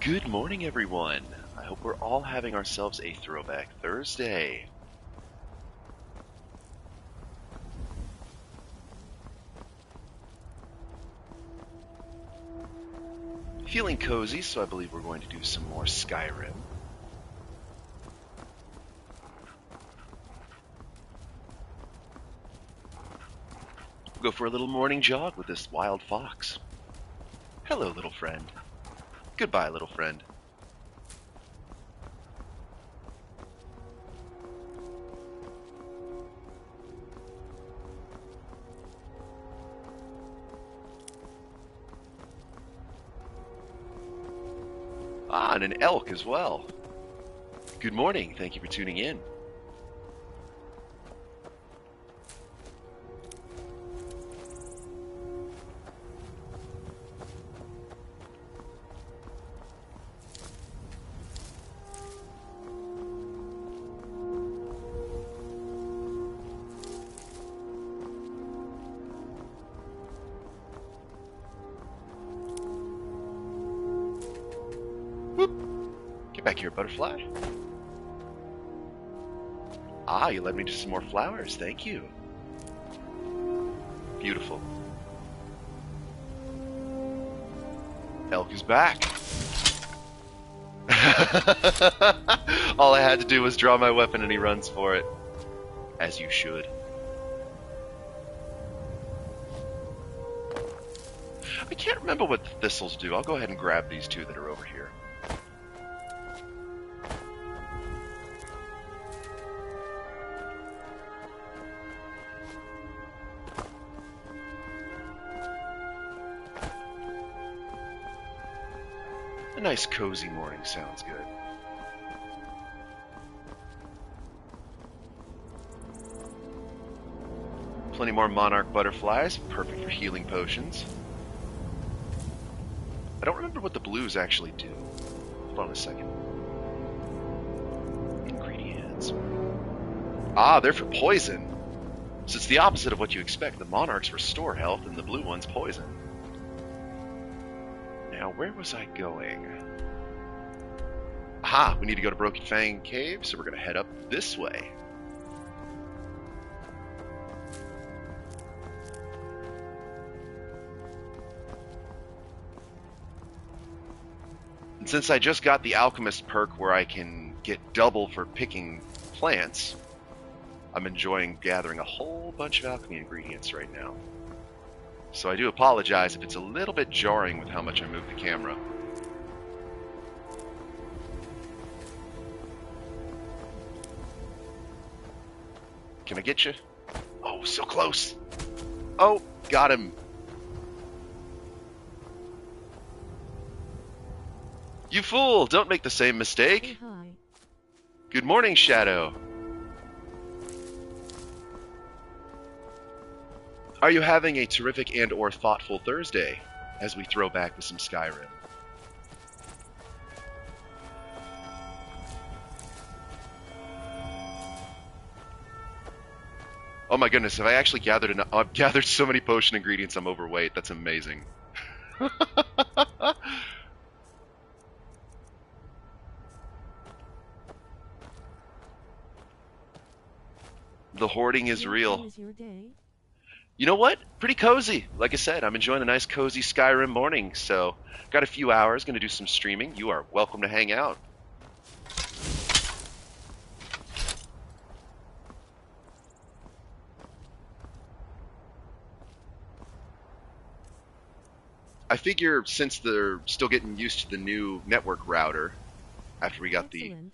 Good morning, everyone. I hope we're all having ourselves a Throwback Thursday. Feeling cozy, so I believe we're going to do some more Skyrim. We'll go for a little morning jog with this wild fox. Hello, little friend. Goodbye, little friend. Ah, and an elk as well. Good morning. Thank you for tuning in. Get back here, butterfly. Ah, you led me to some more flowers. Thank you. Beautiful. Elk is back. All I had to do was draw my weapon and he runs for it. As you should. I can't remember what the thistles do. I'll go ahead and grab these two that are over here. A nice cozy morning sounds good. Plenty more monarch butterflies, perfect for healing potions. I don't remember what the blues actually do. Hold on a second. Ingredients. Ah, they're for poison. So it's the opposite of what you expect. The monarchs restore health and the blue ones poison. Now, where was I going? Aha, we need to go to Broken Fang Cave, so we're going to head up this way. And since I just got the Alchemist perk where I can get double for picking plants, I'm enjoying gathering a whole bunch of alchemy ingredients right now. So I do apologize if it's a little bit jarring with how much I move the camera. Can I get you? Oh, so close. Oh, got him. You fool! Don't make the same mistake. Hi. Good morning, Shadow. Are you having a terrific and or thoughtful Thursday as we throw back with some Skyrim? Oh my goodness, have I actually gathered enough? I've gathered so many potion ingredients I'm overweight. That's amazing. The hoarding is real. How is your day? You know what? Pretty cozy. Like I said, I'm enjoying a nice cozy Skyrim morning, so got a few hours, gonna do some streaming. You are welcome to hang out. I figure since they're still getting used to the new network router, after we got the Excellent.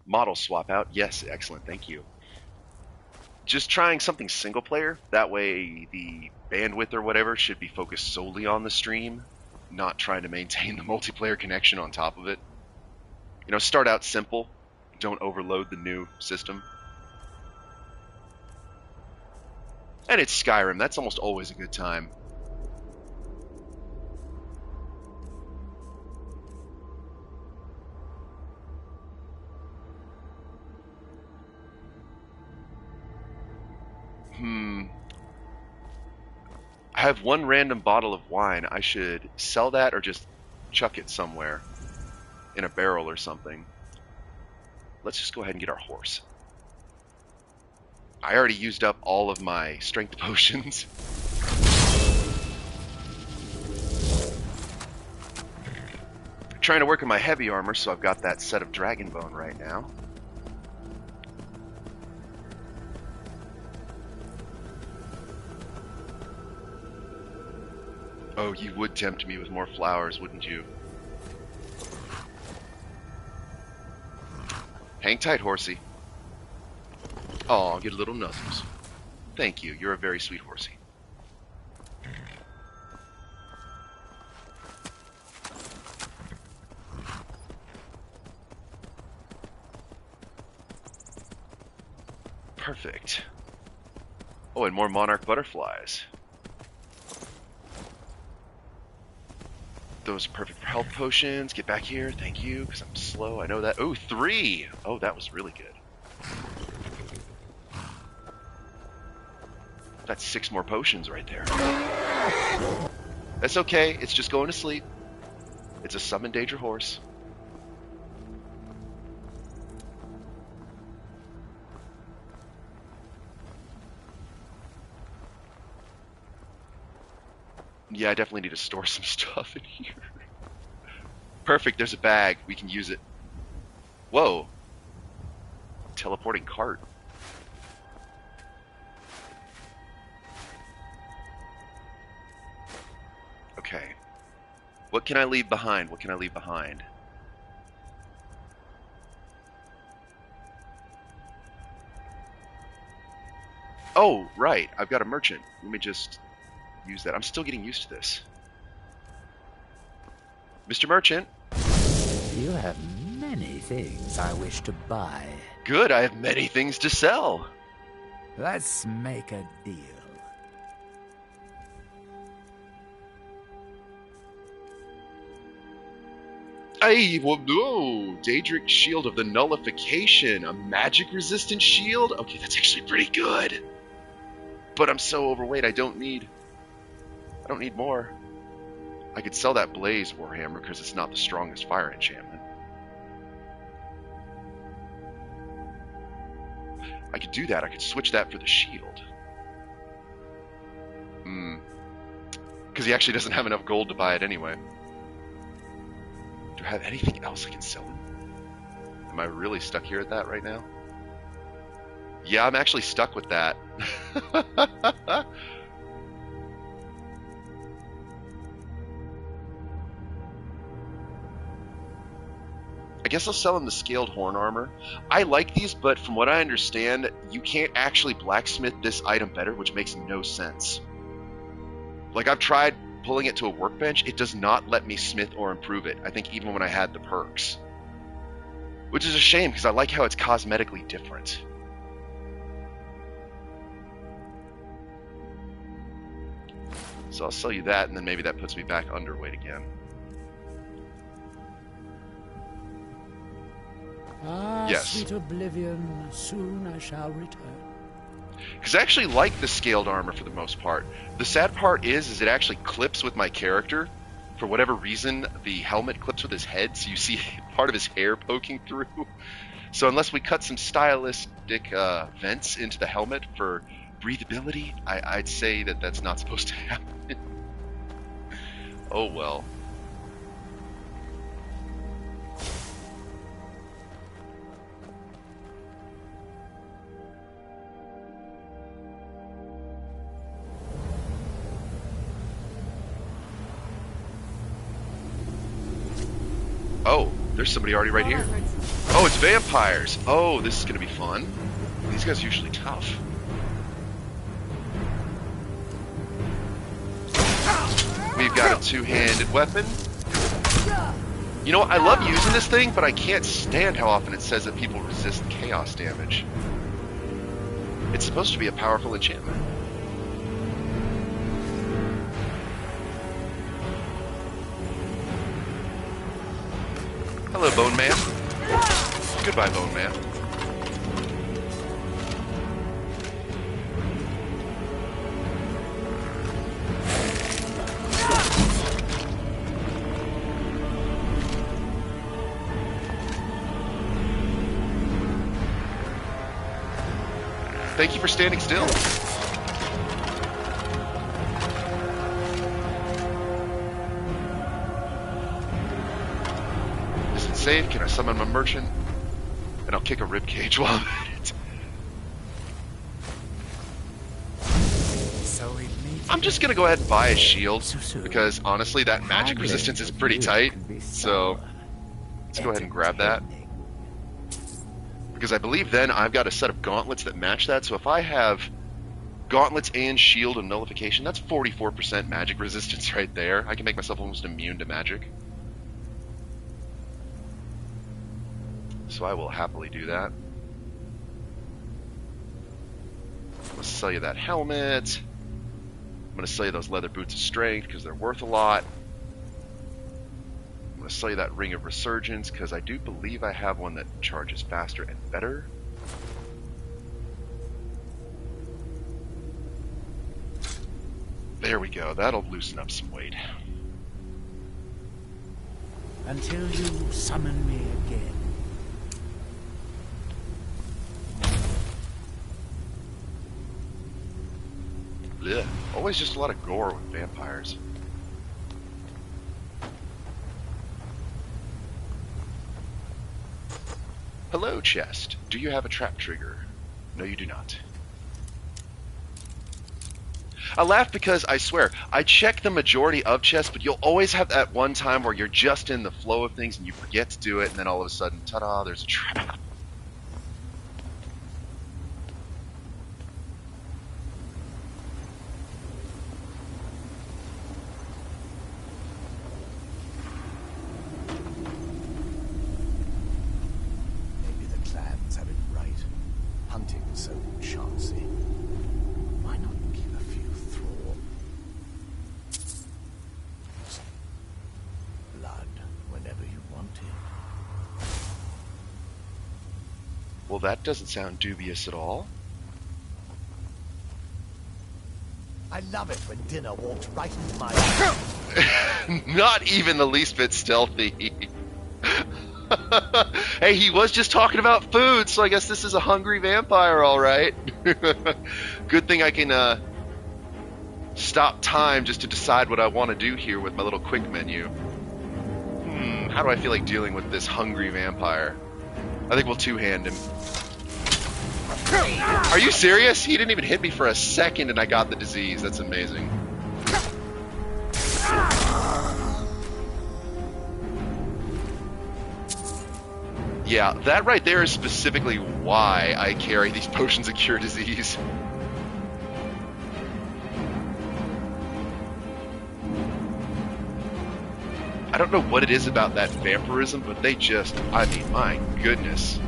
model swap out, yes, excellent, thank you. Just trying something single player, that way the bandwidth or whatever should be focused solely on the stream, not trying to maintain the multiplayer connection on top of it. You know, start out simple, don't overload the new system. And it's Skyrim, that's almost always a good time. I have one random bottle of wine. I should sell that or just chuck it somewhere. in a barrel or something. Let's just go ahead and get our horse. I already used up all of my strength potions. Trying to work on my heavy armor, so I've got that set of dragon bone right now. Oh, you would tempt me with more flowers, wouldn't you? Hang tight, horsey. Oh, I'll get a little nuzzles. Thank you. You're a very sweet horsey. Perfect. Oh, and more monarch butterflies. Those are perfect for health potions. Get back here. Thank you, because I'm slow. I know that. Oh, 3! Oh, that was really good. That's 6 more potions right there. That's okay. It's just going to sleep. It's a summon danger horse. Yeah, I definitely need to store some stuff in here. Perfect, there's a bag. We can use it. Whoa. Teleporting cart. Okay. What can I leave behind? What can I leave behind? Oh, right. I've got a merchant. Let me just use that. I'm still getting used to this. Mr. Merchant. You have many things I wish to buy. Good, I have many things to sell. Let's make a deal. Hey, well, no. Daedric Shield of the Nullification. A magic-resistant shield? Okay, that's actually pretty good. But I'm so overweight, I don't need more. I could sell that Blaze Warhammer because it's not the strongest fire enchantment. I could do that. I could switch that for the shield. Because he actually doesn't have enough gold to buy it anyway. Do I have anything else I can sell him? Am I really stuck here at that right now? Yeah, I'm actually stuck with that. I guess I'll sell him the scaled horn armor. I like these, but from what I understand, you can't actually blacksmith this item better, which makes no sense. Like, I've tried pulling it to a workbench. It does not let me smith or improve it. I think even when I had the perks. Which is a shame, because I like how it's cosmetically different. So I'll sell you that, and then maybe that puts me back underweight again. Ah, yes. Sweet oblivion, soon I shall return. Because I actually like the scaled armor for the most part. The sad part is it actually clips with my character. For whatever reason, the helmet clips with his head, so you see part of his hair poking through. So unless we cut some stylistic vents into the helmet for breathability, I'd say that that's not supposed to happen. Oh well. Oh, there's somebody already right here. Oh, it's vampires. Oh, this is going to be fun. These guys are usually tough. We've got a two-handed weapon. You know, I love using this thing, but I can't stand how often it says that people resist chaos damage. It's supposed to be a powerful enchantment. Hello, Bone Man. Goodbye, Bone Man. Thank you for standing still. Is it safe? Can I summon my merchant? And I'll kick a ribcage while I'm at it. So it needs I'm just gonna go ahead and buy a shield, So because honestly that magic resistance is pretty tight, so let's go ahead and grab that. Because I believe then I've got a set of gauntlets that match that, so if I have gauntlets and shield and nullification, that's 44% magic resistance right there. I can make myself almost immune to magic. So I will happily do that. I'm going to sell you that helmet. I'm going to sell you those leather boots of strength because they're worth a lot. I'm going to sell you that ring of resurgence because I do believe I have one that charges faster and better. There we go. That'll loosen up some weight. Until you summon me again. Blech. Always just a lot of gore with vampires. Hello, chest. Do you have a trap trigger? No, you do not. I laugh because I swear, I check the majority of chests, but you'll always have that one time where you're just in the flow of things and you forget to do it, and then all of a sudden, ta-da, there's a trap. Maybe the clans have it right. Hunting so chancy. Why not kill a few thrall? Blood whenever you want it. Well, that doesn't sound dubious at all. I love it when dinner walks right into my... Not even the least bit stealthy. Hey, he was just talking about food, so I guess this is a hungry vampire, all right. Good thing I can stop time just to decide what I want to do here with my little quick menu. How do I feel like dealing with this hungry vampire? I think we'll two-hand him. Are you serious? He didn't even hit me for a second and I got the disease. That's amazing. Yeah, that right there is specifically why I carry these potions of cure disease. I don't know what it is about that vampirism, but they just, I mean, my goodness.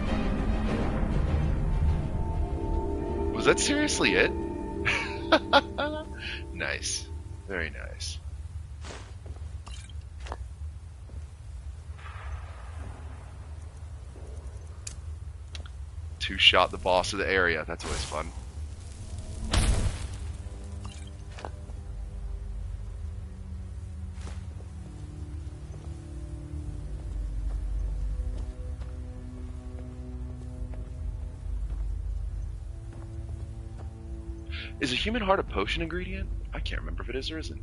Was that seriously it? Nice. Very nice. Two-shot the boss of the area. That's always fun. Is a human heart a potion ingredient? I can't remember if it is or isn't.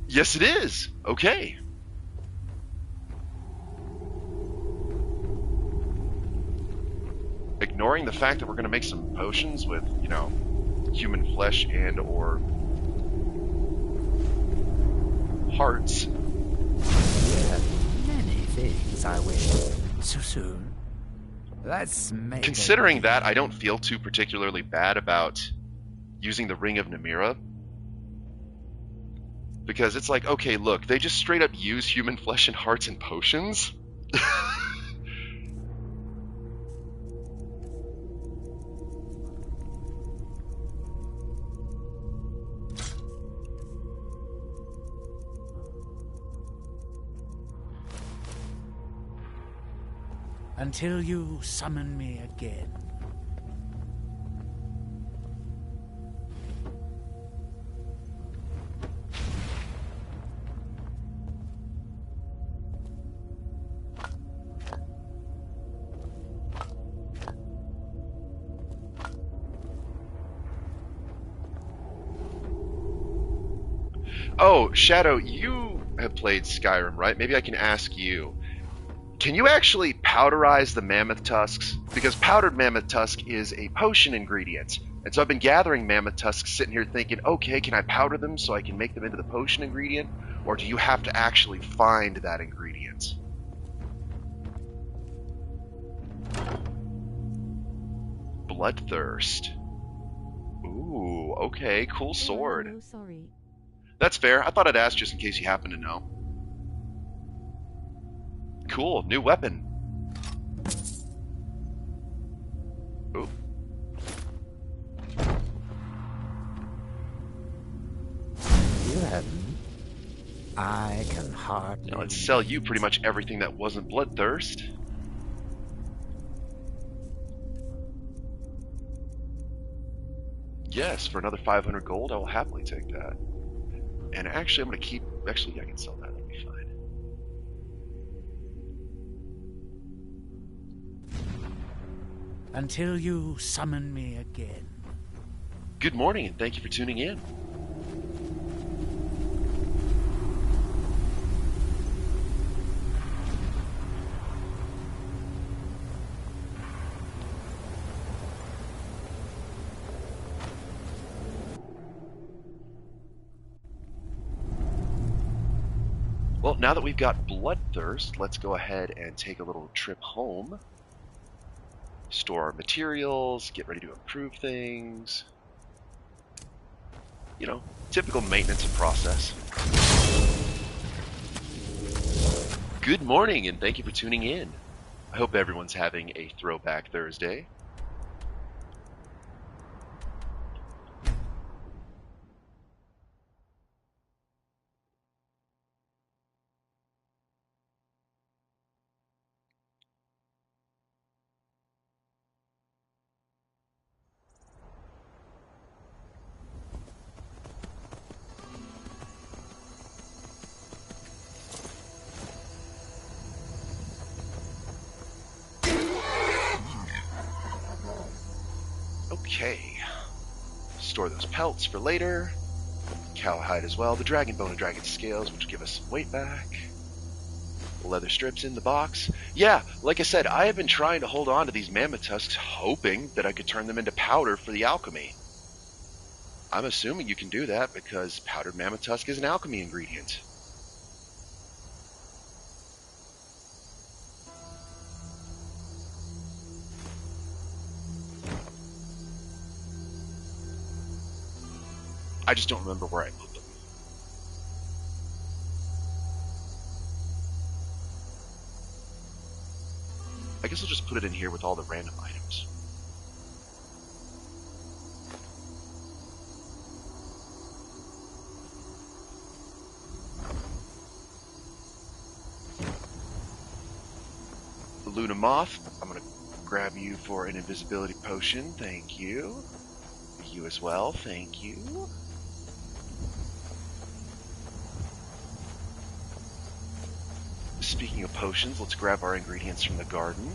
Yes, it is. Okay. Ignoring the fact that we're going to make some potions with, you know, human flesh and or hearts. You have many things I wish so soon. Let's make Considering that, I don't feel too particularly bad about using the Ring of Namira. Because it's like, okay, look, they just straight up use human flesh and hearts in potions. until you summon me again. Oh, Shadow, you have played Skyrim, right? Maybe I can ask you. Can you actually powderize the mammoth tusks? Because powdered mammoth tusk is a potion ingredient. And so I've been gathering mammoth tusks, sitting here thinking, okay, can I powder them so I can make them into the potion ingredient? Or do you have to actually find that ingredient? Bloodthirst. Ooh, okay, cool sword. Oh, sorry. That's fair. I thought I'd ask just in case you happen to know. Cool, new weapon. Ooh. You haven't. I can hardly. Now let's sell you pretty much everything that wasn't bloodthirst. Yes, for another 500 gold, I will happily take that. And actually, I'm going to keep... Actually, yeah, I can sell that. That'll be fine. Until you summon me again. Good morning, and thank you for tuning in. Well, now that we've got bloodthirst, let's go ahead and take a little trip home. Store our materials, get ready to improve things. You know, typical maintenance and process. Good morning, and thank you for tuning in. I hope everyone's having a Throwback Thursday. Okay. Store those pelts for later. Cowhide as well. The dragon bone and dragon scales, which give us some weight back. Leather strips in the box. Yeah, like I said, I have been trying to hold on to these mammoth tusks, hoping that I could turn them into powder for the alchemy. I'm assuming you can do that because powdered mammoth tusk is an alchemy ingredient. I just don't remember where I put them. I guess I'll just put it in here with all the random items. The Luna Moth, I'm going to grab you for an invisibility potion. Thank you. You as well. Thank you. Speaking of potions, let's grab our ingredients from the garden.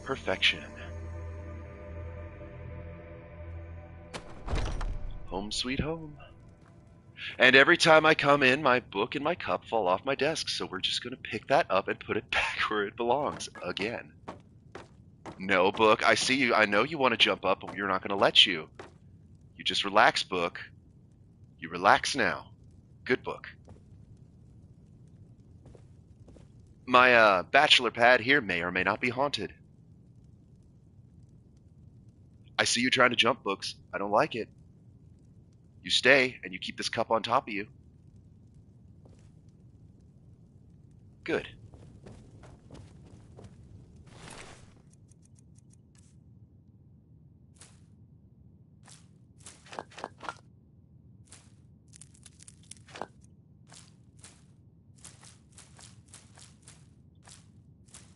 Perfection. Home sweet home. And every time I come in, my book and my cup fall off my desk, so we're just going to pick that up and put it back where it belongs again. No, book, I see you. I know you want to jump up, but we're not going to let you. You just relax, book. You relax now. Good book. My bachelor pad here may or may not be haunted. I see you trying to jump, books. I don't like it. You stay, and you keep this cup on top of you. Good.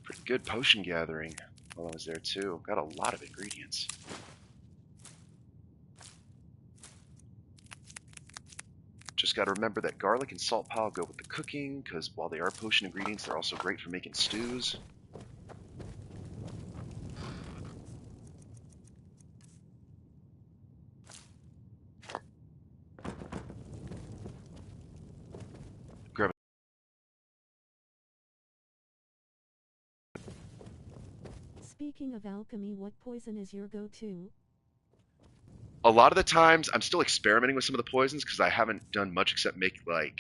Pretty good potion gathering. while I was there too. Got a lot of ingredients. Just got to remember that garlic and salt pile go with the cooking, because while they are potion ingredients, they're also great for making stews. Grab Speaking of alchemy, what poison is your go-to? a lot of the times, I'm still experimenting with some of the poisons, because I haven't done much except make, like,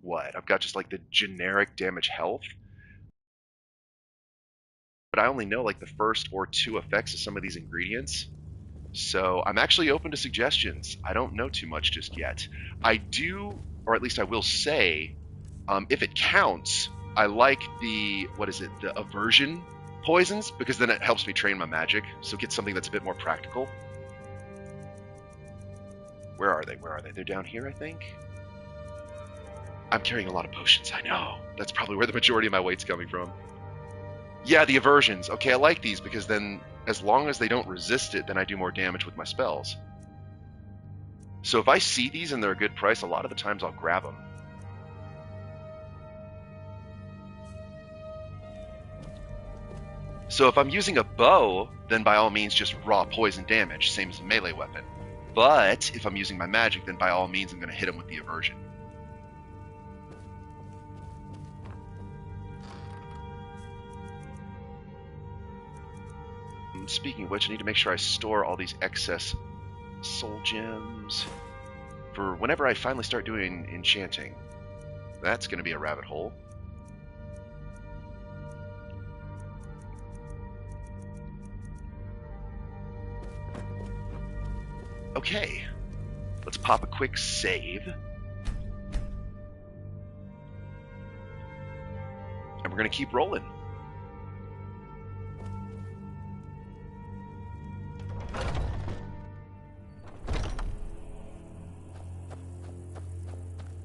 what? I've got just, like, the generic damage health. But I only know, like, the first or two effects of some of these ingredients. So I'm actually open to suggestions. I don't know too much just yet. I do, or at least I will say, if it counts, I like the, what is it, the aversion poisons, because then it helps me train my magic, so get something that's a bit more practical. Where are they? Where are they? They're down here, I think? I'm carrying a lot of potions, I know. That's probably where the majority of my weight's coming from. Yeah, the aversions. Okay, I like these, because then, as long as they don't resist it, then I do more damage with my spells. So if I see these and they're a good price, a lot of the times I'll grab them. So if I'm using a bow, then by all means just raw poison damage, same as a melee weapon. But if I'm using my magic, then by all means I'm going to hit him with the aversion. And speaking of which, I need to make sure I store all these excess soul gems for whenever I finally start doing enchanting. That's going to be a rabbit hole. Okay, let's pop a quick save. And we're going to keep rolling.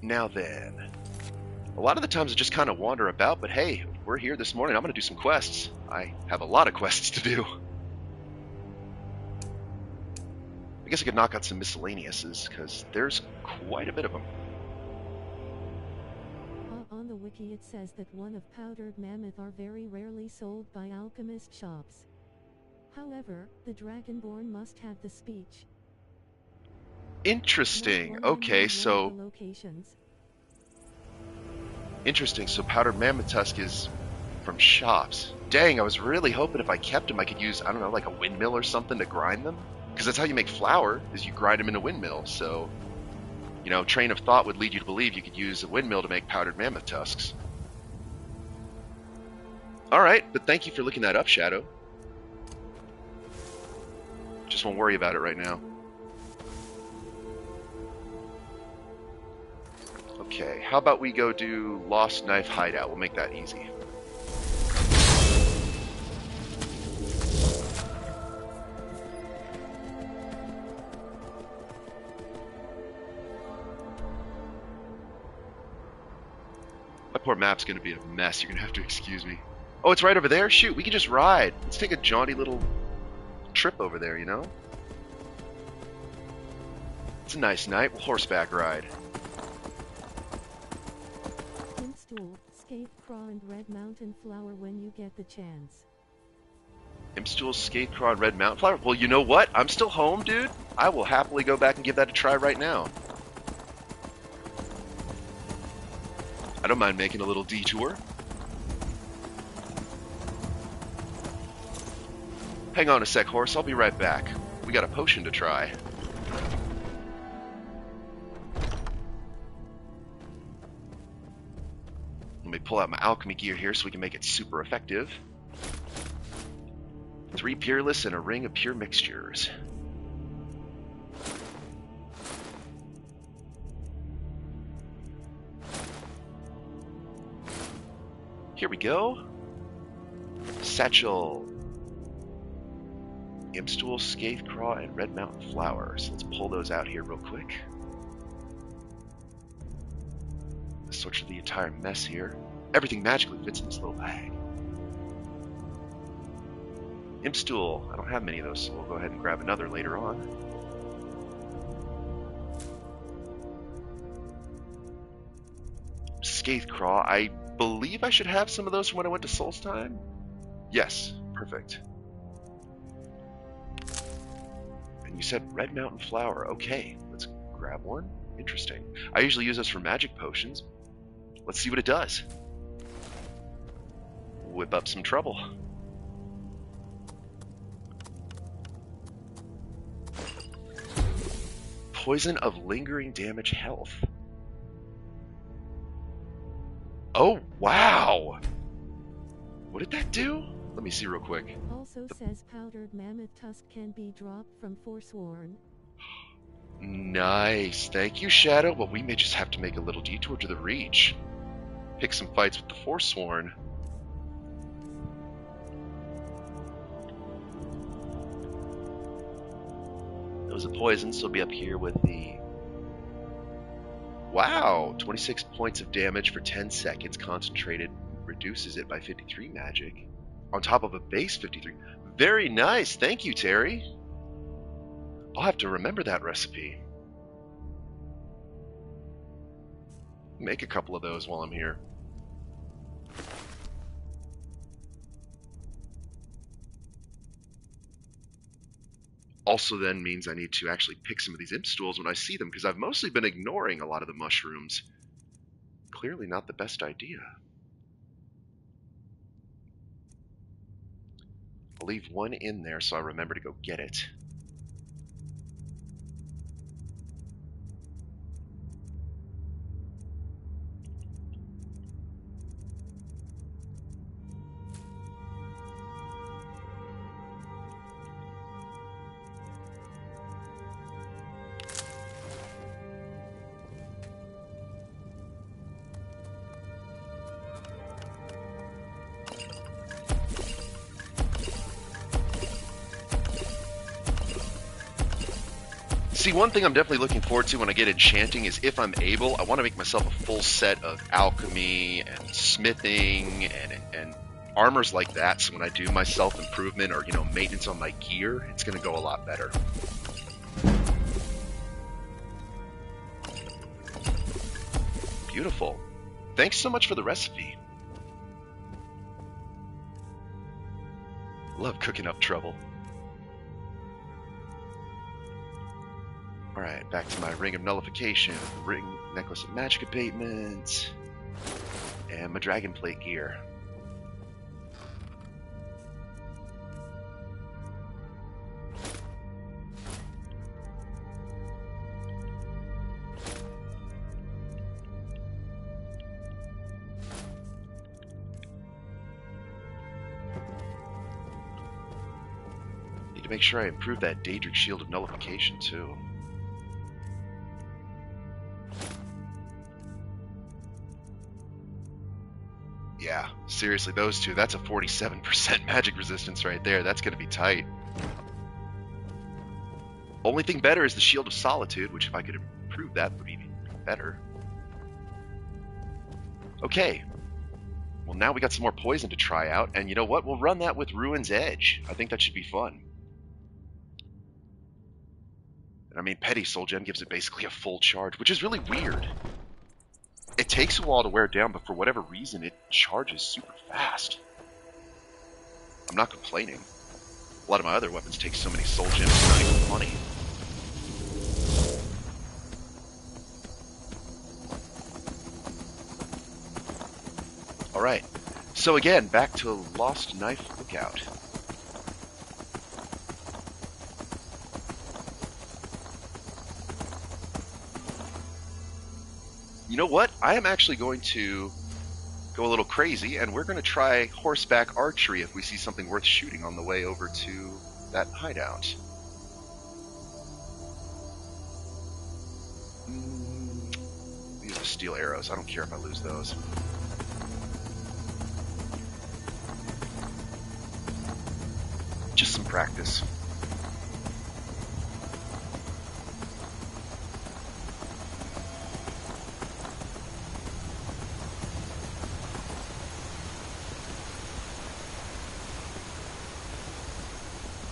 Now then, a lot of the times I just kind of wander about, but hey, we're here this morning. I'm going to do some quests. I have a lot of quests to do. I guess I could knock out some miscellaneouses, because there's quite a bit of them. On the wiki it says that one of powdered mammoth are very rarely sold by alchemist shops. However, the Dragonborn must have the speech. Interesting. Okay, so... Interesting, so powdered mammoth tusk is from shops. Dang, I was really hoping if I kept them I could use, I don't know, like a windmill or something to grind them. Because that's how you make flour, is you grind them in a windmill. So, you know, train of thought would lead you to believe you could use a windmill to make powdered mammoth tusks. Alright, but thank you for looking that up, Shadow. Just won't worry about it right now. Okay, how about we go do Lost Knife Hideout? We'll make that easy. My poor map's going to be a mess. You're going to have to excuse me. Oh, it's right over there? Shoot, we can just ride. Let's take a jaunty little trip over there, you know? It's a nice night. We'll horseback ride. Imstool, Scathe Craw, and Red Mountain Flower when you get the chance. Imstool, Scathe Craw, and Red Mountain Flower? Well, you know what? I'm still home, dude. I will happily go back and give that a try right now. I don't mind making a little detour. Hang on a sec, horse. I'll be right back. We got a potion to try. Let me pull out my alchemy gear here so we can make it super effective. 3 Peerless and a ring of pure mixtures. Here we go. Satchel. Imstool, Scathe Craw, and Red Mountain Flowers. Let's pull those out here real quick. Let's switch to the entire mess here. Everything magically fits in this little bag. Imp Stool. I don't have many of those, so we'll go ahead and grab another later on. Scathe Craw. I believe I should have some of those from when I went to Solstheim. Yes, perfect. And you said Red Mountain Flower. Okay, let's grab one. Interesting. I usually use those for magic potions. Let's see what it does. Whip up some trouble. Poison of lingering damage health. Oh, wow! What did that do? Let me see real quick. Also says powdered mammoth tusk can be dropped from Forsworn. Nice. Thank you, Shadow. Well, we may just have to make a little detour to the Reach. Pick some fights with the Forsworn. Those are poisons, so we'll be up here with the... Wow! 26 points of damage for 10 seconds. Concentrated reduces it by 53 magic. On top of a base 53. Very nice! Thank you, Terry! I'll have to remember that recipe. Make a couple of those while I'm here. Also then means I need to actually pick some of these imp stools when I see them, because I've mostly been ignoring a lot of the mushrooms. Clearly not the best idea. I'll leave one in there so I remember to go get it. See, one thing I'm definitely looking forward to when I get enchanting is, if I'm able, I want to make myself a full set of alchemy and smithing and armors like that, so when I do my self-improvement or, maintenance on my gear, it's going to go a lot better. Beautiful. Thanks so much for the recipe. Love cooking up trouble. Alright, back to my Ring of Nullification, Ring Necklace of Magic Abatement, and my Dragon Plate gear. Need to make sure I improve that Daedric Shield of Nullification, too. Yeah, seriously, those two, that's a 47% magic resistance right there. That's going to be tight. Only thing better is the Shield of Solitude, which if I could improve that would be better. Okay. Well, now we got some more poison to try out, and you know what? We'll run that with Ruin's Edge. I think that should be fun. And I mean, Petty Soul Gem gives it basically a full charge, which is really weird. It takes a while to wear down, but for whatever reason, it charges super fast. I'm not complaining. A lot of my other weapons take so many soul gems, it's not even funny. Alright, so again, back to Lost Knife Lookout. You know what? I am actually going to go a little crazy, and we're going to try horseback archery if we see something worth shooting on the way over to that hideout. These are steel arrows. I don't care if I lose those. Just some practice.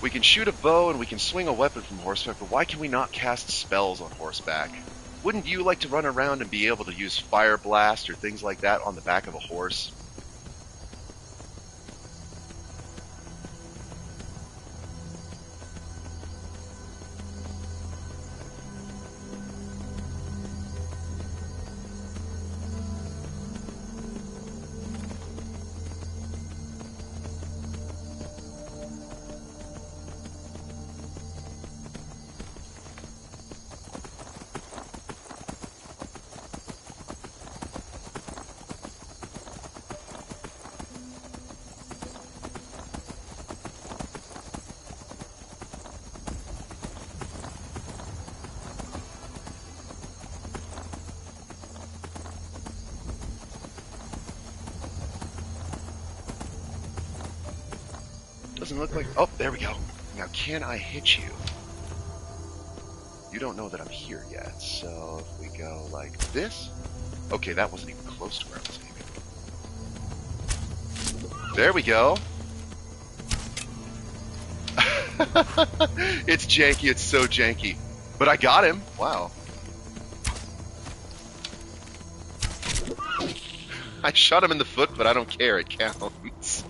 We can shoot a bow and we can swing a weapon from horseback, but why can we not cast spells on horseback? Wouldn't you like to run around and be able to use fire blast or things like that on the back of a horse? Doesn't look like... Oh, there we go. Now, can I hit you? You don't know that I'm here yet, so if we go like this... Okay, that wasn't even close to where I was aiming. There we go. It's janky, it's so janky. But I got him. Wow. I shot him in the foot, but I don't care. It counts.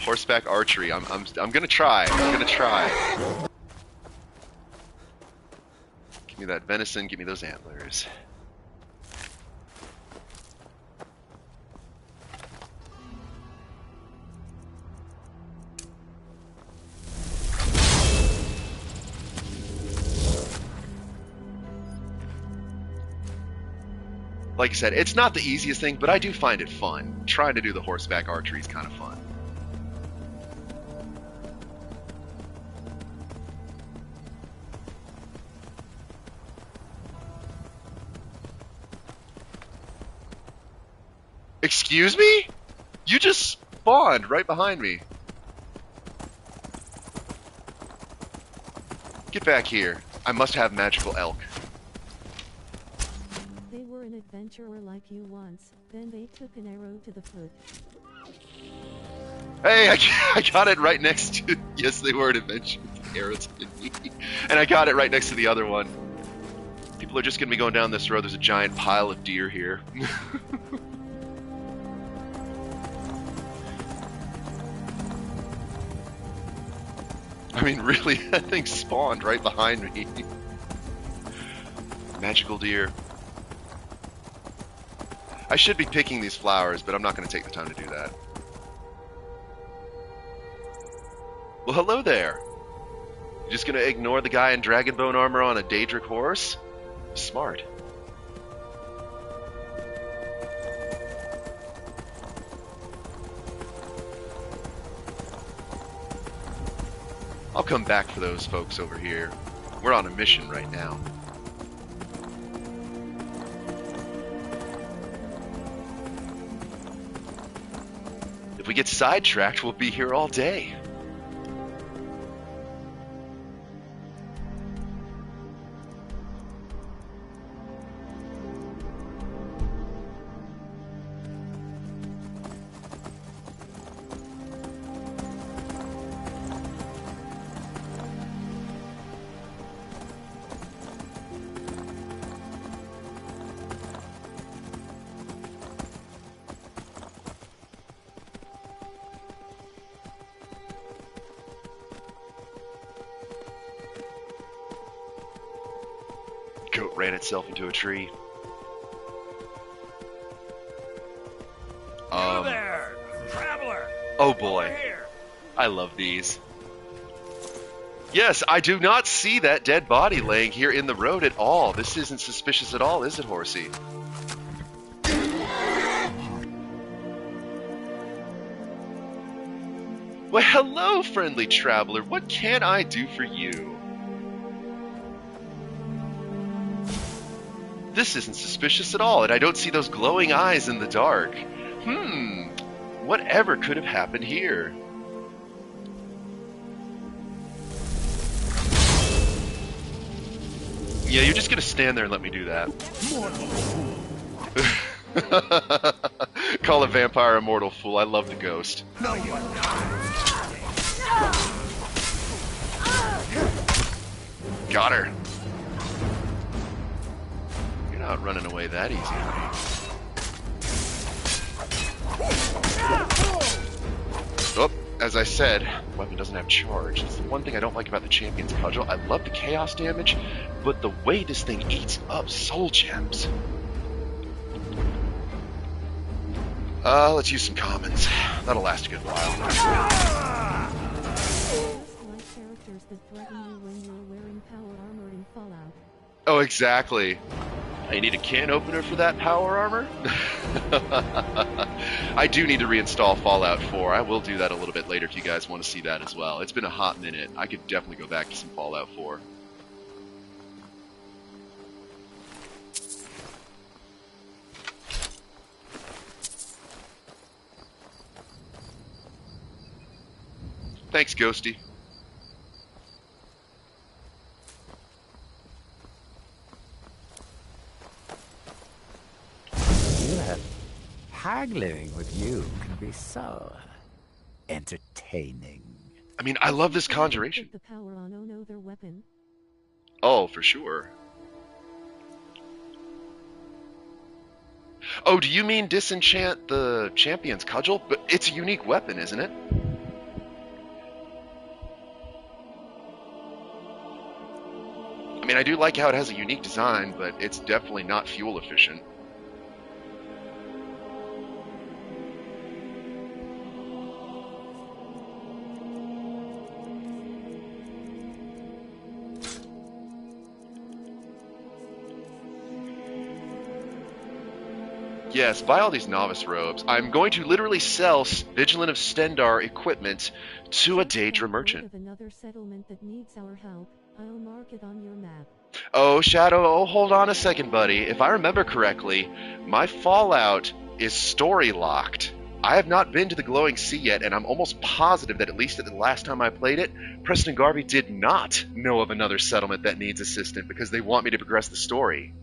Horseback archery. I'm gonna try. I'm gonna try. Give me that venison. Give me those antlers. Like I said, it's not the easiest thing, but I do find it fun. Trying to do the horseback archery is kind of fun. Excuse me? You just spawned right behind me. Get back here. I must have magical elk. They were an adventurer like you once, then they took an arrow to the foot. Hey, I got it right next to... Yes, they were an adventurer. Arrows in me. And I got it right next to the other one. People are just going to be going down this road. There's a giant pile of deer here. I mean, really, that thing spawned right behind me. Magical deer. I should be picking these flowers, but I'm not going to take the time to do that. Well, hello there. You just going to ignore the guy in dragonbone armor on a Daedric horse? Smart. I'll come back for those folks over here. We're on a mission right now. If we get sidetracked, we'll be here all day. Goat ran itself into a tree. You there, traveler! Oh boy. Over here. I love these. Yes, I do not see that dead body laying here in the road at all. This isn't suspicious at all, is it, Horsey? Well, hello, friendly traveler. What can I do for you? This isn't suspicious at all, and I don't see those glowing eyes in the dark. Whatever could have happened here? Yeah, you're just gonna stand there and let me do that. Call a vampire a mortal fool. I love the ghost. No one dies. Got her. You're not running away that easy, honey. Oh, as I said, weapon doesn't have charge. That's the one thing I don't like about the Champion's Cudgel. I love the chaos damage, but the way this thing eats up soul gems. Let's use some commons. That'll last a good while. Like characters that threaten you when you're wearing power armor in Fallout. Oh, exactly. I need a can opener for that power armor? I do need to reinstall Fallout 4. I will do that a little bit later if you guys want to see that as well. It's been a hot minute. I could definitely go back to some Fallout 4. Thanks, Ghosty. Haggling with you can be so entertaining. I mean, I love this conjuration. Put the power on another weapon. Oh, for sure. Oh, do you mean disenchant the Champion's Cudgel? But it's a unique weapon, isn't it? I mean, I do like how it has a unique design, but it's definitely not fuel efficient. Yes, buy all these novice robes. I'm going to literally sell Vigilant of Stendar equipment to a Daedra merchant. Of another settlement that needs our help. I'll mark it on your map. Oh, Shadow, oh, hold on a second, buddy. If I remember correctly, my Fallout is story locked. I have not been to the Glowing Sea yet, and I'm almost positive that at least at the last time I played it, Preston Garvey did not know of another settlement that needs assistance because they want me to progress the story.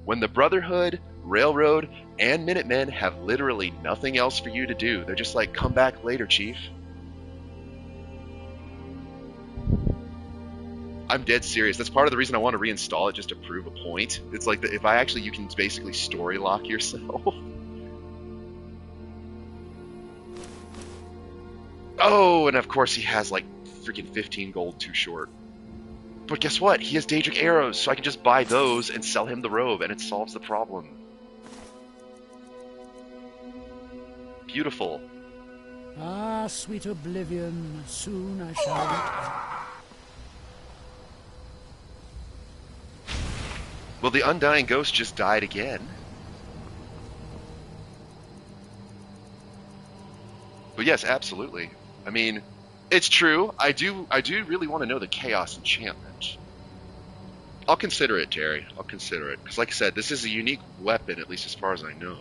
When the Brotherhood, Railroad, and Minutemen have literally nothing else for you to do, they're just like, come back later, Chief. I'm dead serious. That's part of the reason I want to reinstall it, just to prove a point. It's like, if I actually, you can basically story lock yourself. Oh, and of course he has like freaking 15 gold too short. But guess what? He has Daedric arrows, so I can just buy those and sell him the robe, and it solves the problem. Beautiful. Ah, sweet oblivion, soon I shall... Well, the Undying Ghost just died again. But yes, absolutely. I mean, it's true. I do really want to know the Chaos Enchantment. I'll consider it, Terry. I'll consider it. Because like I said, this is a unique weapon, at least as far as I know.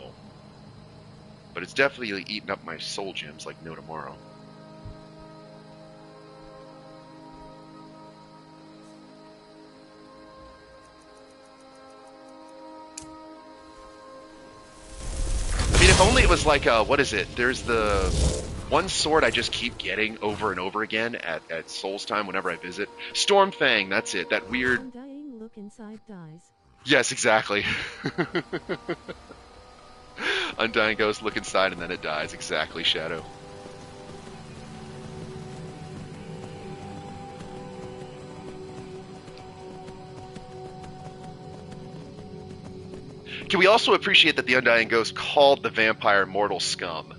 But it's definitely eating up my soul gems like no tomorrow. I mean, if only it was like, what is it? There's the one sword I just keep getting over and over again at Souls Time whenever I visit. Stormfang, that's it. That weird... Undying look inside dies. Yes, exactly. Undying Ghost, look inside, and then it dies. Exactly, Shadow. Can we also appreciate that the Undying Ghost called the vampire mortal scum?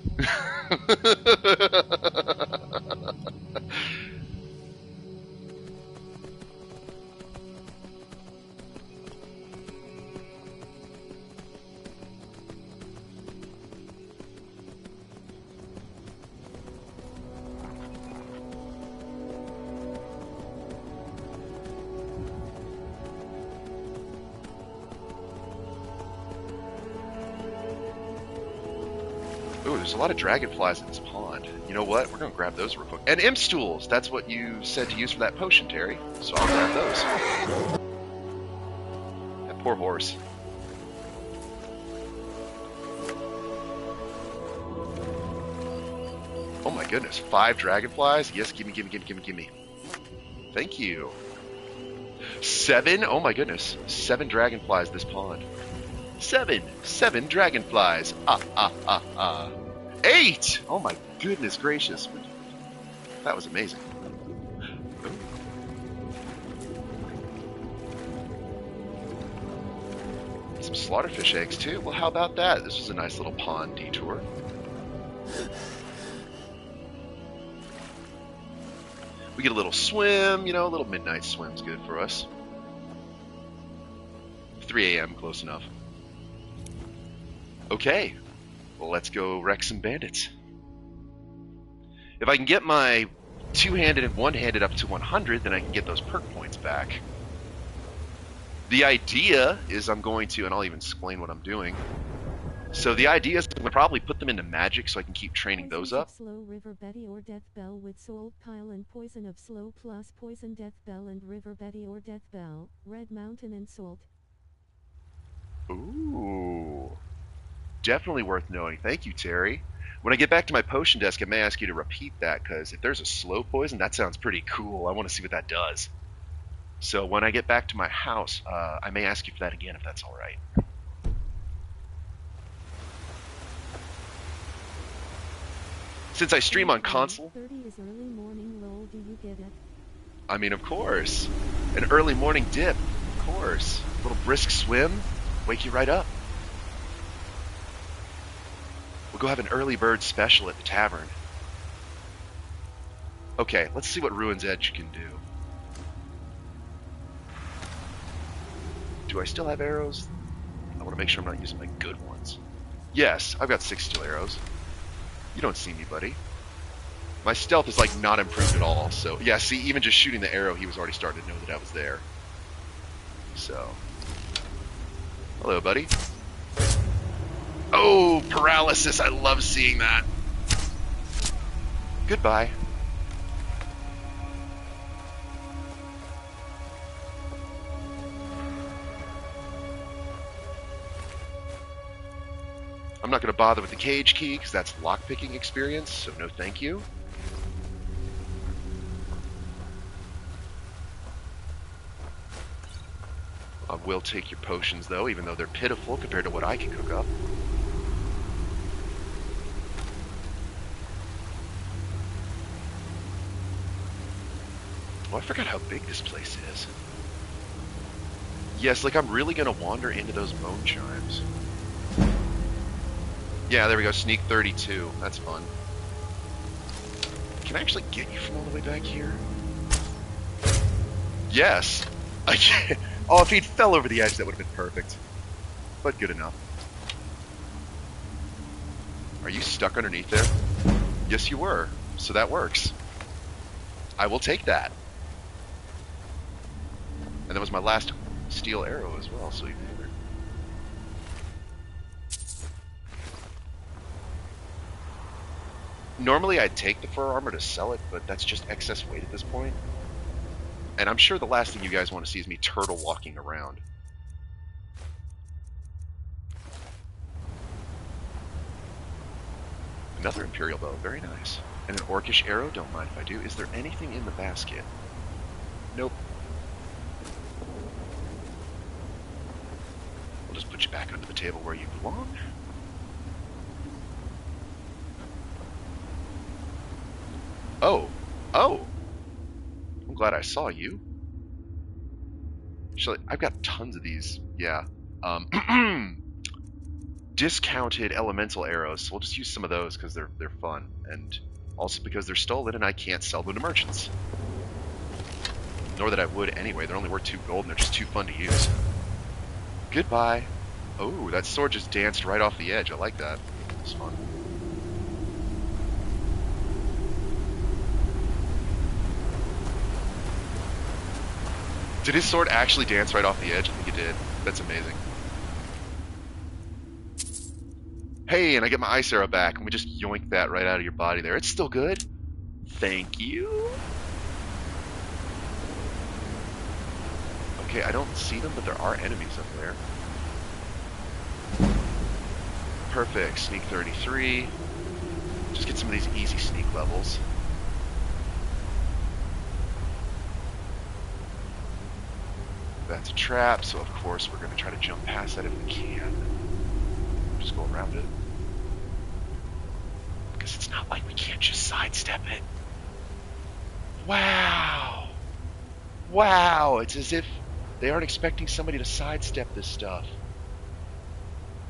Ooh, there's a lot of dragonflies in this pond. You know what? We're going to grab those real quick. And imp stools! That's what you said to use for that potion, Terry. So I'll grab those. That poor horse. Oh my goodness, 5 dragonflies? Yes, gimme. Thank you. 7? Oh my goodness. 7 dragonflies this pond. 7 dragonflies. 8! Oh my goodness gracious. That was amazing. Some slaughterfish eggs too. Well, how about that? This was a nice little pond detour. We get a little swim, you know, a little midnight swim's good for us. 3 a.m. close enough. Okay, well, let's go wreck some bandits. If I can get my two-handed and one-handed up to 100, then I can get those perk points back. The idea is I'm going to, and I'll even explain what I'm doing. So the idea is I'm going to probably put them into magic so I can keep training those up. Slow River Betty or Death Bell with Soul Pile and Poison of Slow plus Poison Death Bell and River Betty or Death Bell, Red Mountain and Salt. Ooh. Definitely worth knowing. Thank you, Terry. When I get back to my potion desk, I may ask you to repeat that, because if there's a slow poison, that sounds pretty cool. I want to see what that does. So when I get back to my house, I may ask you for that again, if that's all right. Since I stream on console... 30 is early morning roll, do you get it? I mean, of course. An early morning dip, of course. A little brisk swim, wake you right up. We'll go have an early bird special at the tavern. Okay, let's see what Ruin's Edge can do. Do I still have arrows? I want to make sure I'm not using my good ones. Yes, I've got 6 steel arrows. You don't see me, buddy. My stealth is like not improved at all, so yeah, see, even just shooting the arrow, he was already starting to know that I was there. So, hello, buddy. Oh, paralysis, I love seeing that. Goodbye. I'm not going to bother with the cage key, because that's lockpicking experience, so no thank you. I will take your potions, though, even though they're pitiful compared to what I can cook up. Oh, I forgot how big this place is. Yes, like I'm really going to wander into those bone chimes. Yeah, there we go, sneak 32. That's fun. Can I actually get you from all the way back here? Yes. I can't. Oh, if he'd fell over the edge, that would have been perfect. But good enough. Are you stuck underneath there? Yes, you were. So that works. I will take that. And that was my last steel arrow as well, so even better. Normally I'd take the fur armor to sell it, but that's just excess weight at this point. And I'm sure the last thing you guys want to see is me turtle walking around. Another Imperial bow, very nice. And an Orcish arrow, don't mind if I do. Is there anything in the basket? Nope. We'll just put you back under the table where you belong. Oh. Oh! I'm glad I saw you. Actually, I've got tons of these. Yeah. Discounted elemental arrows. So we'll just use some of those because they're fun. And also because they're stolen and I can't sell them to merchants. Nor that I would anyway. They're only worth 2 gold and they're just too fun to use. Goodbye. Oh, that sword just danced right off the edge. I like that. It's fun. Did his sword actually dance right off the edge? I think it did. That's amazing. Hey, and I get my ice arrow back, and we just yoink that right out of your body there. It's still good. Thank you. Okay, I don't see them, but there are enemies up there. Perfect. Sneak 33. Just get some of these easy sneak levels. That's a trap, so of course we're going to try to jump past that if we can. Just go around it. Because it's not like we can't just sidestep it. Wow! Wow! It's as if they aren't expecting somebody to sidestep this stuff.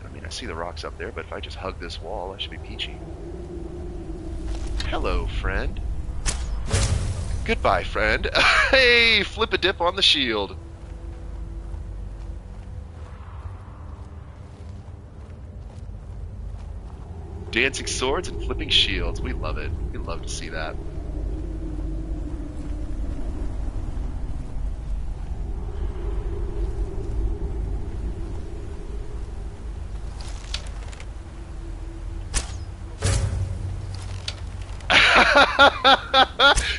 I mean, I see the rocks up there, but if I just hug this wall, I should be peachy. Hello, friend. Goodbye, friend. Hey, flip a dip on the shield. Dancing swords and flipping shields. We love it. We love to see that.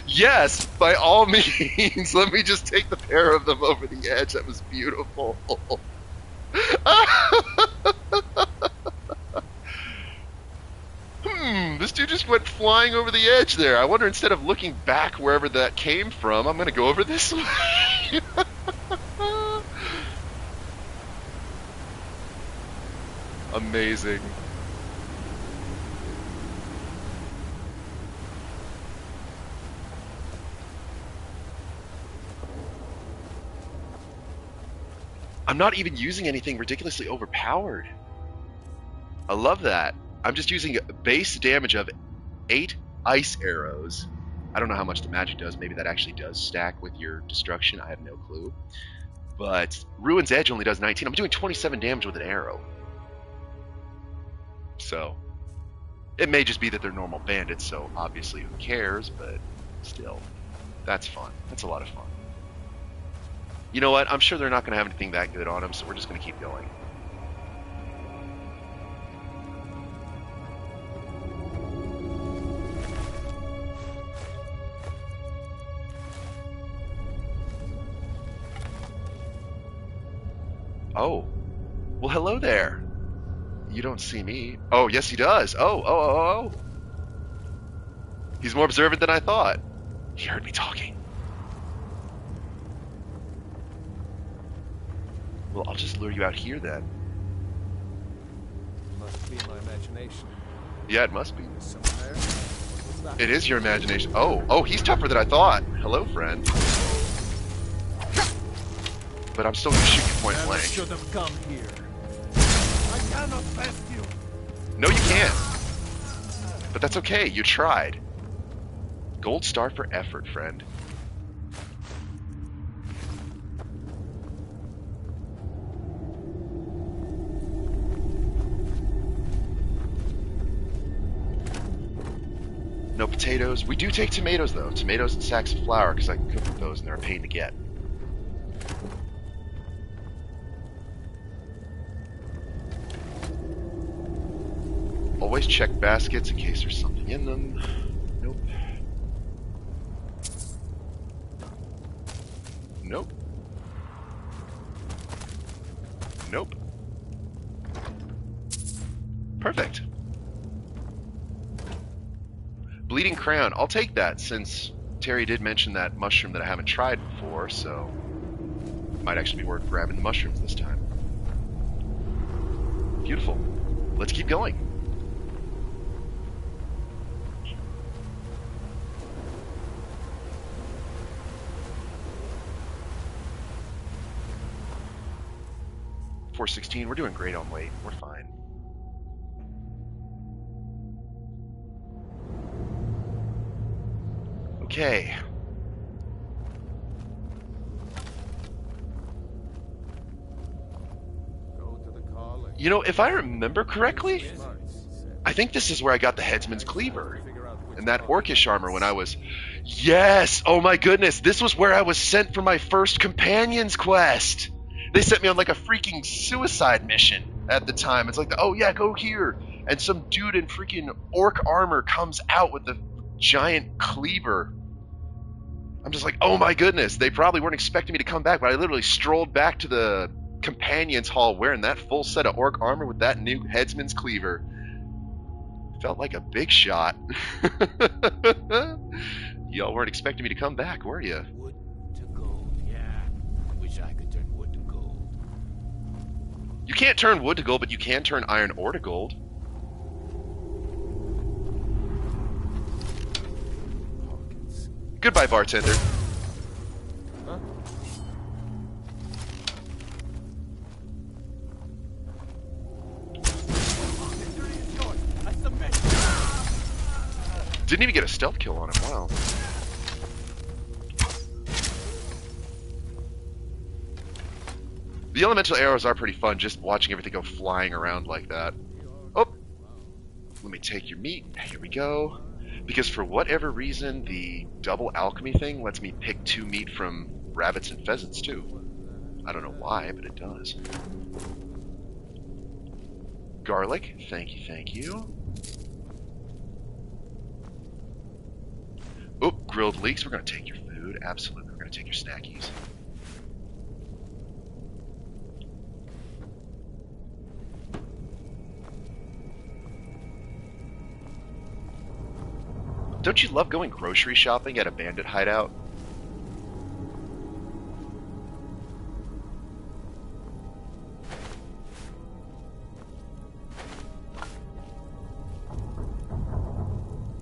Yes, by all means. Let me just take the pair of them over the edge. That was beautiful. This dude just went flying over the edge there. I wonder, instead of looking back wherever that came from, I'm going to go over this way. Amazing. I'm not even using anything ridiculously overpowered. I love that. I'm just using base damage of 8 ice arrows. I don't know how much the magic does. Maybe that actually does stack with your destruction. I have no clue. But Ruin's Edge only does 19. I'm doing 27 damage with an arrow. So, it may just be that they're normal bandits, so obviously who cares, but still, that's fun. That's a lot of fun. You know what? I'm sure they're not going to have anything that good on them, so we're just going to keep going. Oh. Well, hello there. You don't see me. Oh, yes, he does. Oh. He's more observant than I thought. He heard me talking. Well, I'll just lure you out here then. Must be my imagination. Yeah, it must be. Somewhere. It is your imagination. Oh, he's tougher than I thought. Hello, friend. But I'm still gonna shoot you point blank. Should have come here. I cannot best you. No, you can't. But that's okay. You tried. Gold star for effort, friend. No potatoes. We do take tomatoes, though. Tomatoes and sacks of flour, because I can cook with those, and they're a pain to get. Always check baskets in case there's something in them. Nope. Nope. Nope. Perfect. Bleeding Crown. I'll take that, since Terry did mention that mushroom that I haven't tried before, so it might actually be worth grabbing the mushrooms this time. Beautiful. Let's keep going. .416. We're doing great on weight. We're fine. Okay. You know, if I remember correctly, I think this is where I got the headsman's cleaver and that orcish armor when I was... Yes! Oh my goodness! This was where I was sent for my first companion's quest! They sent me on like a freaking suicide mission at the time. It's like, oh yeah, go here. And some dude in freaking orc armor comes out with the giant cleaver. I'm just like, oh my goodness. They probably weren't expecting me to come back, but I literally strolled back to the companion's hall wearing that full set of orc armor with that new headsman's cleaver. Felt like a big shot. Y'all weren't expecting me to come back, were you? Wood to gold, yeah. Wish I could turn wood You can't turn wood to gold, but you can turn iron ore to gold. Goodbye, bartender. Huh? Didn't even get a stealth kill on him. Wow. The elemental arrows are pretty fun, just watching everything go flying around like that. Oh! Let me take your meat. Here we go. Because for whatever reason, the double alchemy thing lets me pick 2 meat from rabbits and pheasants, too. I don't know why, but it does. Garlic. Thank you, thank you. Oh, grilled leeks. We're going to take your food. Absolutely. We're going to take your snackies. Don't you love going grocery shopping at a bandit hideout?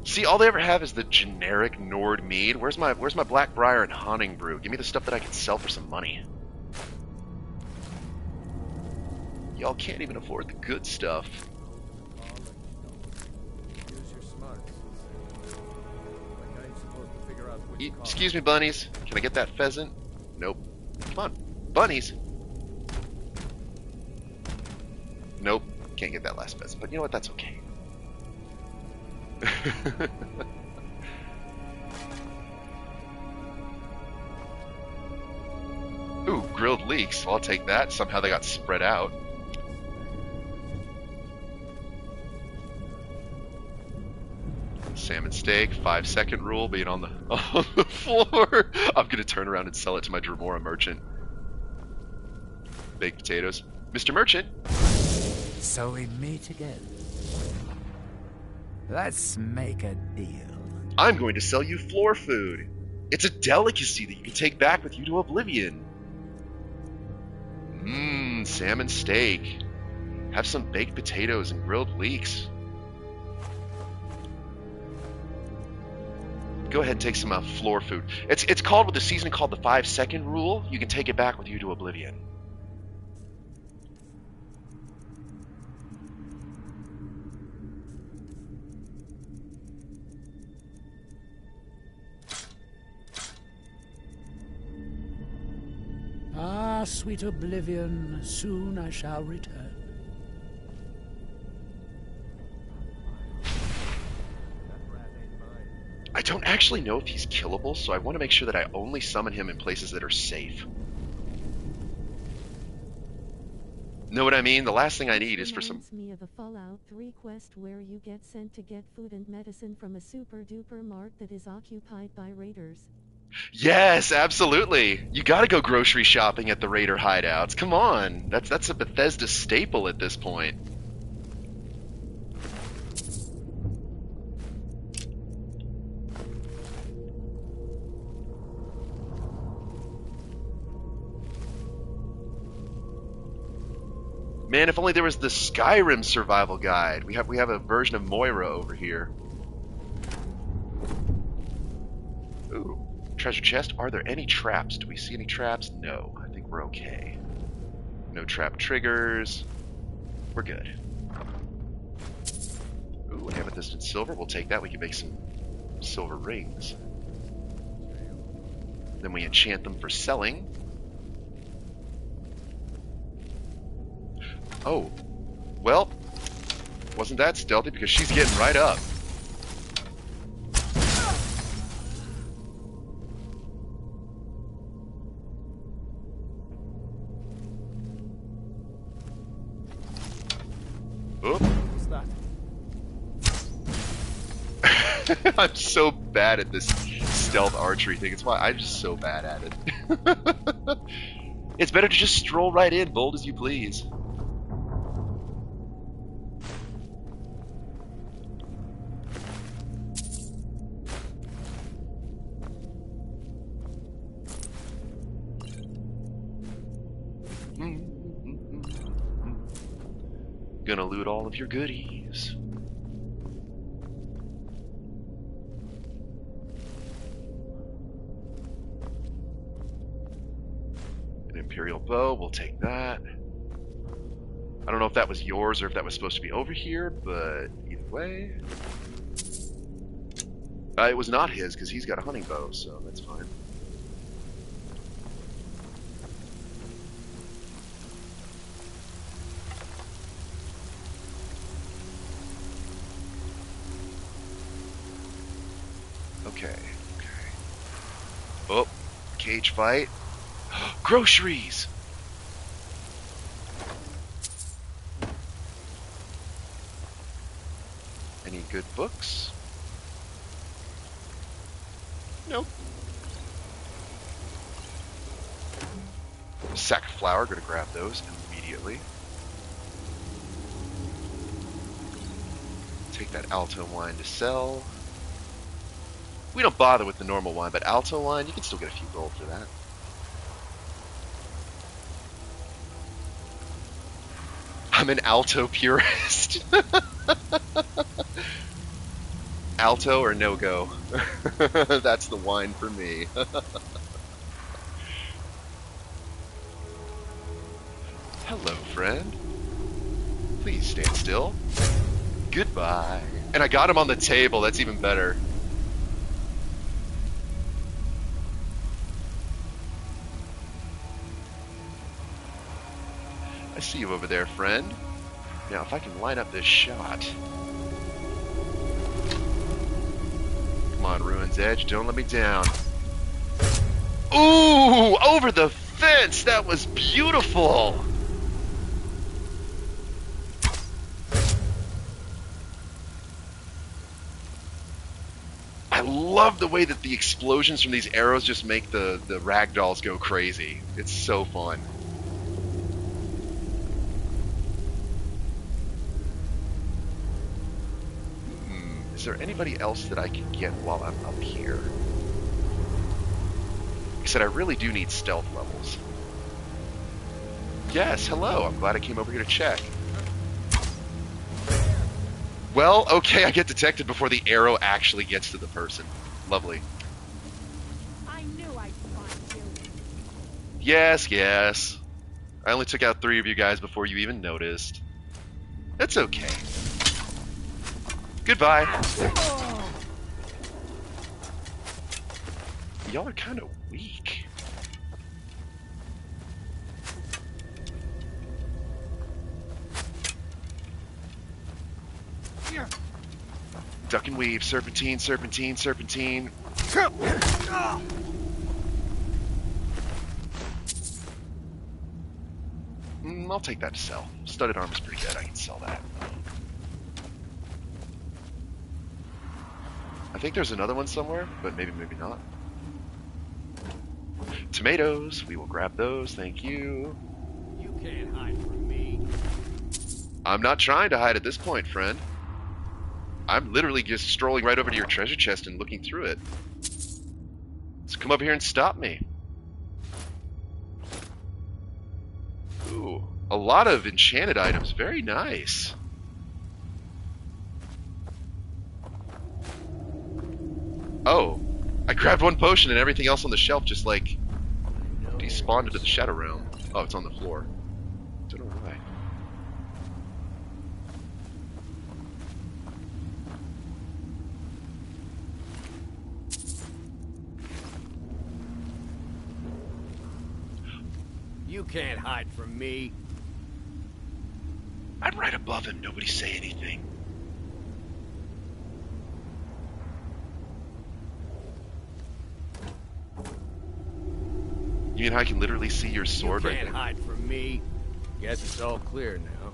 See, all they ever have is the generic Nord mead. Where's my Black Briar and Haunting Brew? Give me the stuff that I can sell for some money. Y'all can't even afford the good stuff. Excuse me, bunnies. Can I get that pheasant? Nope. Come on. Bunnies. Nope. Can't get that last pheasant. But you know what? That's okay. Ooh, grilled leeks. Well, I'll take that. Somehow they got spread out. Salmon steak, 5-second rule, being on the floor. I'm gonna turn around and sell it to my Dremora merchant. Baked potatoes. Mr. Merchant! So we meet again. Let's make a deal. I'm going to sell you floor food. It's a delicacy that you can take back with you to oblivion. Mmm, salmon steak. Have some baked potatoes and grilled leeks. Go ahead and take some floor food. It's called with the seasoning called the 5-second rule. You can take it back with you to oblivion. Ah, sweet oblivion, soon I shall return. I don't actually know if he's killable, so I want to make sure that I only summon him in places that are safe. Know what I mean? The last thing I need is for some... Reminds me of a Fallout 3 quest where you get sent to get food and medicine from a super-duper mart that is occupied by raiders. Yes, absolutely. You gotta go grocery shopping at the raider hideouts. Come on. That's a Bethesda staple at this point. Man, if only there was the Skyrim survival guide. We have a version of Moira over here. Ooh, treasure chest. Are there any traps? Do we see any traps? No, I think we're okay. No trap triggers. We're good. Ooh, amethyst and silver. We'll take that. We can make some silver rings. Then we enchant them for selling. Oh, well, wasn't that stealthy because she's getting right up. Oop. What's that? I'm so bad at this stealth archery thing. It's why I'm just so bad at it. It's better to just stroll right in, bold as you please. Gonna loot all of your goodies. An Imperial bow, we'll take that. I don't know if that was yours or if that was supposed to be over here, but either way. It was not his, because he's got a hunting bow, so that's fine. Okay. Oh, cage fight. Groceries! Any good books? Nope. Sack of flour, gonna grab those immediately. Take that Alto wine to sell. We don't bother with the normal wine, but Alto wine, you can still get a few gold for that. I'm an Alto purist. Alto or no-go. That's the wine for me. Hello, friend. Please stand still. Goodbye. And I got him on the table. That's even better. I see you over there, friend. Now, if I can line up this shot. Come on, Ruin's Edge. Don't let me down. Ooh! Over the fence! That was beautiful! I love the way that the explosions from these arrows just make the ragdolls go crazy. It's so fun. Is there anybody else that I can get while I'm up here? Like I said, I really do need stealth levels. Yes, hello. I'm glad I came over here to check. Well, okay, I get detected before the arrow actually gets to the person. Lovely. I knew I'd find you. Yes, yes. I only took out 3 of you guys before you even noticed. That's okay. Goodbye. Y'all are kind of weak. Duck and weave, serpentine, serpentine, serpentine. I'll take that to sell. Studded armor's pretty good. I can sell that. I think there's another one somewhere, but maybe not. Tomatoes. We will grab those. Thank you. You can't hide from me. I'm not trying to hide at this point, friend. I'm literally just strolling right over to your treasure chest and looking through it. So come over here and stop me. Ooh, a lot of enchanted items. Very nice. Oh, I grabbed one potion and everything else on the shelf just like despawned into the Shadow Realm. Oh, it's on the floor. Don't know why. You can't hide from me. I'm right above him. Nobody say anything. You mean I can literally see your sword right You can't there? hide from me. Guess it's all clear now.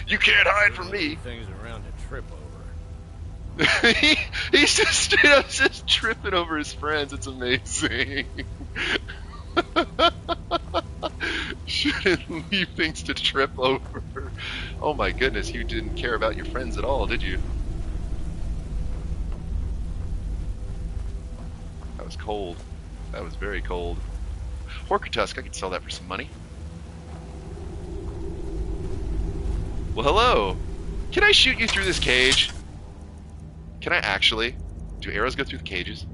You can't hide from me. Things around to trip over. He's just straight up just tripping over his friends. It's amazing. Shouldn't leave things to trip over. Oh my goodness, you didn't care about your friends at all, did you? That was cold. That was very cold. Horker Tusk, I could sell that for some money. Well, hello. Can I shoot you through this cage? Can I actually? Do arrows go through the cages?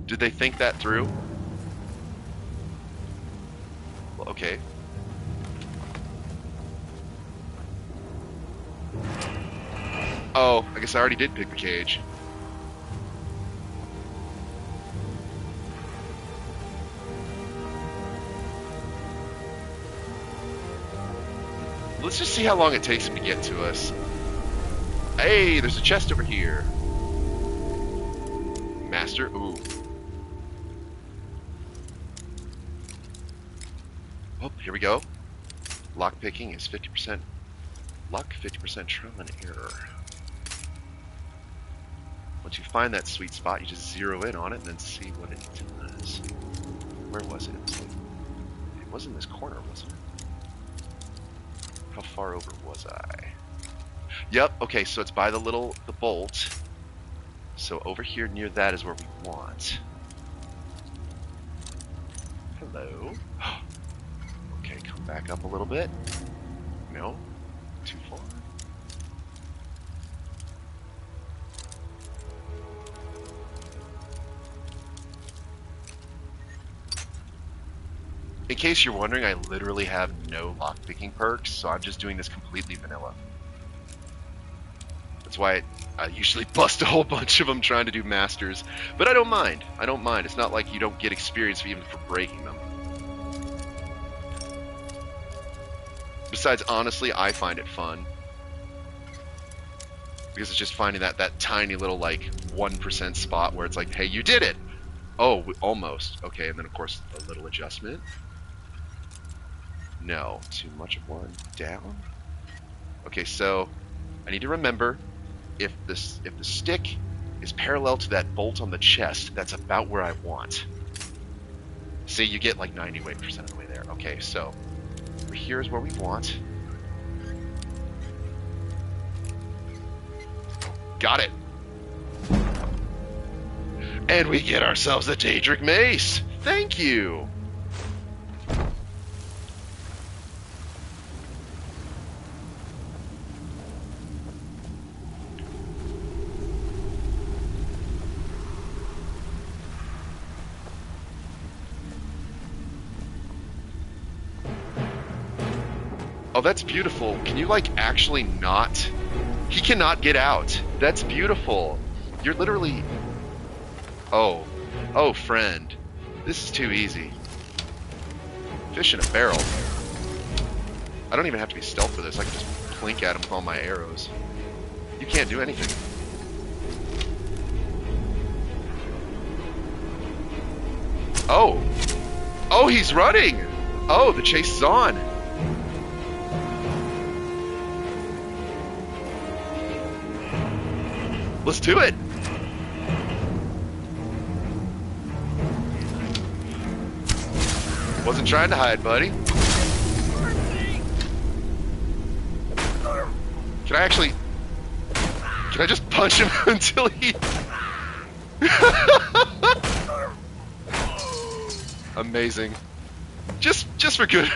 Did they think that through? Well, okay. Oh, I guess I already did pick the cage. Let's just see how long it takes him to get to us. Hey, there's a chest over here. Master, ooh. Oh, here we go. Lock picking is 50% luck, 50% trial and error. Once you find that sweet spot, you just zero in on it and then see what it does. Where was it? It was in this corner, wasn't it? How far over was I? Yep, okay, so it's by the bolt. So over here near that is where we want. Hello. Okay, come back up a little bit. No, too far. In case you're wondering, I literally have no lockpicking perks, so I'm just doing this completely vanilla. That's why I usually bust a whole bunch of them trying to do masters. But I don't mind. I don't mind. It's not like you don't get experience even for breaking them. Besides, honestly, I find it fun. Because it's just finding that tiny little, like, 1% spot where it's like, hey, you did it! Oh, almost. Okay, and then, of course, a little adjustment. No, too much of one. Down? Okay, so I need to remember if the stick is parallel to that bolt on the chest, that's about where I want. See, you get like 98% of the way there. Okay, so here's where we want. Got it. And we get ourselves a Daedric Mace. Thank you. Oh, that's beautiful. Can you, like, actually not? He cannot get out. That's beautiful. You're literally... Oh. Oh, friend. This is too easy. Fish in a barrel. I don't even have to be stealth for this. I can just plink at him with all my arrows. You can't do anything. Oh. Oh, he's running! Oh, the chase is on. Let's do it! Wasn't trying to hide, buddy. Can I actually... Can I just punch him until he... Amazing. Just for good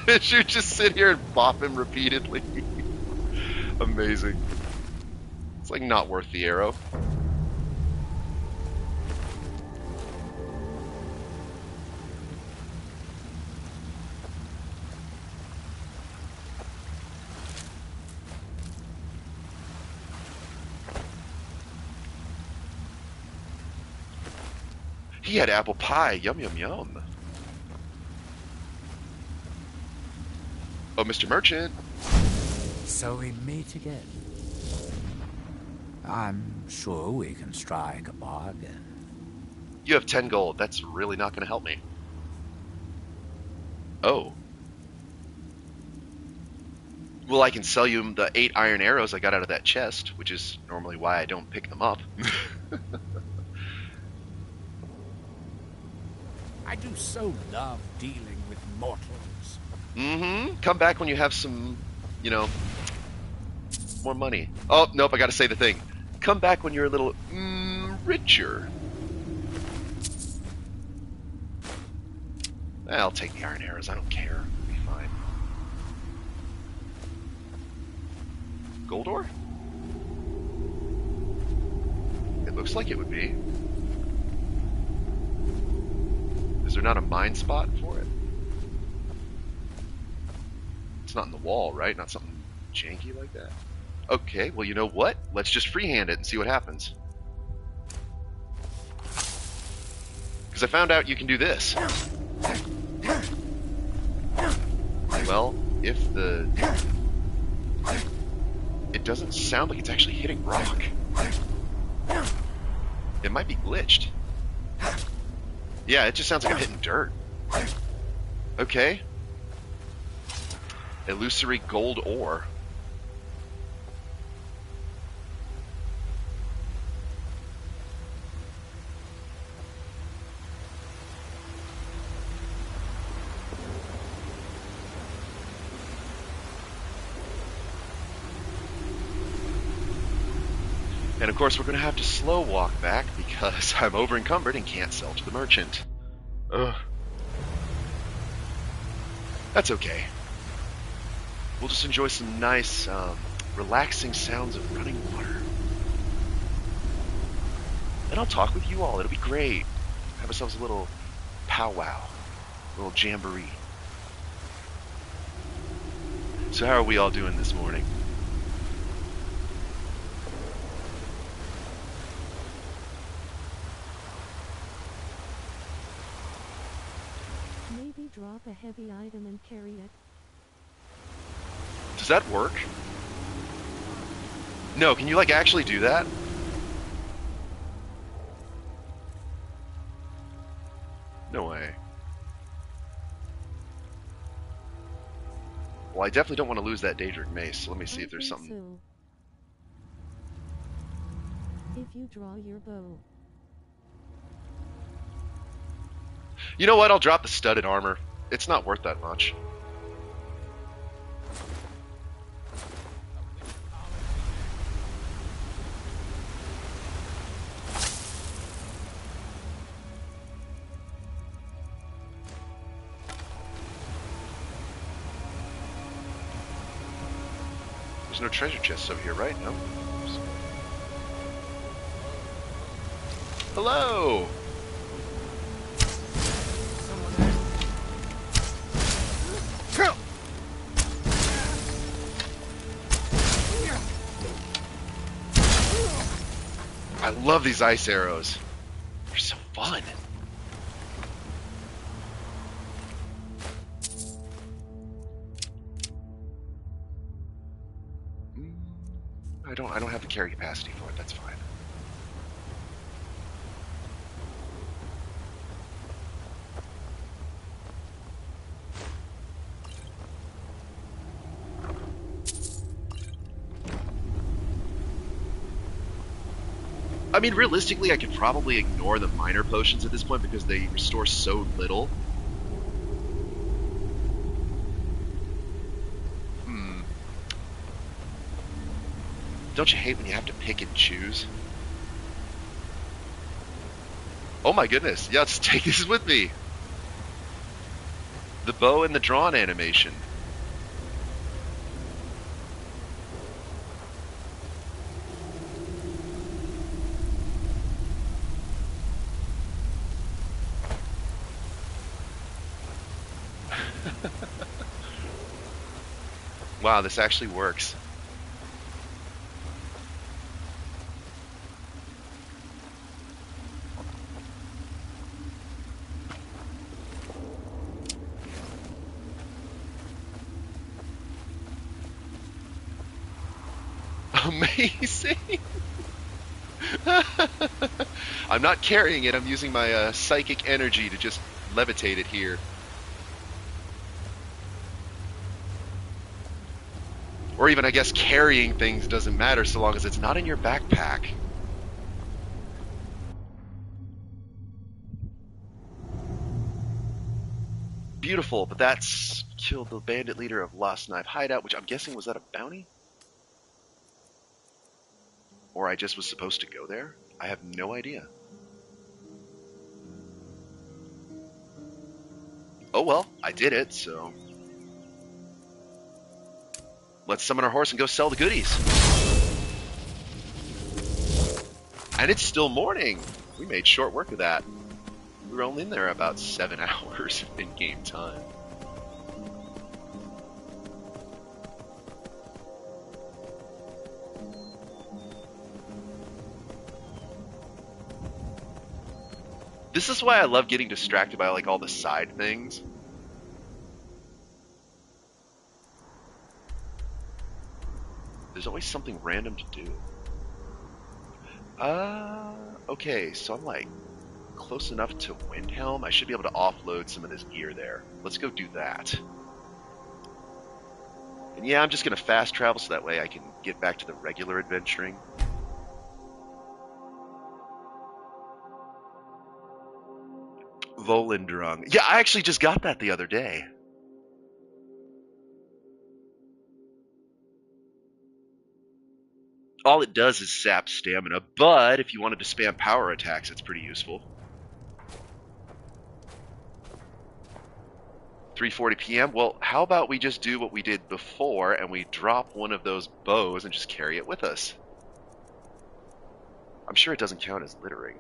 measure, just sit here and bop him repeatedly. Amazing. It's like not worth the arrow. He had apple pie. Yum, yum, yum. Oh, Mr. Merchant. So we meet again. I'm sure we can strike a bargain. You have 10 gold. That's really not going to help me. Oh. Well, I can sell you the 8 iron arrows I got out of that chest, which is normally why I don't pick them up. I do so love dealing with mortals. Mm-hmm. Come back when you have some, you know, more money. Oh, nope, I gotta say the thing. Come back when you're a little, richer. I'll take the iron arrows, I don't care. It'll be fine. Gold ore? It looks like it would be. Is there not a mine spot for it? It's not in the wall, right? Not something janky like that? Okay, well, you know what? Let's just freehand it and see what happens. Because I found out you can do this. Well, if the... It doesn't sound like it's actually hitting rock. It might be glitched. Yeah, it just sounds like I'm hitting dirt. Okay. Illusory gold ore. And of course we're going to have to slow walk back because I'm over encumbered and can't sell to the merchant. Ugh. That's okay. We'll just enjoy some nice, relaxing sounds of running water. And I'll talk with you all. It'll be great. Have ourselves a little powwow. A little jamboree. So how are we all doing this morning? Maybe drop a heavy item and carry it. Does that work? No, can you like actually do that? No way. Well, I definitely don't want to lose that Daedric mace, so let me see if there's something. So. If you draw your bow. You know what? I'll drop the studded armor. It's not worth that much. There's no treasure chests over here, right? No. Hello! I love these ice arrows. They're so fun. I don't have the carry capacity for it. That's fine. I mean, realistically, I could probably ignore the minor potions at this point because they restore so little. Don't you hate when you have to pick and choose? Oh my goodness. Yeah, let's take this with me. The bow and the drawn animation. Wow, this actually works. Amazing! I'm not carrying it, I'm using my psychic energy to just levitate it here. Or even, I guess, carrying things doesn't matter so long as it's not in your backpack. Beautiful, but that's killed the bandit leader of Lost Knife Hideout, which I'm guessing was that a bounty? Or I just was supposed to go there? I have no idea. Oh well, I did it, so... Let's summon our horse and go sell the goodies. And it's still morning. We made short work of that. We were only in there about 7 hours in game time. This is why I love getting distracted by like all the side things. There's always something random to do. Okay, so I'm like close enough to Windhelm. I should be able to offload some of this gear there. Let's go do that. And yeah, I'm just going to fast travel so that way I can get back to the regular adventuring. Volendrung. Yeah, I actually just got that the other day. All it does is sap stamina, but if you wanted to spam power attacks, it's pretty useful. 3:40 p.m. Well, how about we just do what we did before and we drop one of those bows and just carry it with us? I'm sure it doesn't count as littering.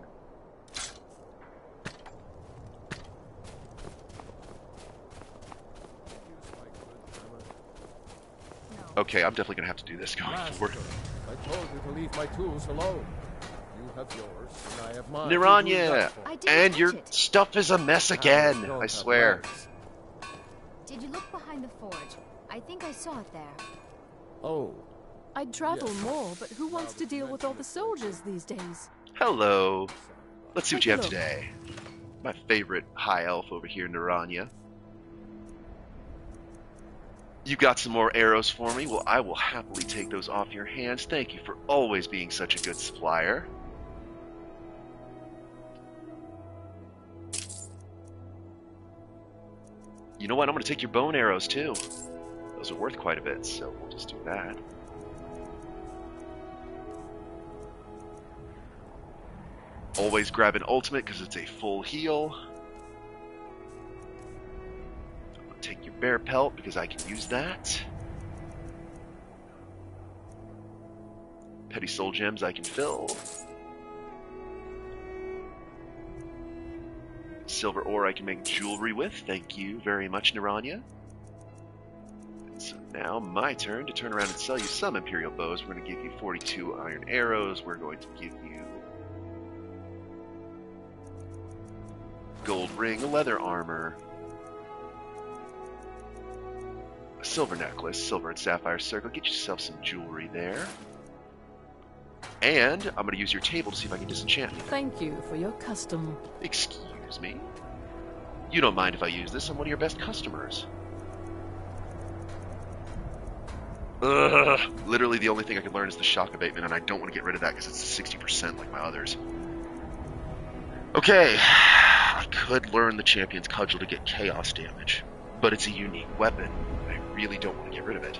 Okay, I'm definitely going to have to do this going forward. I told you to leave my tools alone. You have yours, and I have mine. Niranya! And your stuff is a mess again, I swear. Did you look behind the forge? I think I saw it there. Oh. I'd travel more, but who wants to deal with all the soldiers these days? Hello. Let's see what you have today. My favorite high elf over here, Niranya. You got some more arrows for me? Well, I will happily take those off your hands. Thank you for always being such a good supplier. You know what? I'm going to take your bone arrows, too. Those are worth quite a bit, so we'll just do that. Always grab an ultimate because it's a full heal. Take your bear pelt because I can use that. Petty soul gems I can fill. Silver ore I can make jewelry with. Thank you very much, Niranya. And so now my turn to turn around and sell you some Imperial bows. We're going to give you 42 iron arrows. We're going to give you gold ring, leather armor, a silver necklace, silver and sapphire circle. Get yourself some jewelry there. And I'm going to use your table to see if I can disenchant you. Thank you for your custom. Excuse me? You don't mind if I use this? I'm one of your best customers. Ugh. Literally the only thing I can learn is the shock abatement, and I don't want to get rid of that because it's 60% like my others. Okay. I could learn the Champion's Cudgel to get chaos damage, but it's a unique weapon. I really don't want to get rid of it.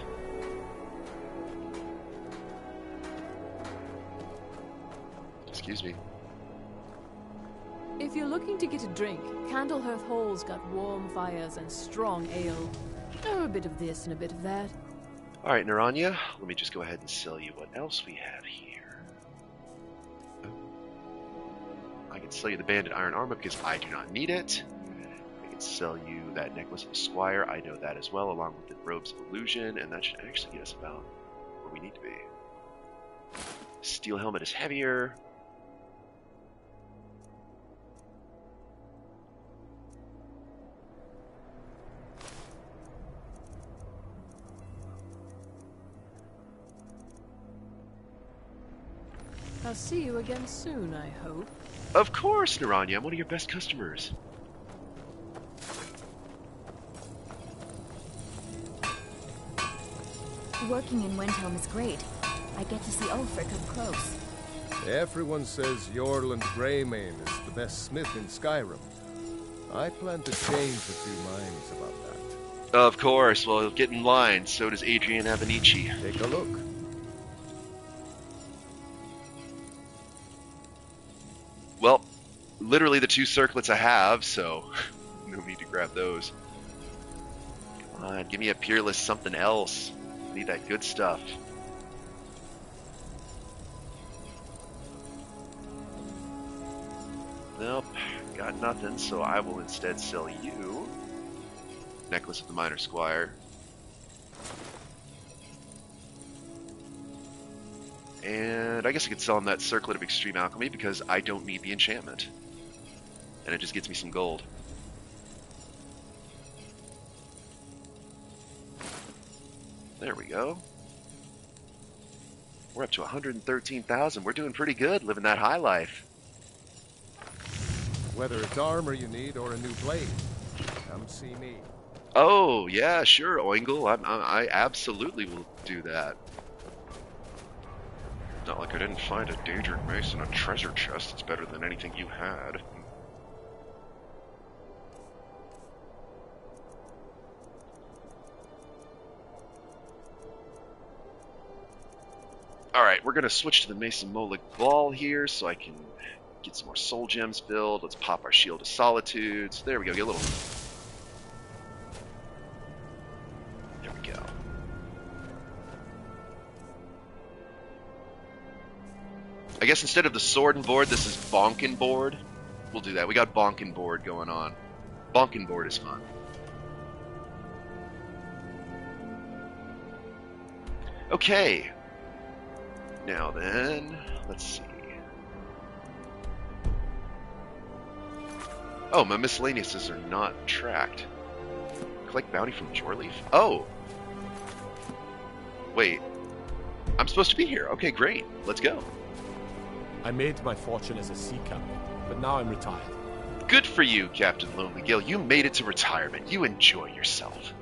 Excuse me. If you're looking to get a drink, Candlehearth Hall's got warm fires and strong ale. Oh, a bit of this and a bit of that. Alright, Niranya, let me just go ahead and sell you what else we have here. I can sell you the banded iron armor because I do not need it. I can sell you that necklace of the squire, I know that as well, along with the robes of illusion, and that should actually get us about where we need to be. Steel helmet is heavier. I'll see you again soon, I hope. Of course, Niranya. I'm one of your best customers. Working in Windhelm is great. I get to see Ulfric up close. Everyone says Jorland Greymane is the best smith in Skyrim. I plan to change a few minds about that. Of course. Well, get in line. So does Adrian Avenici. Take a look. Well, literally the 2 circlets I have, so no need to grab those. Come on, give me a peerless something else. Need that good stuff. Nope, got nothing, so I will instead sell you. Necklace of the Minor Squire. And I guess I could sell him that Circlet of Extreme Alchemy because I don't need the enchantment. And it just gets me some gold. There we go. We're up to 113,000. We're doing pretty good living that high life. Whether it's armor you need or a new blade, come see me. Oh, yeah, sure, Oingle. I absolutely will do that. Not like I didn't find a Daedric mace in a treasure chest. It's better than anything you had. Alright, we're going to switch to the Mason Molig Ball here so I can get some more soul gems filled. Let's pop our Shield of Solitudes. There we go, get a little... There we go. I guess instead of the Sword and Board, this is Bonkin Board. We'll do that. We got Bonkin Board going on. Bonkin Board is fun. Okay. Now then, let's see. Oh, my miscellaneouses are not tracked. Collect bounty from Jorleaf? Oh! Wait. I'm supposed to be here. Okay, great. Let's go. I made my fortune as a sea captain, but now I'm retired. Good for you, Captain Lonely Gale. You made it to retirement. You enjoy yourself.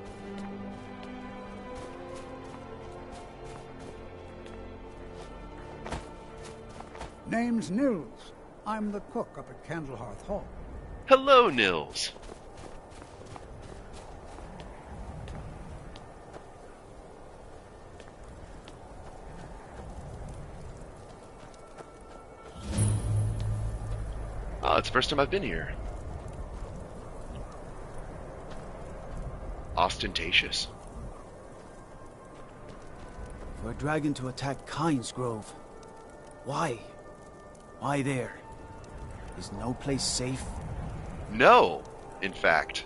Name's Nils. I'm the cook up at Candlehearth Hall. Hello, Nils. Oh, it's the first time I've been here. Ostentatious. For a dragon to attack Kyne's Grove. Why? Why there? Is no place safe? No, in fact.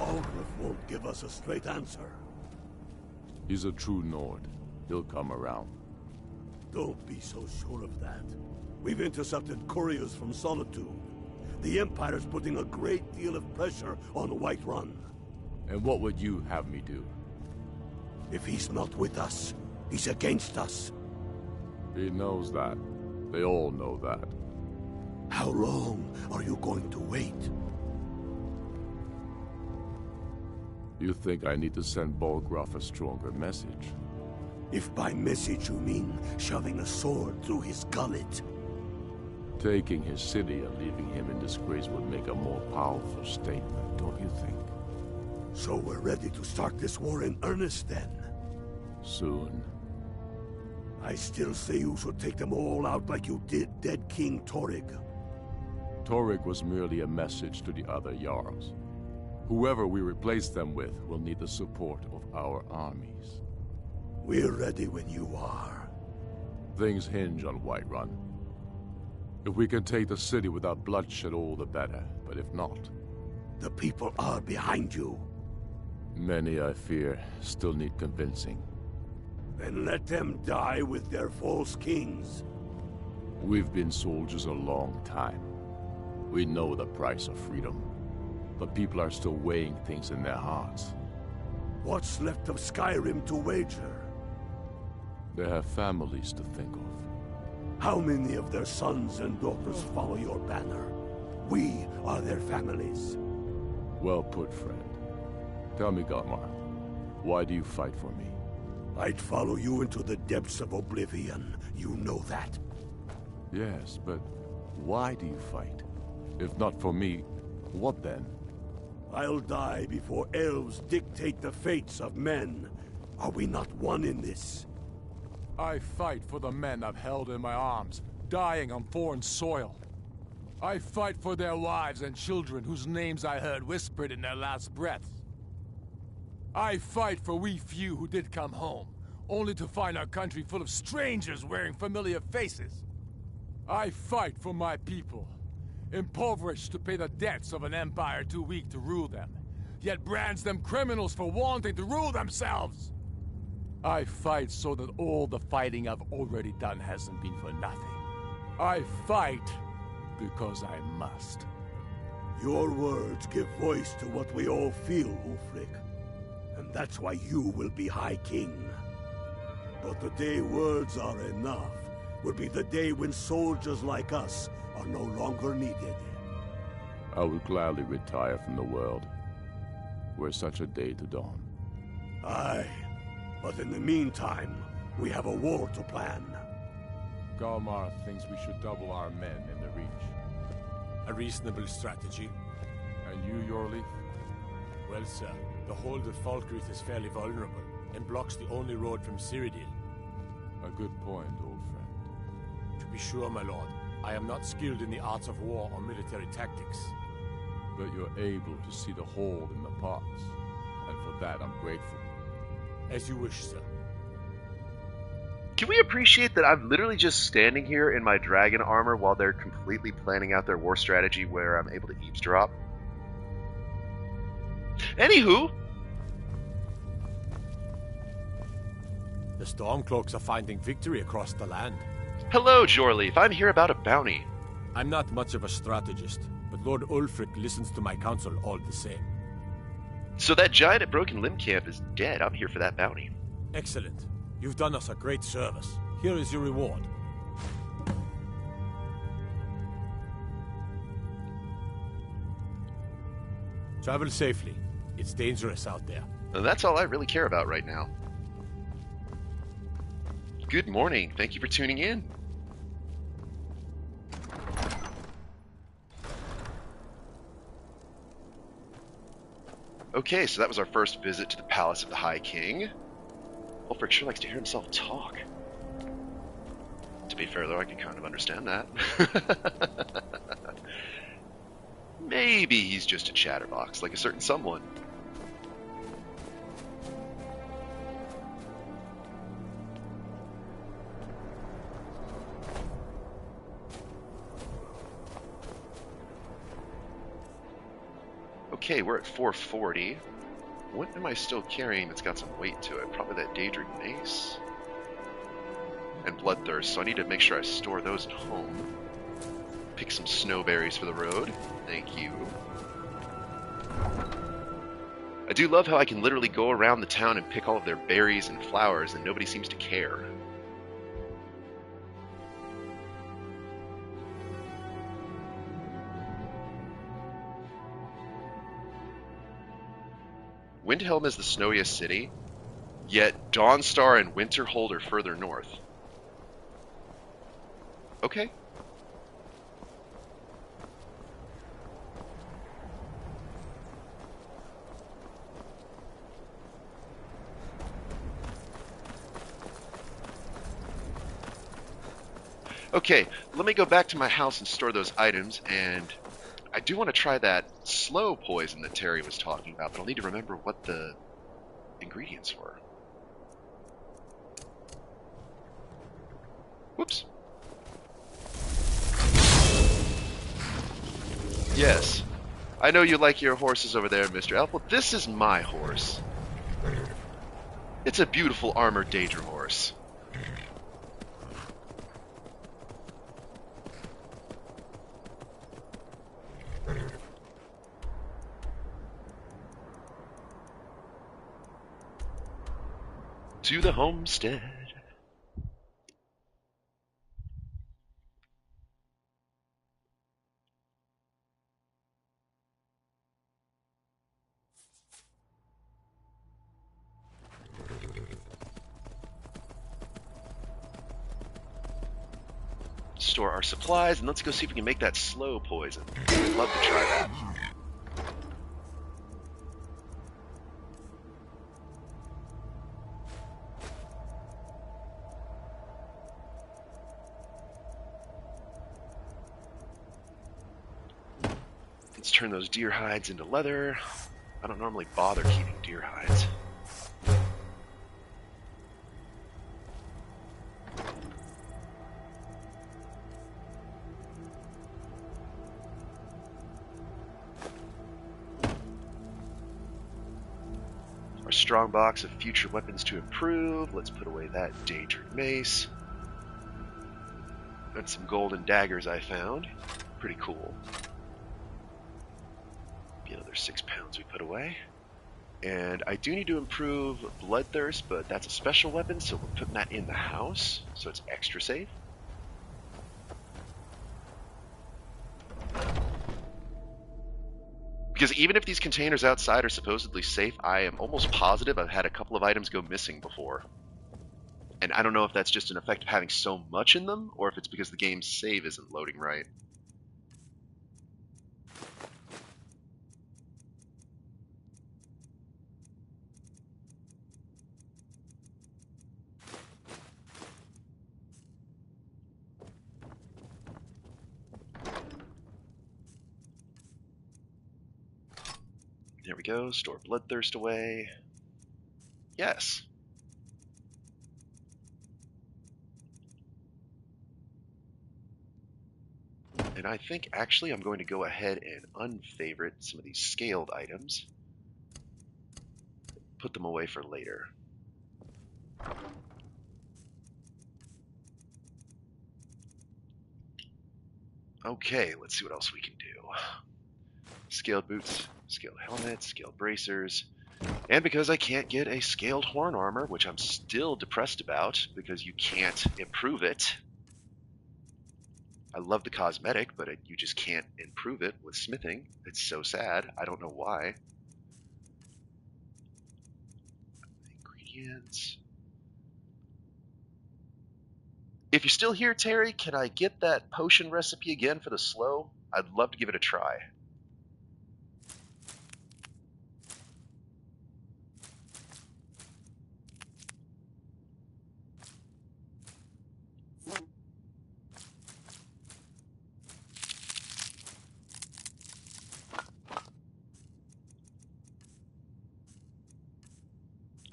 Algrith won't give us a straight answer. He's a true Nord. He'll come around. Don't be so sure of that. We've intercepted couriers from Solitude. The Empire's putting a great deal of pressure on Whiterun. And what would you have me do? If he's not with us, he's against us. He knows that. They all know that. How long are you going to wait? You think I need to send Bolgraf a stronger message? If by message you mean shoving a sword through his gullet. Taking his city and leaving him in disgrace would make a more powerful statement, don't you think? So we're ready to start this war in earnest then? Soon. I still say you should take them all out like you did dead King Torrig. Torrig was merely a message to the other Jarls. Whoever we replace them with will need the support of our armies. We're ready when you are. Things hinge on Whiterun. If we can take the city without bloodshed, all the better. But if not... The people are behind you. Many, I fear, still need convincing. Then let them die with their false kings. We've been soldiers a long time. We know the price of freedom. But people are still weighing things in their hearts. What's left of Skyrim to wager? They have families to think of. How many of their sons and daughters follow your banner? We are their families. Well put, friend. Tell me, Galmar, why do you fight for me? I'd follow you into the depths of oblivion. You know that. Yes, but why do you fight? If not for me, what then? I'll die before elves dictate the fates of men. Are we not one in this? I fight for the men I've held in my arms, dying on foreign soil. I fight for their wives and children whose names I heard whispered in their last breaths. I fight for we few who did come home, only to find our country full of strangers wearing familiar faces. I fight for my people, impoverished to pay the debts of an empire too weak to rule them, yet brands them criminals for wanting to rule themselves. I fight so that all the fighting I've already done hasn't been for nothing. I fight because I must. Your words give voice to what we all feel, Ulfric. And that's why you will be High King. But the day words are enough will be the day when soldiers like us are no longer needed. I would gladly retire from the world, were such a day to dawn. Aye, but in the meantime, we have a war to plan. Galmar thinks we should double our men in the Reach. A reasonable strategy. And you, Yorleaf? Well, sir, the hold of Falkreath is fairly vulnerable, and blocks the only road from Cyrodiil. A good point, old friend. To be sure, my lord, I am not skilled in the arts of war or military tactics. But you're able to see the hold in the parts, and for that I'm grateful. As you wish, sir. Can we appreciate that I'm literally just standing here in my dragon armor while they're completely planning out their war strategy where I'm able to eavesdrop? Anywho! The Stormcloaks are finding victory across the land. Hello, Jorleaf. I'm here about a bounty. I'm not much of a strategist, but Lord Ulfric listens to my counsel all the same. So that giant at Broken Limb Camp is dead. I'm here for that bounty. Excellent. You've done us a great service. Here is your reward. Travel safely. It's dangerous out there. And that's all I really care about right now. Good morning. Thank you for tuning in. Okay, so that was our first visit to the Palace of the High King. Ulfric sure likes to hear himself talk. To be fair, though, I can kind of understand that. Maybe he's just a chatterbox, like a certain someone. Okay, we're at 440. What am I still carrying that's got some weight to it? Probably that Daedric Mace. And Bloodthirst, so I need to make sure I store those at home. Pick some snowberries for the road. Thank you. I do love how I can literally go around the town and pick all of their berries and flowers and nobody seems to care. Windhelm is the snowiest city, yet Dawnstar and Winterhold are further north. Okay. Okay, let me go back to my house and store those items, and I do want to try that slow poison that Terry was talking about, but I'll need to remember what the ingredients were. Whoops. Yes. I know you like your horses over there, Mr. Elf. Well, this is my horse. It's a beautiful armored Daedra horse. To the homestead. Store our supplies, and let's go see if we can make that slow poison. I'd love to try that. Let's turn those deer hides into leather. I don't normally bother keeping deer hides. Our strong box of future weapons to improve. Let's put away that Daedric mace. And some golden daggers I found. Pretty cool. Be another 6 pounds we put away. And I do need to improve Bloodthirst, but that's a special weapon, so we're putting that in the house, so it's extra safe. Because even if these containers outside are supposedly safe, I am almost positive I've had a couple of items go missing before. And I don't know if that's just an effect of having so much in them, or if it's because the game's save isn't loading right. There we go, store Bloodthirst away. Yes. And I think actually I'm going to go ahead and unfavorite some of these scaled items. Put them away for later. Okay, let's see what else we can do. Scaled boots, scaled helmet, scaled bracers. And because I can't get a scaled horn armor, which I'm still depressed about because you can't improve it. I love the cosmetic, but you just can't improve it with smithing. It's so sad. I don't know why. Ingredients. If you're still here, Terry, can I get that potion recipe again for the slow? I'd love to give it a try.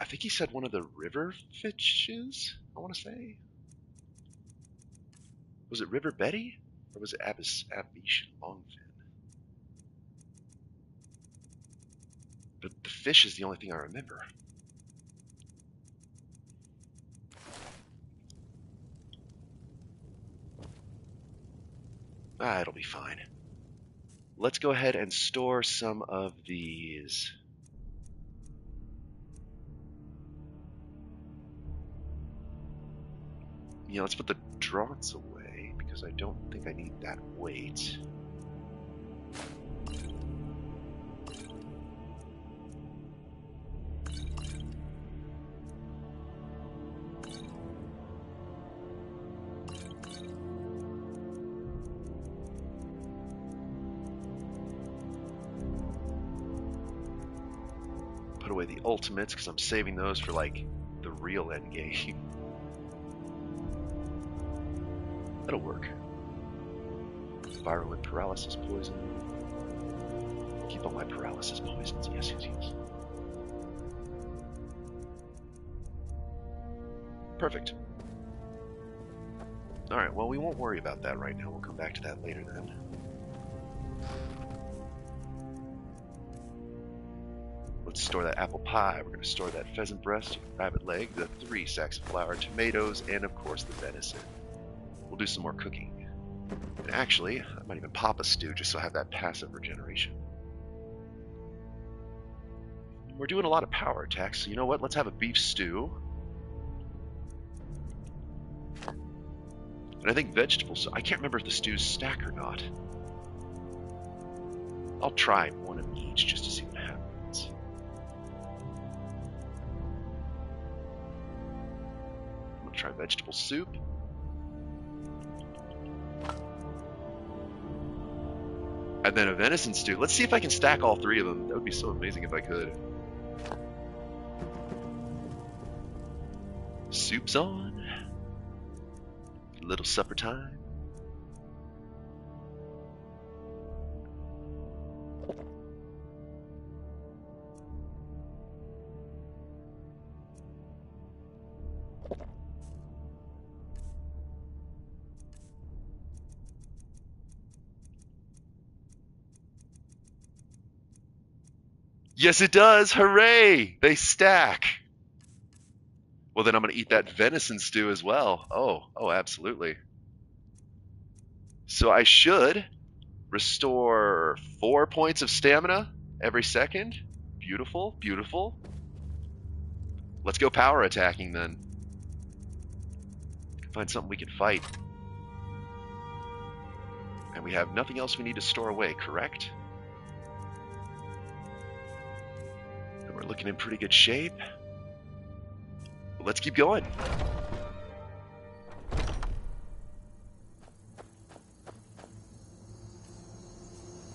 I think he said one of the river fishes, I want to say. Was it River Betty? Or was it Abishon Longfin? But the fish is the only thing I remember. Ah, it'll be fine. Let's go ahead and store some of these. Yeah, let's put the draughts away, because I don't think I need that weight. Put away the ultimates, because I'm saving those for, like, the real end game. That'll work. Virulent paralysis poison. Keep all my paralysis poisons. Yes, yes, yes. Perfect. Alright, well, we won't worry about that right now. We'll come back to that later then. Let's store that apple pie. We're going to store that pheasant breast, rabbit leg, the 3 sacks of flour, tomatoes, and of course the venison. We'll do some more cooking. And actually, I might even pop a stew just so I have that passive regeneration. We're doing a lot of power attacks, so you know what? Let's have a beef stew. And I think vegetables, I can't remember if the stews stack or not. I'll try one of each just to see what happens. I'm going to try vegetable soup. And then a venison stew. Let's see if I can stack all 3 of them. That would be so amazing if I could. Soup's on. A little supper time. Yes, it does. Hooray! They stack. Well, then I'm going to eat that venison stew as well. Oh, absolutely. So I should restore 4 points of stamina every second. Beautiful, beautiful. Let's go power attacking then. Find something we can fight. And we have nothing else we need to store away, correct? And we're looking in pretty good shape. Well, let's keep going.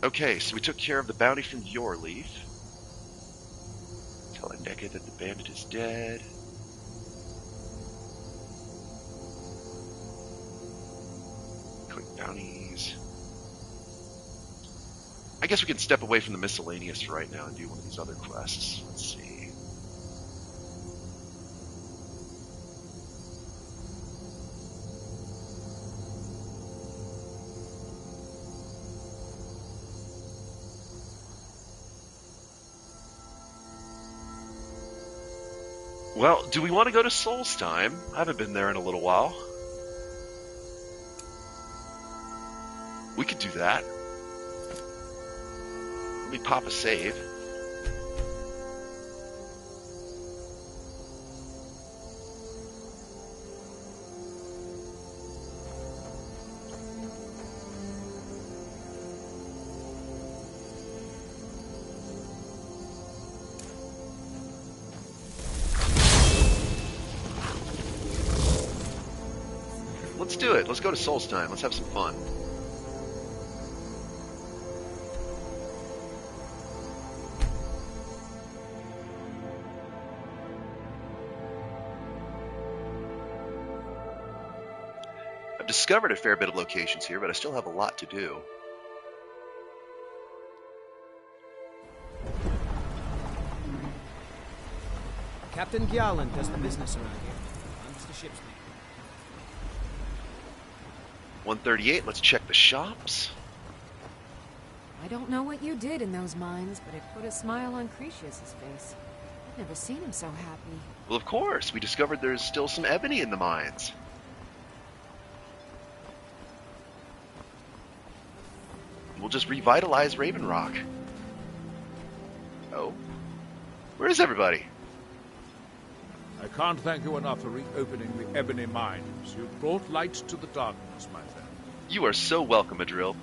Okay, so we took care of the bounty from Yorleaf. Tell Anneka that the bandit is dead. Click bounties. I guess we can step away from the miscellaneous for right now and do one of these other quests. Let's see. Well, do we want to go to Solstheim? I haven't been there in a little while. We could do that. Let me pop a save. Let's do it. Let's go to Solstheim. Let's have some fun. I've discovered a fair bit of locations here, but I still have a lot to do. Captain Gjalland does the business around here. I'm just a ship's mate. 138, let's check the shops. I don't know what you did in those mines, but it put a smile on Cretius's face. I've never seen him so happy. Well, of course, we discovered there's still some ebony in the mines. We'll just revitalize Raven Rock. Oh? Where is everybody? I can't thank you enough for reopening the ebony mines. You brought light to the darkness, my friend. You are so welcome, Adril.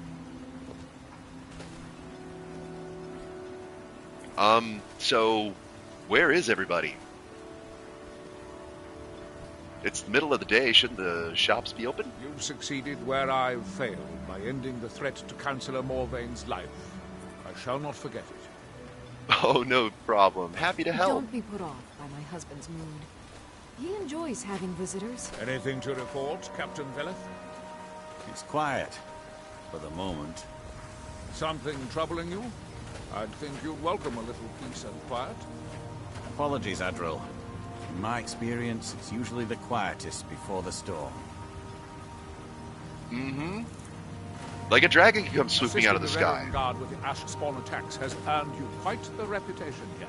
So, where is everybody? It's the middle of the day. Shouldn't the shops be open? You've succeeded where I've failed by ending the threat to Councillor Morvaine's life. I shall not forget it. Oh, no problem. Happy to help. Don't be put off by my husband's mood. He enjoys having visitors. Anything to report, Captain Veleth? It's quiet. For the moment. Something troubling you? I'd think you'd welcome a little peace and quiet. Apologies, Adril. In my experience, it's usually the quietest before the storm. Mm-hmm. Like a dragon can come swooping out of the sky. The guard with the ash spawn attacks has earned you quite the reputation here.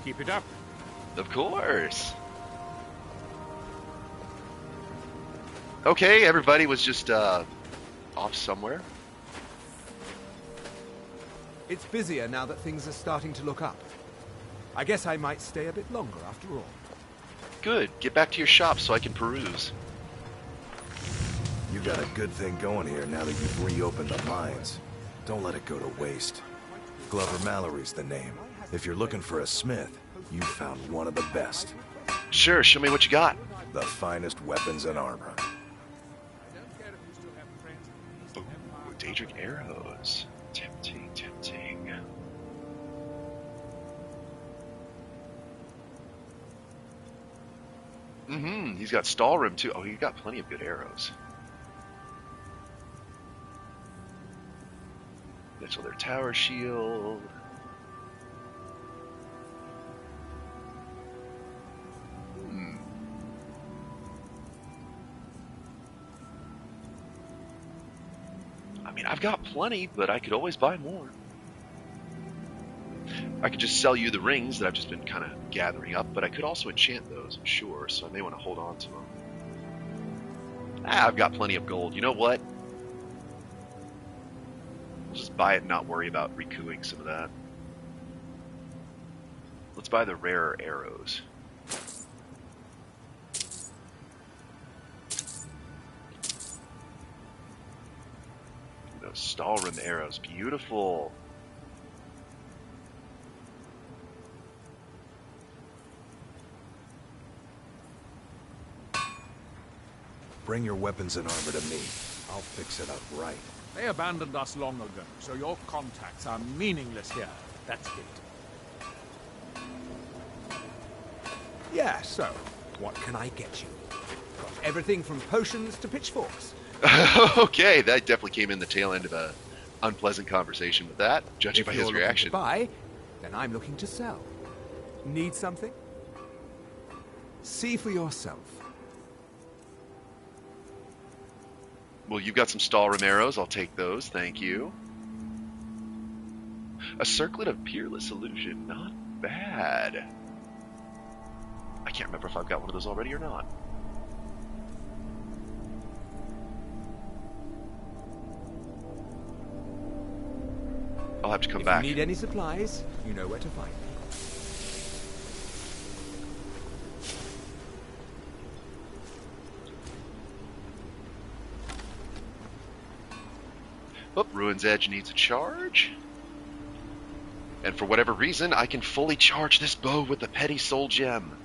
Keep it up. Of course. Okay, everybody was just off somewhere. It's busier now that things are starting to look up. I guess I might stay a bit longer after all. Good. Get back to your shop so I can peruse. You got a good thing going here now that you've reopened the mines. Don't let it go to waste. Glover Mallory's the name. If you're looking for a smith, you found one of the best. Sure, show me what you got. The finest weapons and armor. Ooh, Daedric arrows. Tempting, tempting. Mm-hmm, he's got Stallrim too. Oh, he's got plenty of good arrows. Mitchell, their tower shield. I mean, I've got plenty, but I could always buy more. I could just sell you the rings that I've just been kind of gathering up, but I could also enchant those, I'm sure, so I may want to hold on to them. I've got plenty of gold. You know what? We'll just buy it and not worry about recouping some of that. Let's buy the rarer arrows. Those Stalrim arrows, beautiful. Bring your weapons and armor to me. I'll fix it up right. They abandoned us long ago, so your contacts are meaningless here. That's it. Yeah, so, what can I get you? Got everything from potions to pitchforks. Okay, that definitely came in the tail end of a unpleasant conversation with that, judging by his reaction. If you're looking to buy, then I'm looking to sell. Need something? See for yourself. Well, you've got some Stalrim arrows. I'll take those. Thank you. A circlet of peerless illusion. Not bad. I can't remember if I've got one of those already or not. I'll have to come back. If you need any supplies, you know where to find me. Oh, Ruin's Edge needs a charge. And for whatever reason, I can fully charge this bow with the Petty Soul Gem.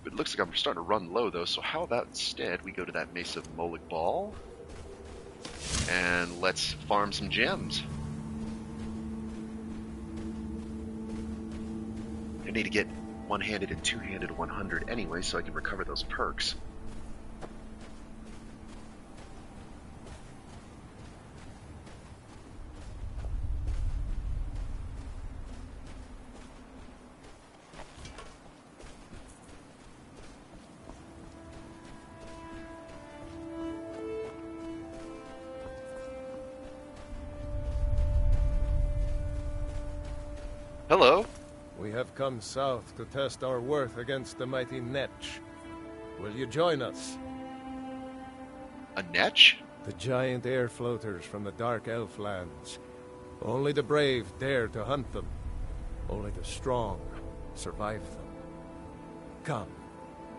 It looks like I'm starting to run low, though, so how about instead we go to that Mace of Molag Bal, and let's farm some gems. I need to get one-handed and two-handed 100 anyway, so I can recover those perks. Hello. We have come south to test our worth against the mighty Netch. Will you join us? A Netch? The giant air floaters from the dark elf lands. Only the brave dare to hunt them. Only the strong survive them. Come,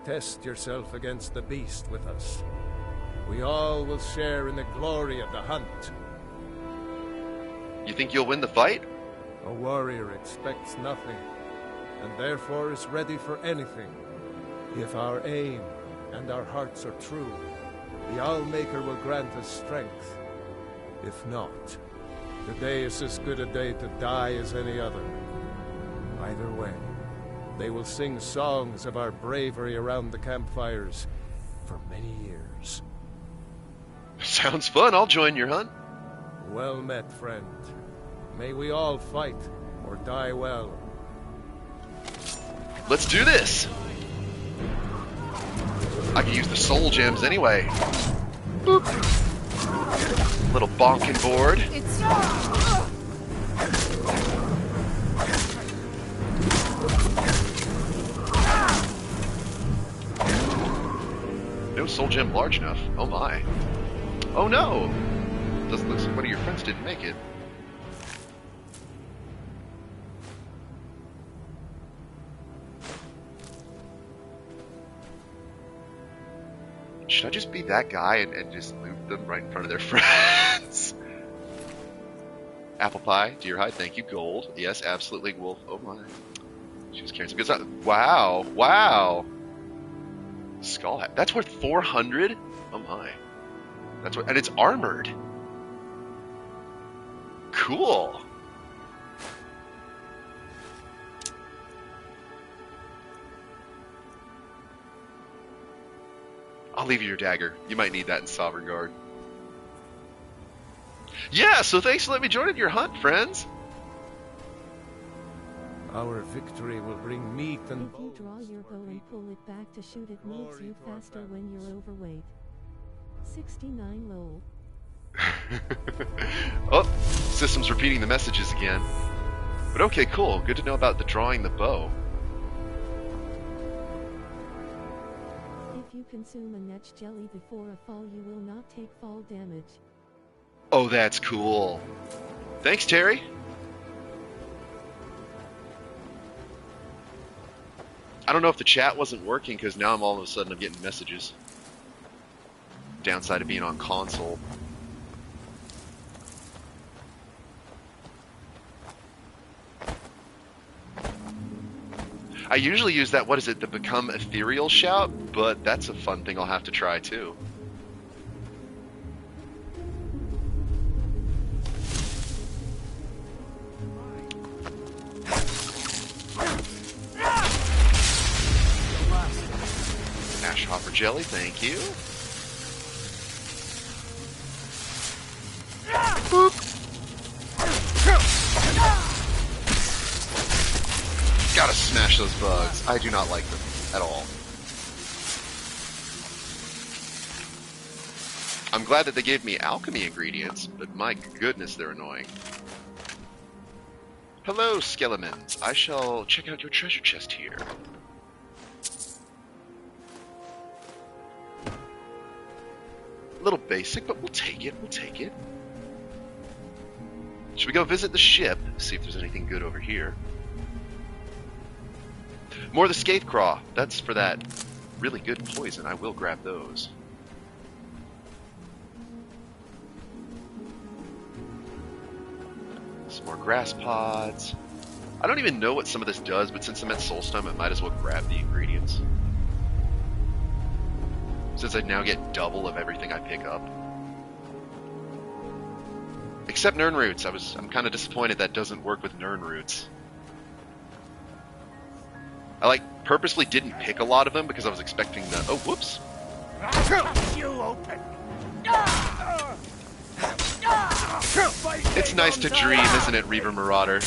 test yourself against the beast with us. We all will share in the glory of the hunt. You think you'll win the fight? A warrior expects nothing, and therefore is ready for anything. If our aim and our hearts are true, the Allmaker will grant us strength. If not, today is as good a day to die as any other. Either way, they will sing songs of our bravery around the campfires for many years. Sounds fun. I'll join your hunt. Well met, friend. May we all fight or die well. Let's do this! I can use the soul gems anyway. Boop. Little bonking board. No soul gem large enough. Oh my. Oh no! Doesn't look like one of your friends didn't make it. Should I just be that guy and just loot them right in front of their friends? Apple pie, deer hide, thank you. Gold, yes, absolutely. Wolf, oh my. She was carrying some good stuff. Wow, wow. Skull hat, that's worth 400? Oh my. That's what, and it's armored. Cool. I'll leave you your dagger. You might need that in Sovereign Guard. Yeah, so thanks for letting me join in your hunt, friends. Our victory will bring meat and If you draw your bow and pull it back to shoot, it moves you faster when you're overweight. 69 lol. Oh, system's repeating the messages again. But okay, cool. Good to know about the drawing the bow. If you consume a netch jelly before a fall, you will not take fall damage. Oh, that's cool. Thanks, Terry. I don't know if the chat wasn't working because now all of a sudden I'm getting messages. Downside of being on console. I usually use that, what is it, the Become Ethereal shout, but that's a fun thing I'll have to try too. Ash Hopper Jelly, thank you. Boop. Gotta smash those bugs. I do not like them at all. I'm glad that they gave me alchemy ingredients, but my goodness, they're annoying. Hello, Skelemans. I shall check out your treasure chest here. A little basic, but we'll take it, we'll take it. Should we go visit the ship, see if there's anything good over here? More of the Scathecraw. That's for that really good poison. I will grab those. Some more grass pods. I don't even know what some of this does, but since I'm at Soulstone, I might as well grab the ingredients. Since I now get double of everything I pick up. Except Nern Roots. I'm kind of disappointed that doesn't work with Nern Roots. I purposely didn't pick a lot of them because I was expecting the... Oh, whoops. You open. It's nice to dream, isn't it, Reaver Marauder?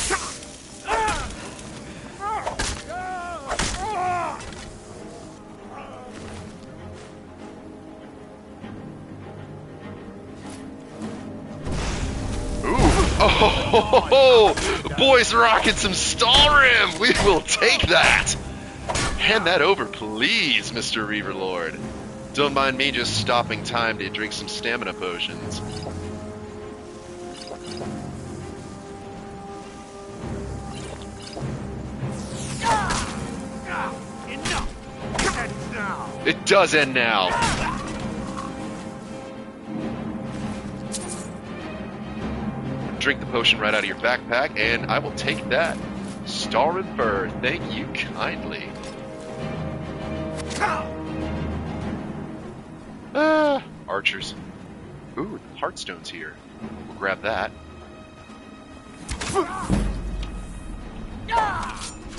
Oh, boys rocking some Stalrim! We will take that! Hand that over, please, Mr. Reaver Lord. Don't mind me just stopping time to drink some stamina potions. Enough! And now! It does end now! Drink the potion right out of your backpack, and I will take that. Star and Bird, thank you kindly. Archers. Ooh, the Heartstone's here. We'll grab that.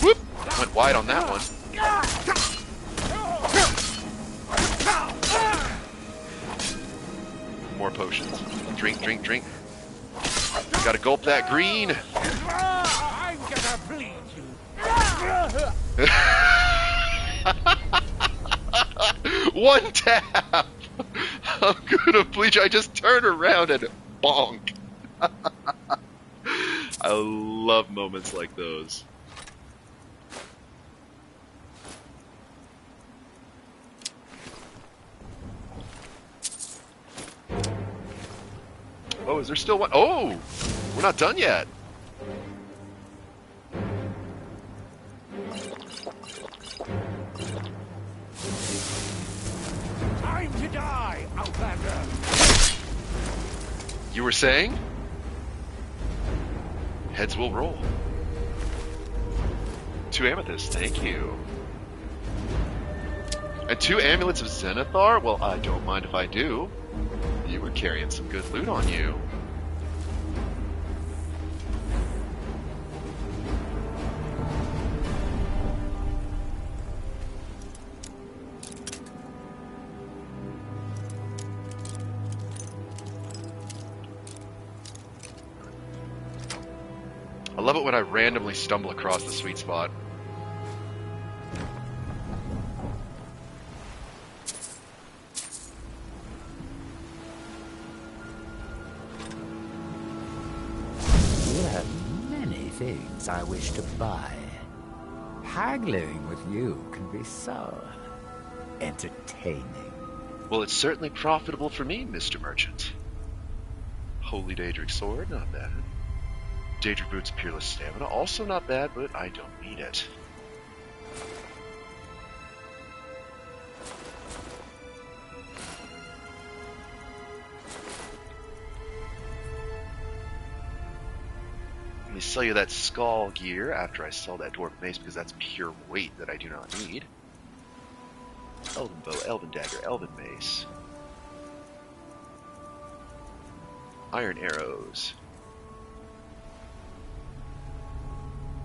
Whoop! Went wide on that one. More potions. Drink, drink, drink. Gotta gulp that green. I'm gonna bleed you. One tap. I'm gonna bleach. I just turn around and bonk. I love moments like those. Oh, is there still one? Oh, we're not done yet. Time to die, Outlander. You were saying? Heads will roll. 2 amethysts, thank you. And 2 amulets of Zenithar? Well, I don't mind if I do. You were carrying some good loot on you. love it when I randomly stumble across the sweet spot. You have many things I wish to buy. Haggling with you can be so entertaining. Well, it's certainly profitable for me, Mr. Merchant. Holy Daedric Sword, not bad. Daedric Boots, Peerless Stamina, also not bad, but I don't need it. Let me sell you that skull gear after I sell that dwarf mace, because that's pure weight that I do not need. Elven bow, elven dagger, elven mace. Iron arrows.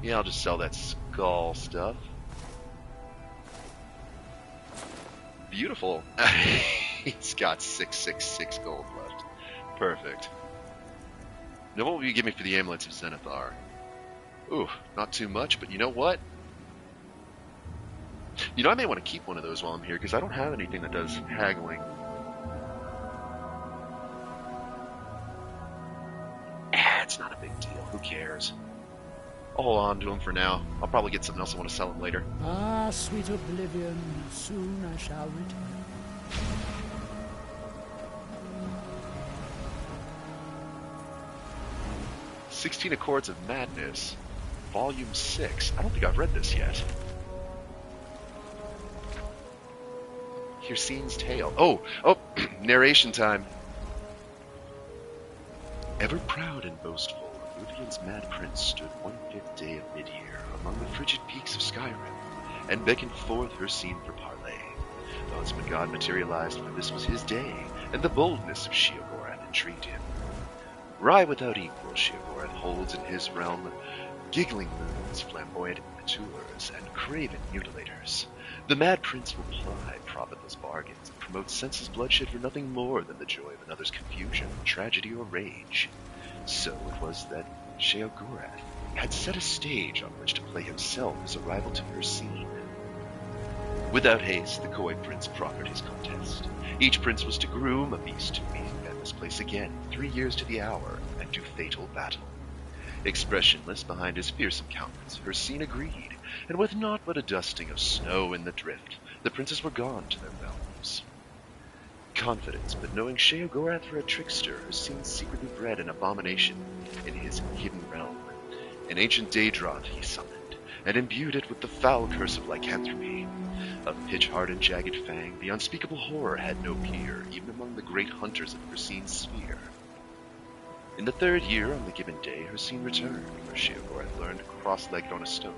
Yeah, I'll just sell that skull stuff. Beautiful. He's got 666 gold left. Perfect. Now what will you give me for the amulets of Zenithar? Ooh, not too much, but you know what? You know, I may want to keep one of those while I'm here, because I don't have anything that does haggling. It's not a big deal. Who cares? I'll hold on to them for now. I'll probably get something else I want to sell them later. Ah, sweet oblivion, soon I shall return. 16 Accords of Madness, Volume 6. I don't think I've read this yet. Hircine's Tale. Oh, narration time. Ever proud and boastful, Oblivion's mad prince stood 1/5 day of mid-year among the frigid peaks of Skyrim, and beckoned forth Hircine for parley. The huntsman god materialized, for this was his day, and the boldness of Sheogorath intrigued him. Rye without equal, Sheogorath holds in his realm giggling moons, flamboyant tours, and craven mutilators. The mad prince will ply profitless bargains and promote senseless bloodshed for nothing more than the joy of another's confusion, tragedy, or rage. So it was that Sheogorath had set a stage on which to play himself as a rival to Hircine. Without haste, the coy prince proffered his contest. Each prince was to groom a beast to meet at this place again, 3 years to the hour, and do fatal battle. Expressionless behind his fearsome countenance, Hircine agreed, and with naught but a dusting of snow in the drift, the princes were gone to their realms. Confident, but knowing Sheogorath for a trickster, Hircine secretly bred an abomination in his hidden realm. An ancient Daedroth he summoned, and imbued it with the foul curse of lycanthropy. Of pitch-hardened, jagged fang, the unspeakable horror had no peer, even among the great hunters of Hircine's sphere. In the 3rd year, on the given day, Hircine returned, where Sheogorath learned cross-legged on a stone.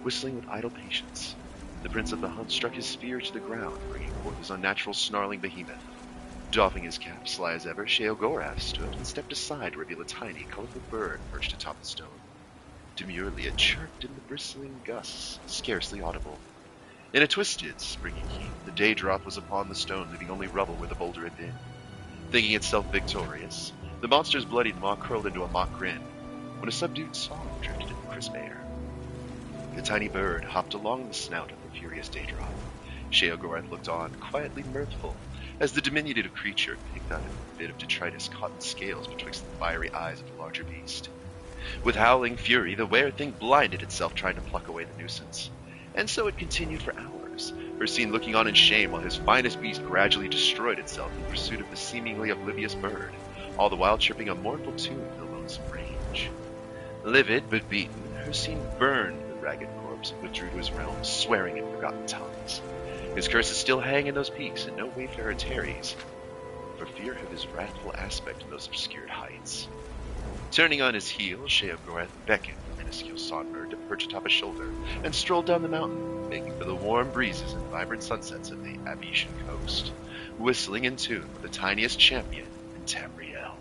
Whistling with idle patience, the prince of the hunt struck his spear to the ground, bringing forth his unnatural snarling behemoth. Doffing his cap, sly as ever, Sheogorath stood and stepped aside to reveal a tiny, colorful bird perched atop the stone. Demurely it chirped in the bristling gusts, scarcely audible. In a twisted, springy heap, the Daedroth was upon the stone, leaving only rubble where the boulder had been. Thinking itself victorious, the monster's bloodied maw curled into a mock grin, when a subdued song drifted in the crisp air. The tiny bird hopped along the snout of the furious Daedroth. Sheogorath looked on, quietly mirthful, as the diminutive creature picked out a bit of detritus caught in scales betwixt the fiery eyes of the larger beast. With howling fury, the were-thing blinded itself trying to pluck away the nuisance. And so it continued for hours, Hircine looking on in shame while his finest beast gradually destroyed itself in pursuit of the seemingly oblivious bird, all the while chirping a mournful tune in the lonesome range. Livid but beaten, Hircine burned the ragged corpse and withdrew to his realm, swearing in forgotten tongues. His curses still hang in those peaks, and no wayfarer tarries, for fear of his wrathful aspect in those obscured heights. Turning on his heel, Sheogorath beckoned the minuscule songbird to perch atop his shoulder, and strolled down the mountain, making for the warm breezes and vibrant sunsets of the Abitian coast, whistling in tune with the tiniest champion in Tamriel.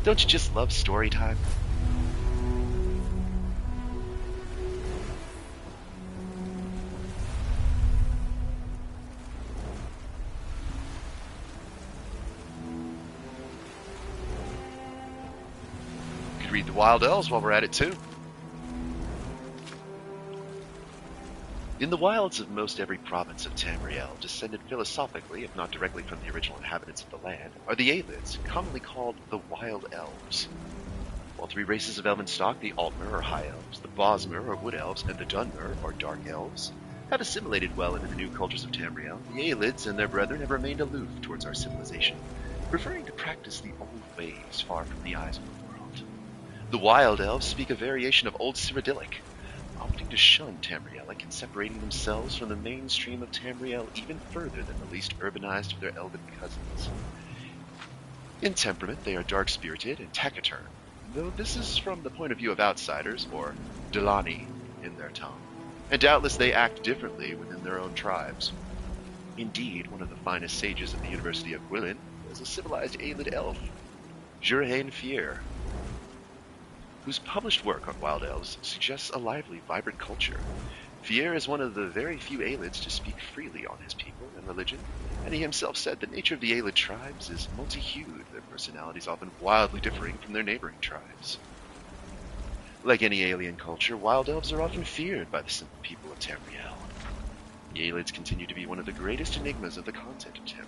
Don't you just love story time? wild elves while we're at it too. In the wilds of most every province of Tamriel, descended philosophically, if not directly from the original inhabitants of the land, are the Aelids, commonly called the Wild Elves. While three races of elven stock, the Altmer or High Elves, the Bosmer or Wood Elves, and the Dunmer or Dark Elves, have assimilated well into the new cultures of Tamriel, the Aelids and their brethren have remained aloof towards our civilization, preferring to practice the old ways far from the eyes of the world. The Wild Elves speak a variation of Old Cyrodiilic, opting to shun Tamrielic and separating themselves from the mainstream of Tamriel even further than the least urbanized of their elven cousins. In temperament, they are dark-spirited and taciturn, though this is from the point of view of outsiders, or Delani in their tongue, and doubtless they act differently within their own tribes. Indeed, one of the finest sages at the University of Gwilyn was a civilized Aelid elf, Jurhain Fier, whose published work on wild elves suggests a lively, vibrant culture. Fier is one of the very few Aelids to speak freely on his people and religion, and he himself said the nature of the Aelid tribes is multi-hued, their personalities often wildly differing from their neighboring tribes. Like any alien culture, wild elves are often feared by the simple people of Tamriel. The Aelids continue to be one of the greatest enigmas of the content of Tamriel.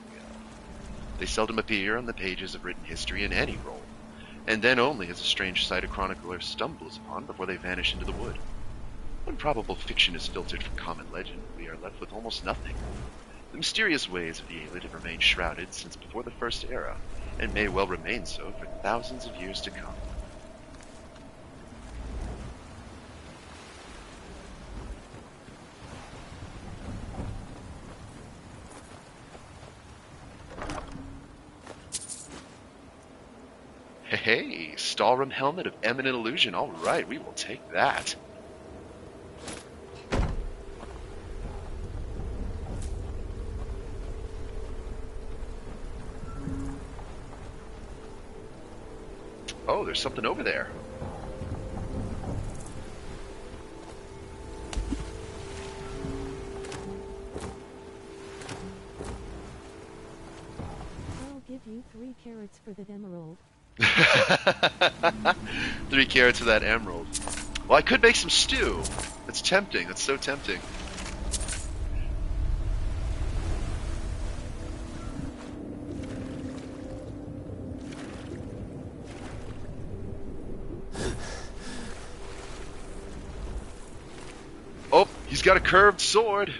They seldom appear on the pages of written history in any role, and then only as a strange sight a chronicler stumbles upon before they vanish into the wood. When probable fiction is filtered from common legend, we are left with almost nothing. The mysterious ways of the Aelid have remained shrouded since before the First Era, and may well remain so for thousands of years to come. Hey, Stalrim Helmet of Eminent Illusion. All right, we will take that. Oh, there's something over there. I'll give you 3 carrots for that emerald. 3 carrots for that emerald. Well, I could make some stew. That's tempting. That's so tempting. Oh, he's got a curved sword.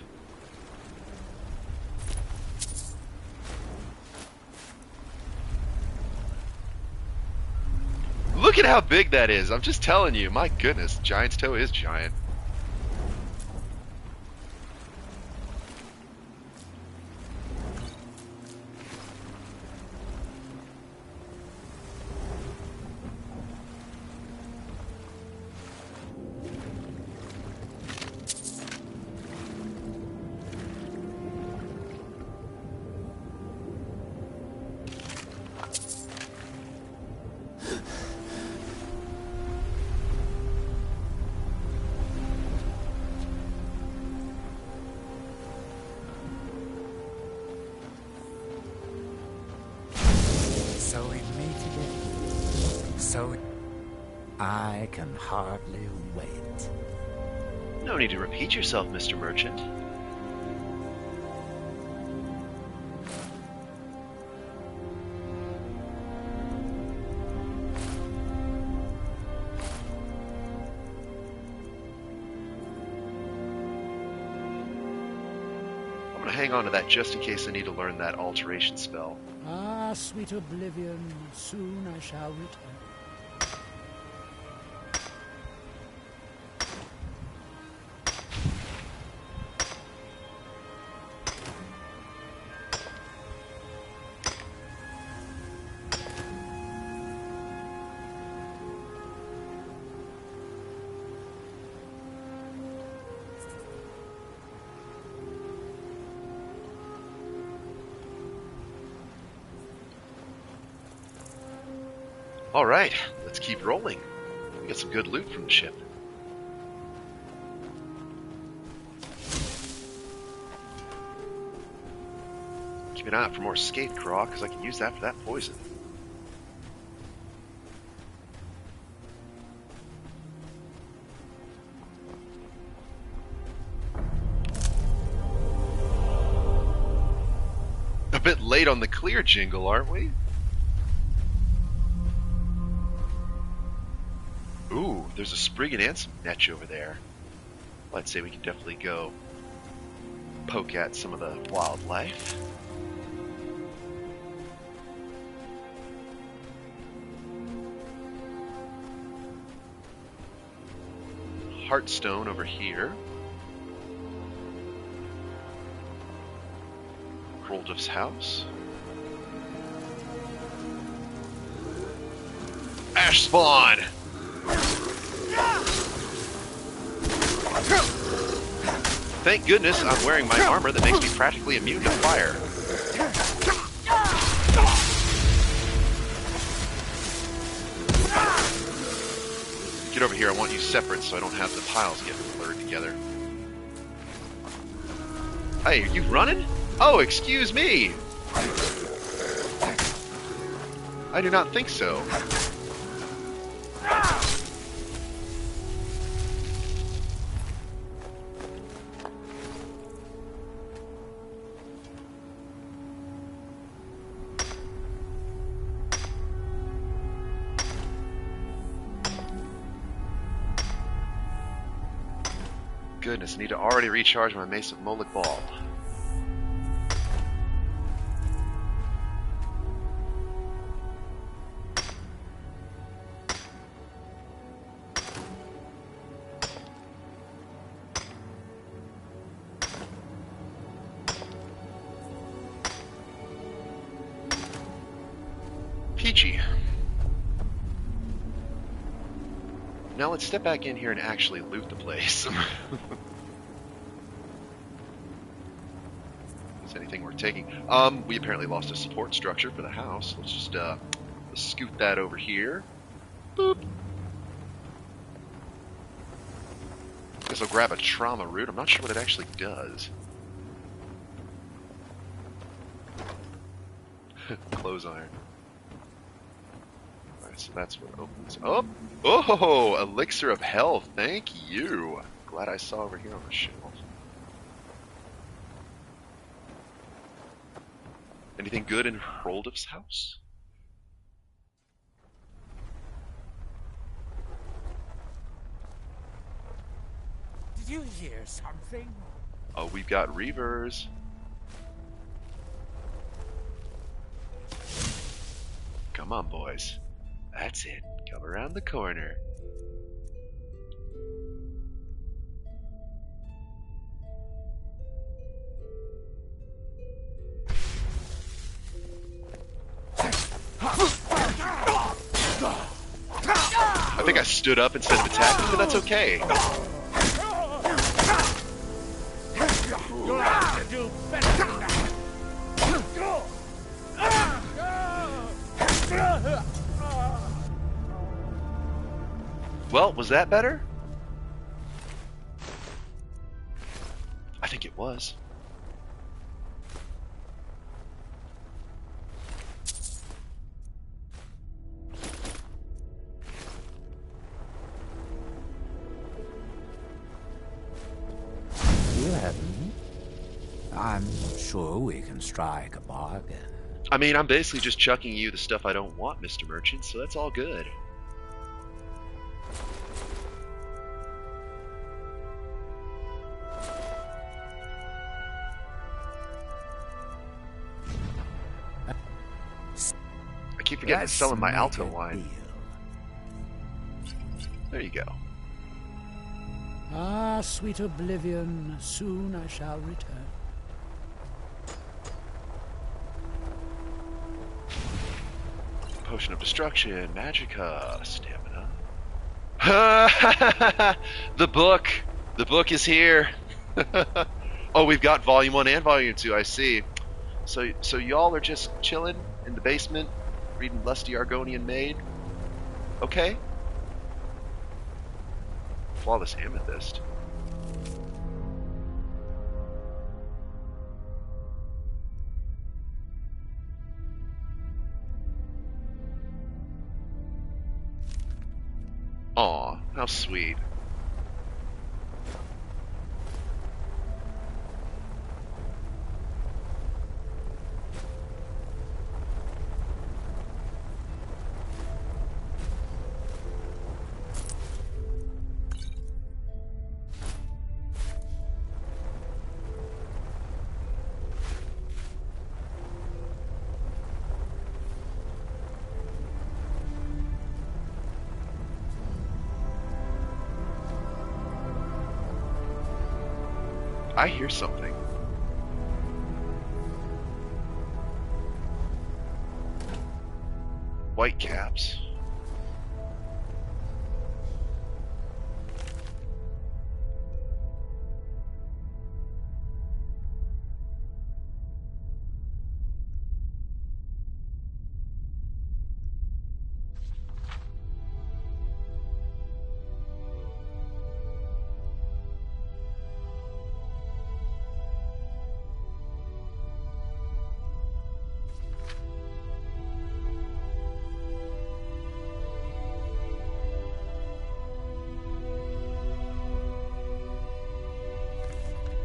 Look at how big that is. I'm just telling you. My goodness, Giant's Toe is giant. So we meet again. So I can hardly wait. No need to repeat yourself, Mr. Merchant. I'm gonna hang on to that just in case I need to learn that alteration spell. Ah, sweet oblivion, soon I shall return. Alright, let's keep rolling. We got some good loot from the ship. Keep an eye out for more skate craw, because I can use that for that poison. a bit late on the clear jingle, aren't we? Ooh, there's a Spriggan and some Netch over there. Well, I'd say we can definitely go poke at some of the wildlife. Heartstone over here. Hrolduf's house. Ash spawn! Thank goodness I'm wearing my armor that makes me practically immune to fire. Get over here, I want you separate so I don't have the piles get blurred together. Hey, are you running? Oh, excuse me! I do not think so. Goodness, I need to already recharge my Mace of Moloch Ball. Peachy. Now let's step back in here and actually loot the place. Is anything worth taking? We apparently lost a support structure for the house. Let's just let's scoot that over here. Boop. Guess I'll grab a trauma root. I'm not sure what it actually does. Clothes iron. So that's what opens up. Oh, elixir of health. Thank you. Glad I saw over here on the shelf. Anything good in Hrolduf's house? Did you hear something? Oh, we've got reavers. Come on, boys. That's it. Come around the corner. I think I stood up instead of attacking, but that's okay. You'll have to do better than that. Well, was that better? I think it was. You haven't. I'm sure we can strike a bargain. I mean, I'm basically just chucking you the stuff I don't want, Mr. Merchant, so that's all good. I keep forgetting to sell my Alto wine. There you go. Ah, sweet oblivion, soon I shall return. Potion of Destruction, Magicka, Stamina. The book! The book is here! Oh, we've got Volume 1 and Volume 2, I see. So y'all are just chilling in the basement, reading Lusty Argonian Maid? Okay. Flawless Amethyst. Aw, how sweet. I hear something. White caps.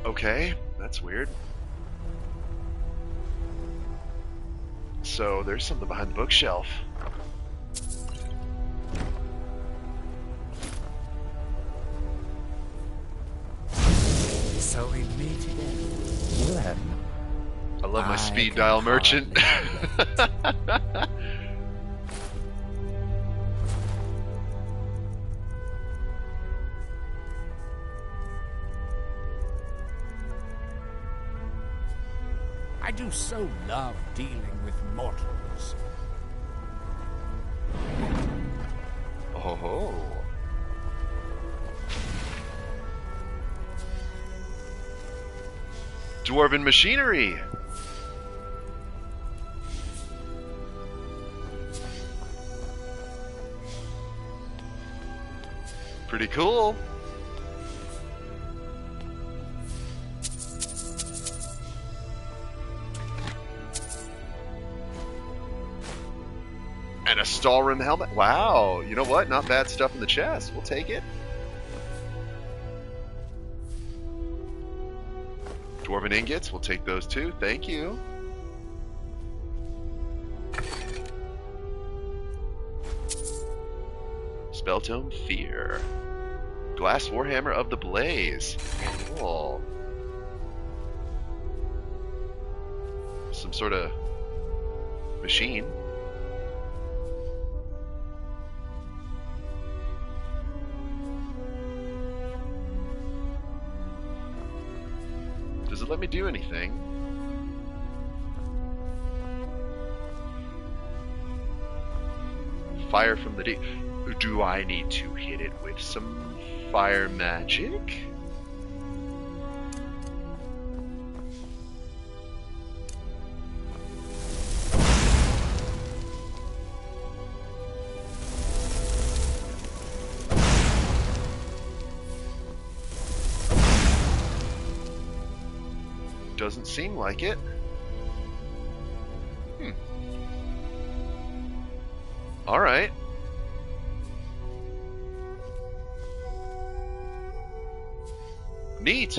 Okay, that's weird. So there's something behind the bookshelf. So we meet again. Well, I love my I speed can dial merchant. I do so love dealing with mortals. Oh ho. Dwarven machinery. Pretty cool. And a Stalrim helmet. Wow. You know what? Not bad stuff in the chest. We'll take it. Dwarven ingots. We'll take those too. Thank you. Spelltome Fear. Glass Warhammer of the Blaze. Cool. Some sort of machine. Does it let me do anything? Fire from the deep. Do I need to hit it with some fire magic? Doesn't seem like it. All right. Neat.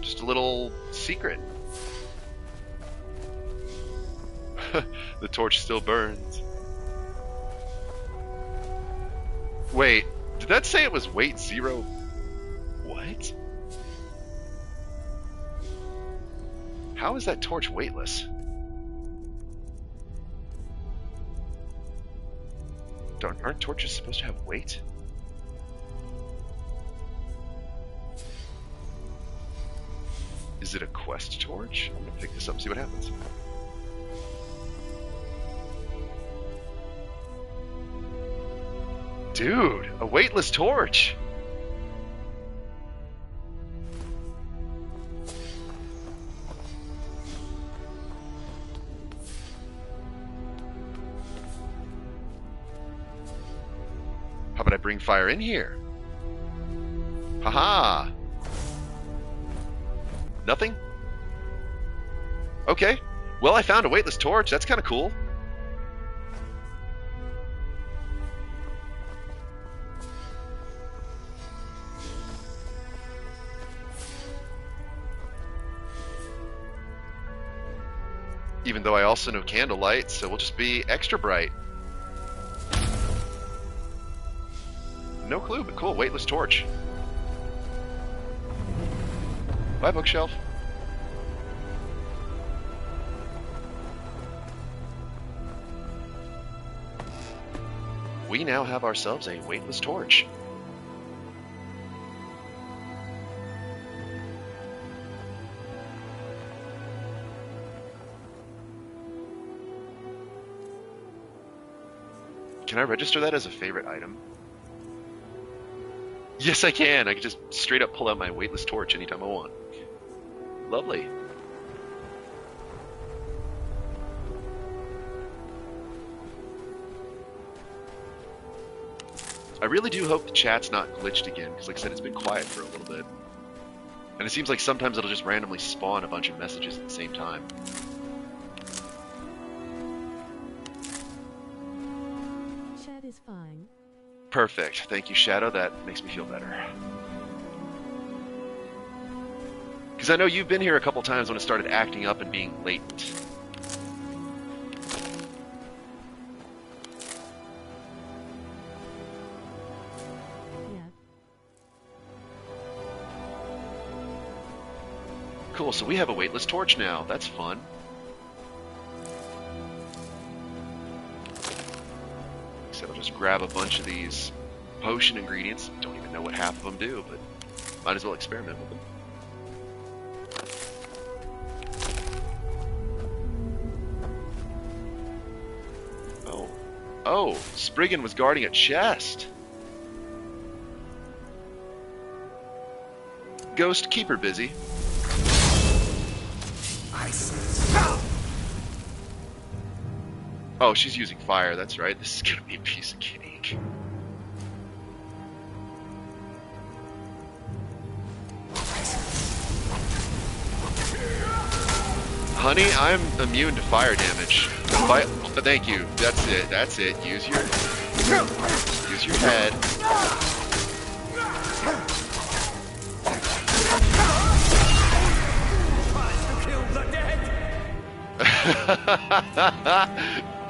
Just a little secret. The torch still burns. Wait, did that say it was weight 0? What? How is that torch weightless? Aren't torches supposed to have weight? Is it a quest torch? I'm gonna pick this up and see what happens. Dude, a weightless torch! How about I bring fire in here? Haha! Nothing? Okay. Well, I found a weightless torch. That's kind of cool. Even though I also know candlelight, so we'll just be extra bright. No clue, but cool. Weightless torch. Bye, bookshelf. We now have ourselves a weightless torch. Can I register that as a favorite item? Yes, I can. I can just straight up pull out my weightless torch anytime I want. Lovely. I really do hope the chat's not glitched again, because like I said, it's been quiet for a little bit. And it seems like sometimes it'll just randomly spawn a bunch of messages at the same time. Chat is fine. Perfect. Thank you, Shadow. That makes me feel better. Because I know you've been here a couple times when it started acting up and being latent. Cool, so we have a weightless torch now. That's fun. So I'll just grab a bunch of these potion ingredients. Don't even know what half of them do, but might as well experiment with them. Oh, Spriggan was guarding a chest. Ghost, keep her busy. Oh, she's using fire, that's right. This is gonna be a piece of cake. Honey, I'm immune to fire damage. Thank you. That's it. That's it. Use your head.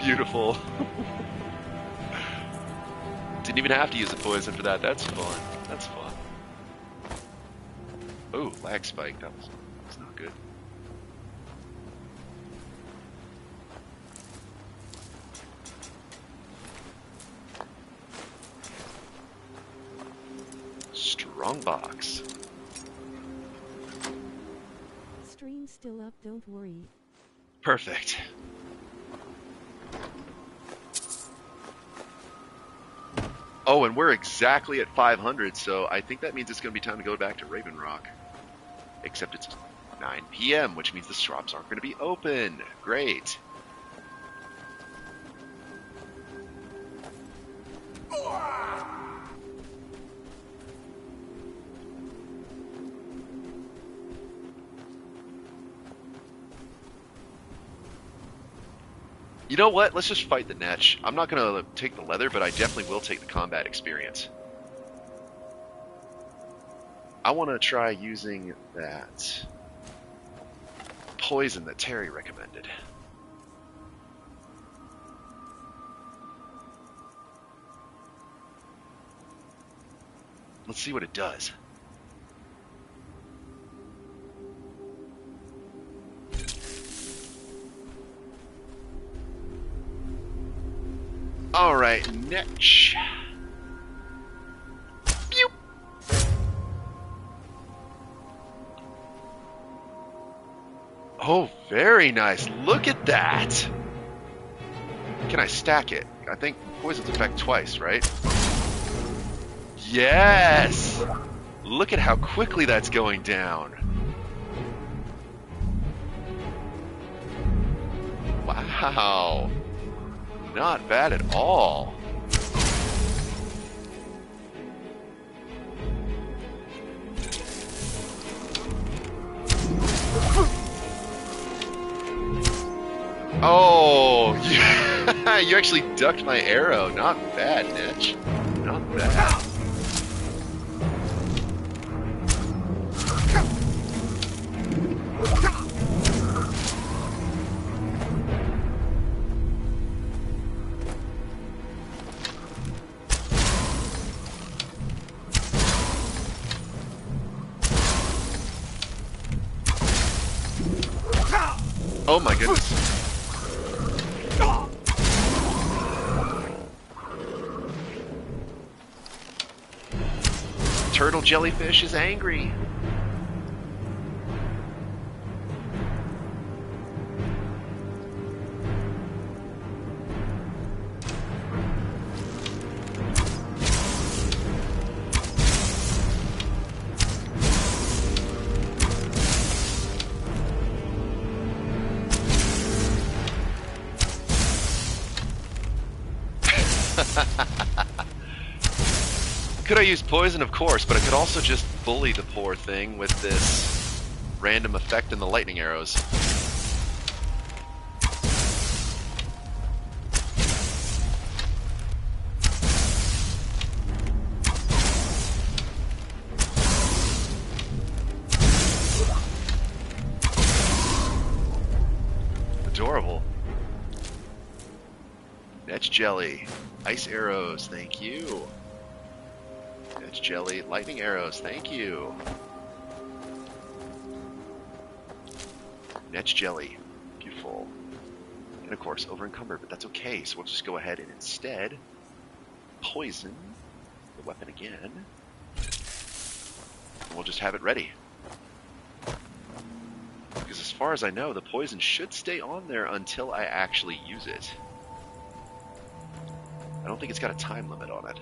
Beautiful. Didn't even have to use the poison for that. That's fun. That's fun. Oh, lag spike. That was not good. Strong box. Stream's still up, don't worry. Perfect. Oh, and we're exactly at 500, so I think that means it's going to be time to go back to Raven Rock. Except it's 9 p.m., which means the shops aren't going to be open. Great. You know what? Let's just fight the Netch. I'm not going to take the leather, but I definitely will take the combat experience. I want to try using that poison that Terry recommended. Let's see what it does. Alright, Netch. Pew. Oh, very nice. Look at that. Can I stack it? I think poison's effect twice, right? Yes! Look at how quickly that's going down. Wow. Not bad at all. Oh, you actually ducked my arrow. Not bad, Netch. Not bad. Oh my goodness. Turtle jellyfish is angry. Could I use poison? Of course, but I could also just bully the poor thing with this random effect in the lightning arrows. Adorable. Netch jelly. Ice arrows, thank you. Netch jelly. Lightning arrows, thank you. Netch jelly. Beautiful. And of course, over encumbered, but that's okay. So we'll just go ahead and instead poison the weapon again. And we'll just have it ready. Because as far as I know, the poison should stay on there until I actually use it. I don't think it's got a time limit on it.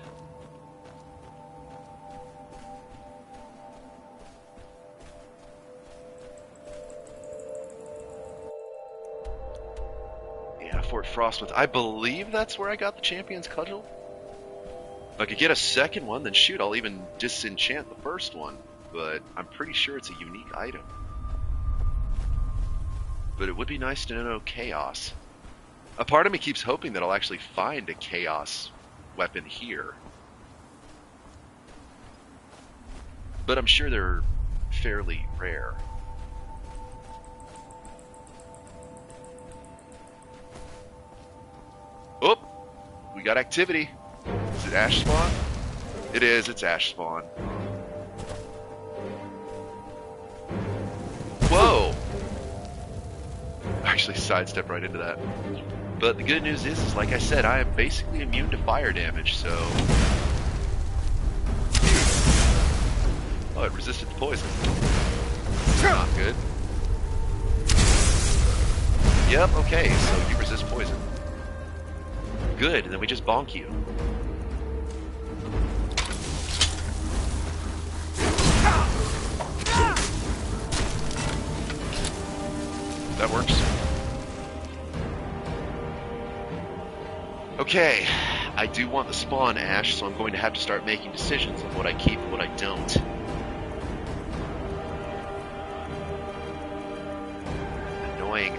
Yeah, Fort Frostwinds. I believe that's where I got the Champion's Cudgel. If I could get a second one, then shoot, I'll even disenchant the first one. But I'm pretty sure it's a unique item. But it would be nice to know Chaos. A part of me keeps hoping that I'll actually find a Chaos weapon here. But I'm sure they're fairly rare. Oh! We got activity. Is it Ash Spawn? It is, it's Ash Spawn. Whoa! I actually sidestepped right into that. But the good news is like I said, I am basically immune to fire damage, so... Oh, it resisted the poison. Not good. Yep, okay, so you resist poison. Good, and then we just bonk you. That works. Okay, I do want the spawn, Ash, so I'm going to have to start making decisions of what I keep and what I don't. Annoying.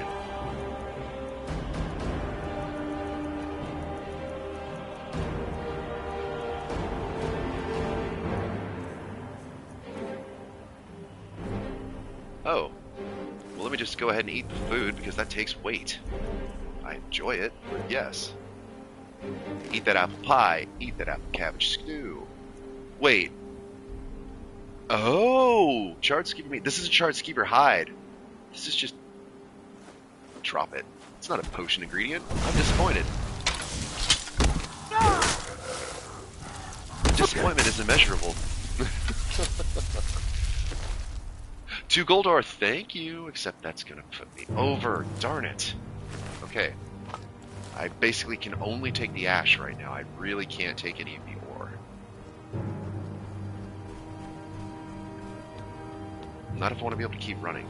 Oh. Well, let me just go ahead and eat the food, because that takes weight. I enjoy it, but yes. Eat that apple pie. Eat that apple cabbage stew. Wait. Oh! Charred skeeper meat. This is a charred skeeper hide. This is just... Drop it. It's not a potion ingredient. I'm disappointed. Disappointment is immeasurable. 2 gold ore, thank you. Except that's gonna put me over. Darn it. Okay. I basically can only take the ash right now. I really can't take any of the ore. Not if I want to be able to keep running.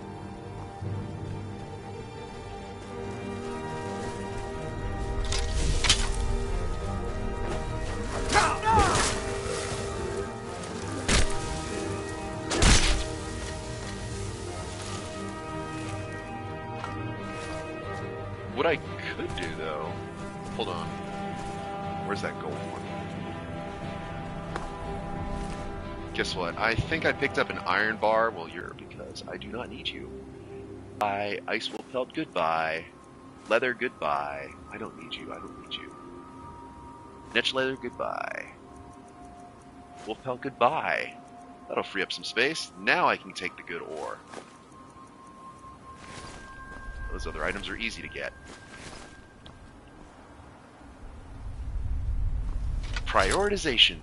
What I could do, though... Hold on. Where's that gold one? Guess what? I think I picked up an iron bar. Well, you're because I do not need you. Bye. Ice will pelt, goodbye. Leather, goodbye. I don't need you. I don't need you. Netch leather, goodbye. Wolf pelt, goodbye. That'll free up some space. Now I can take the good ore. Those other items are easy to get. Prioritization.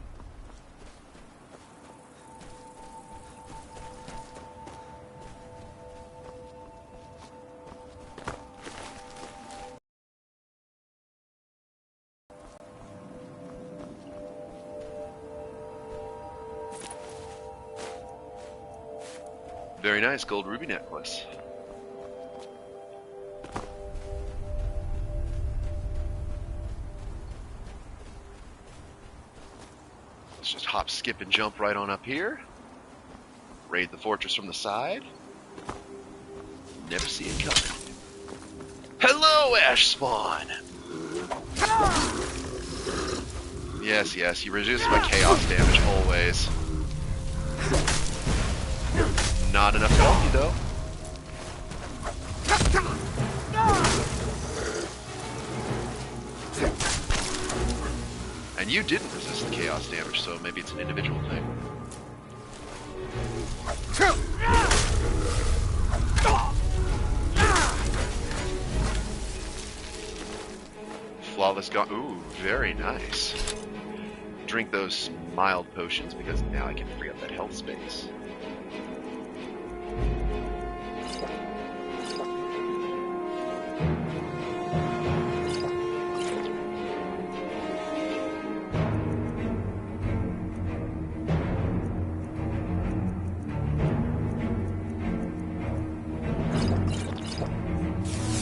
Very nice gold ruby necklace. Let's just hop, skip, and jump right on up here. Raid the fortress from the side. Never see it coming. Hello, Ash Spawn! Yes, yes, he reduces my chaos damage always. Not enough to help you, though. And you didn't resist the chaos damage, so maybe it's an individual thing. Flawless gone. Ooh, very nice. Drink those mild potions because now I can free up that health space.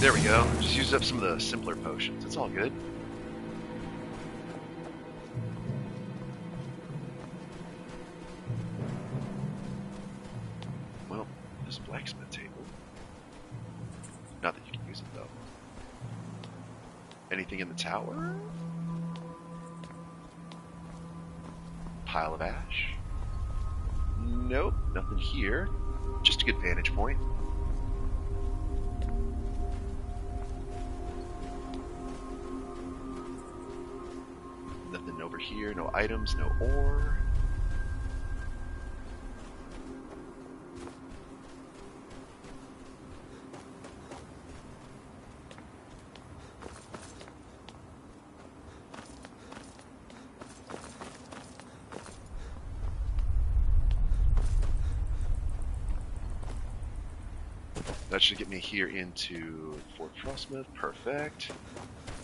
There we go. Just used up some of the simpler potions. It's all good. Well, this blacksmith table. Not that you can use it, though. Anything in the tower? Pile of ash? Nope, nothing here. Just a good vantage point. Nothing over here, no items, no ore. That should get me here into Fort Frostmouth, perfect.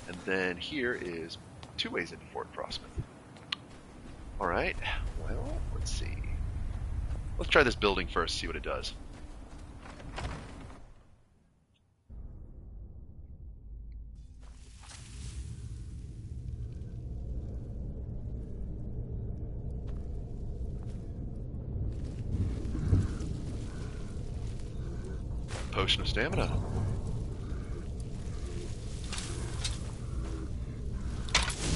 And then here is 2 ways into Fort Frostmouth. Alright, well, let's see. Let's try this building first, see what it does. Potion of stamina.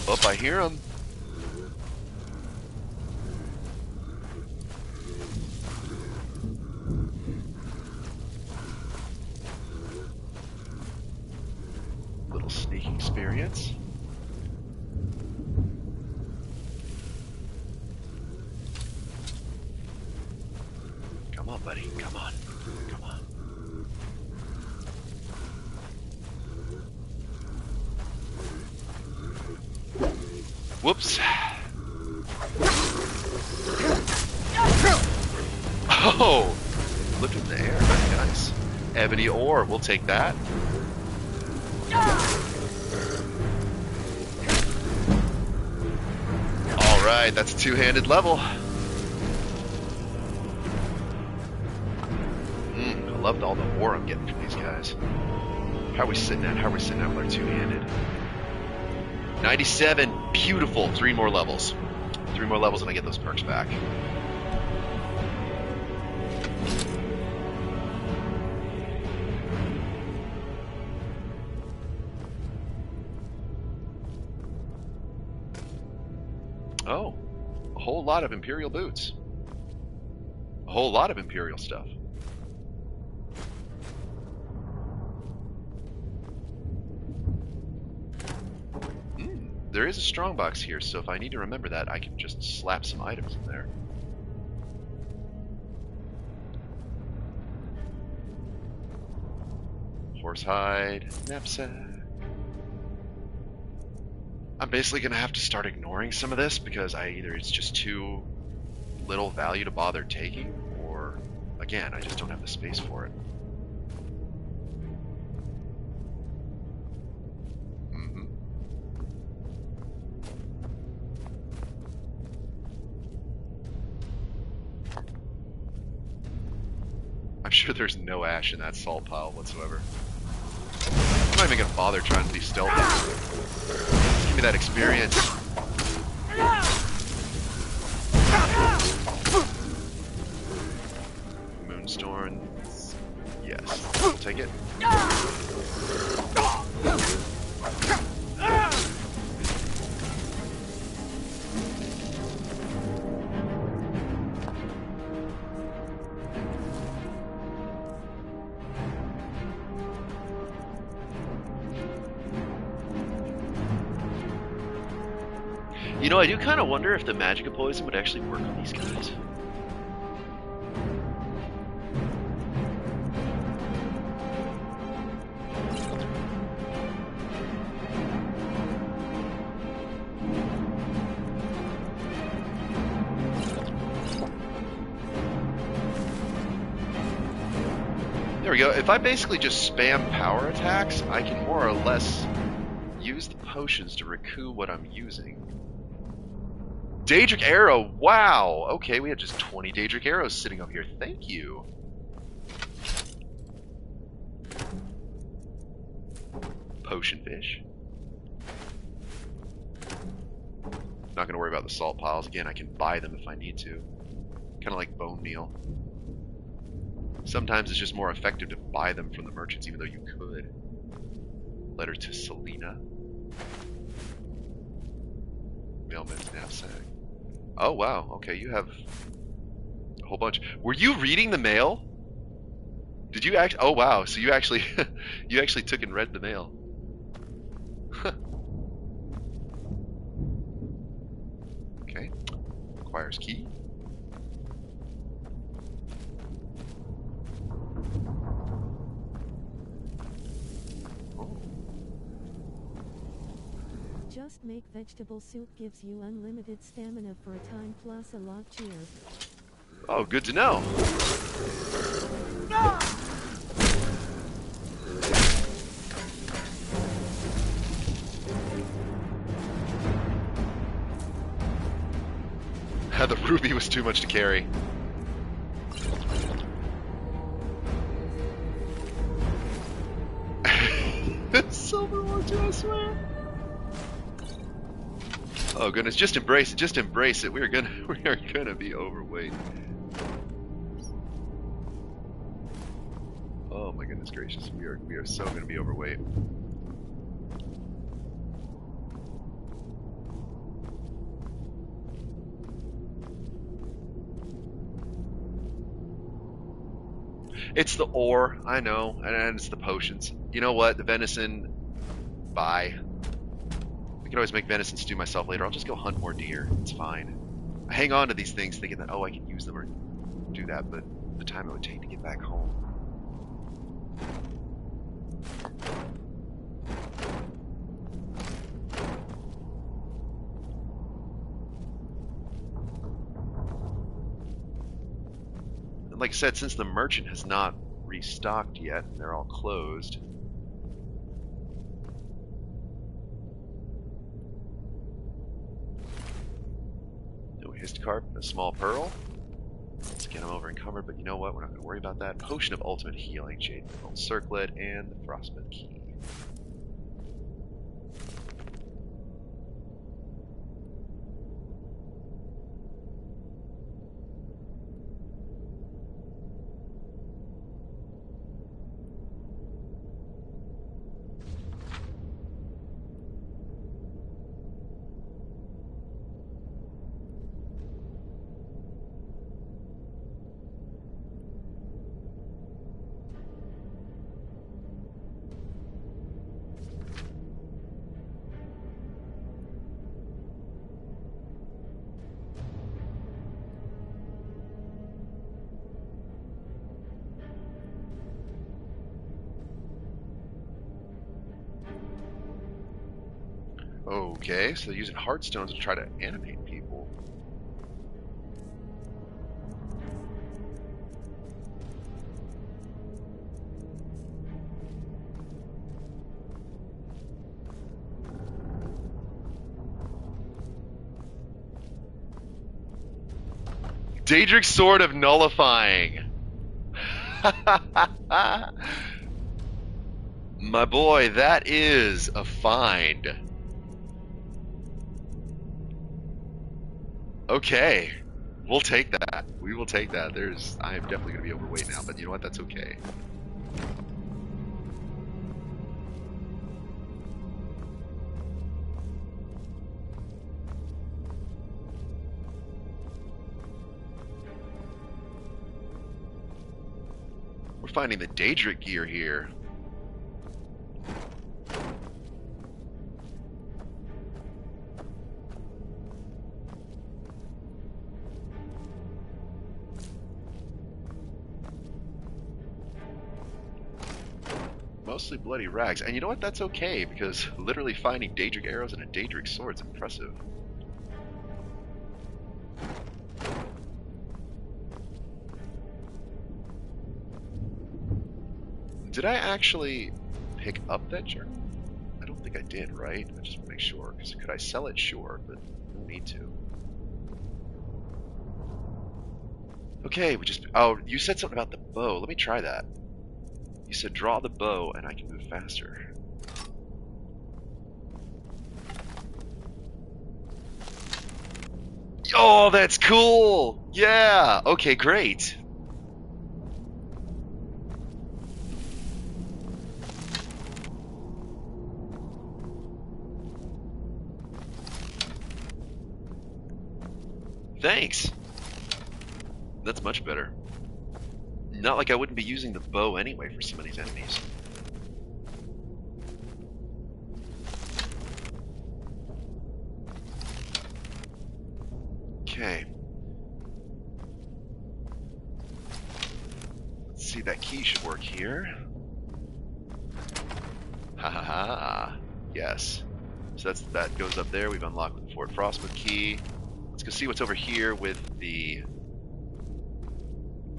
Oh, I hear him. Little sneaking experience. Come on, buddy. Come on. Come on. Whoops. Oh! Look in the air. Very nice. Ebony ore. We'll take that. Alright, that's a 2-handed level. I love all the ore I'm getting from these guys. How are we sitting at? How are we sitting at with our 2-handed? 97. Beautiful. 3 more levels. 3 more levels and I get those perks back. Oh. A whole lot of Imperial boots. A whole lot of Imperial stuff. There is a strongbox here, so if I need to remember that, I can just slap some items in there. Horsehide, knapsack. I'm basically going to have to start ignoring some of this because either it's just too little value to bother taking, or, again, I just don't have the space for it. I'm sure there's no ash in that salt pile whatsoever. I'm not even gonna bother trying to be stealthy. Just give me that experience. Storms. Yes. I'll take it. You know, I do kind of wonder if the magic of poison would actually work on these guys. There we go. If I basically just spam power attacks, I can more or less use the potions to recoup what I'm using. Daedric Arrow! Wow! Okay, we had just 20 Daedric Arrows sitting up here. Thank you. Potion fish. Not going to worry about the salt piles. Again, I can buy them if I need to. Kind of like bone meal. Sometimes it's just more effective to buy them from the merchants, even though you could. Letter to Selena. Mailman's knapsack. Oh, wow. Okay, you have a whole bunch. Were you reading the mail? Did you act? Oh, wow. So you actually, you actually took and read the mail. Okay. Requires key. Just make vegetable soup gives you unlimited stamina for a time plus a lot cheer. Oh, good to know. The ruby was too much to carry. Silver one too, I swear. Oh goodness, just embrace it, just embrace it. We are gonna be overweight. Oh my goodness gracious, we are so gonna be overweight. It's the ore, I know, and it's the potions. You know what? The venison, bye. I can always make venison stew myself later. I'll just go hunt more deer. It's fine. I hang on to these things thinking that, oh, I can use them or do that, but the time it would take to get back home. And like I said, since the merchant has not restocked yet, and they're all closed, Histcarp, a small pearl. Let's get them over encumbered, but you know what? We're not going to worry about that. Potion of ultimate healing, Jade Mineral Circlet, and the Frostbite Key. Okay, so they're using heartstones to try to animate people. Daedric's Sword of Nullifying. My boy, that is a find. Okay. We'll take that. We will take that. I am definitely going to be overweight now, but you know what? That's okay. We're finding the Daedric gear here. Mostly bloody rags. And you know what? That's okay, because literally finding Daedric arrows and a Daedric sword is impressive. Did I actually pick up that journal? I don't think I did, right? I just want to make sure. Because could I sell it? Sure, but no need to. Okay, we just... Oh, you said something about the bow. Let me try that. You said draw the bow and I can move faster. Oh, that's cool! Yeah! Okay, great. Thanks. That's much better. Not like I wouldn't be using the bow anyway for some of these enemies. Okay. Let's see, that key should work here. Ha ha ha. Yes. So that goes up there. We've unlocked the Fort Frostwood key. Let's go see what's over here with the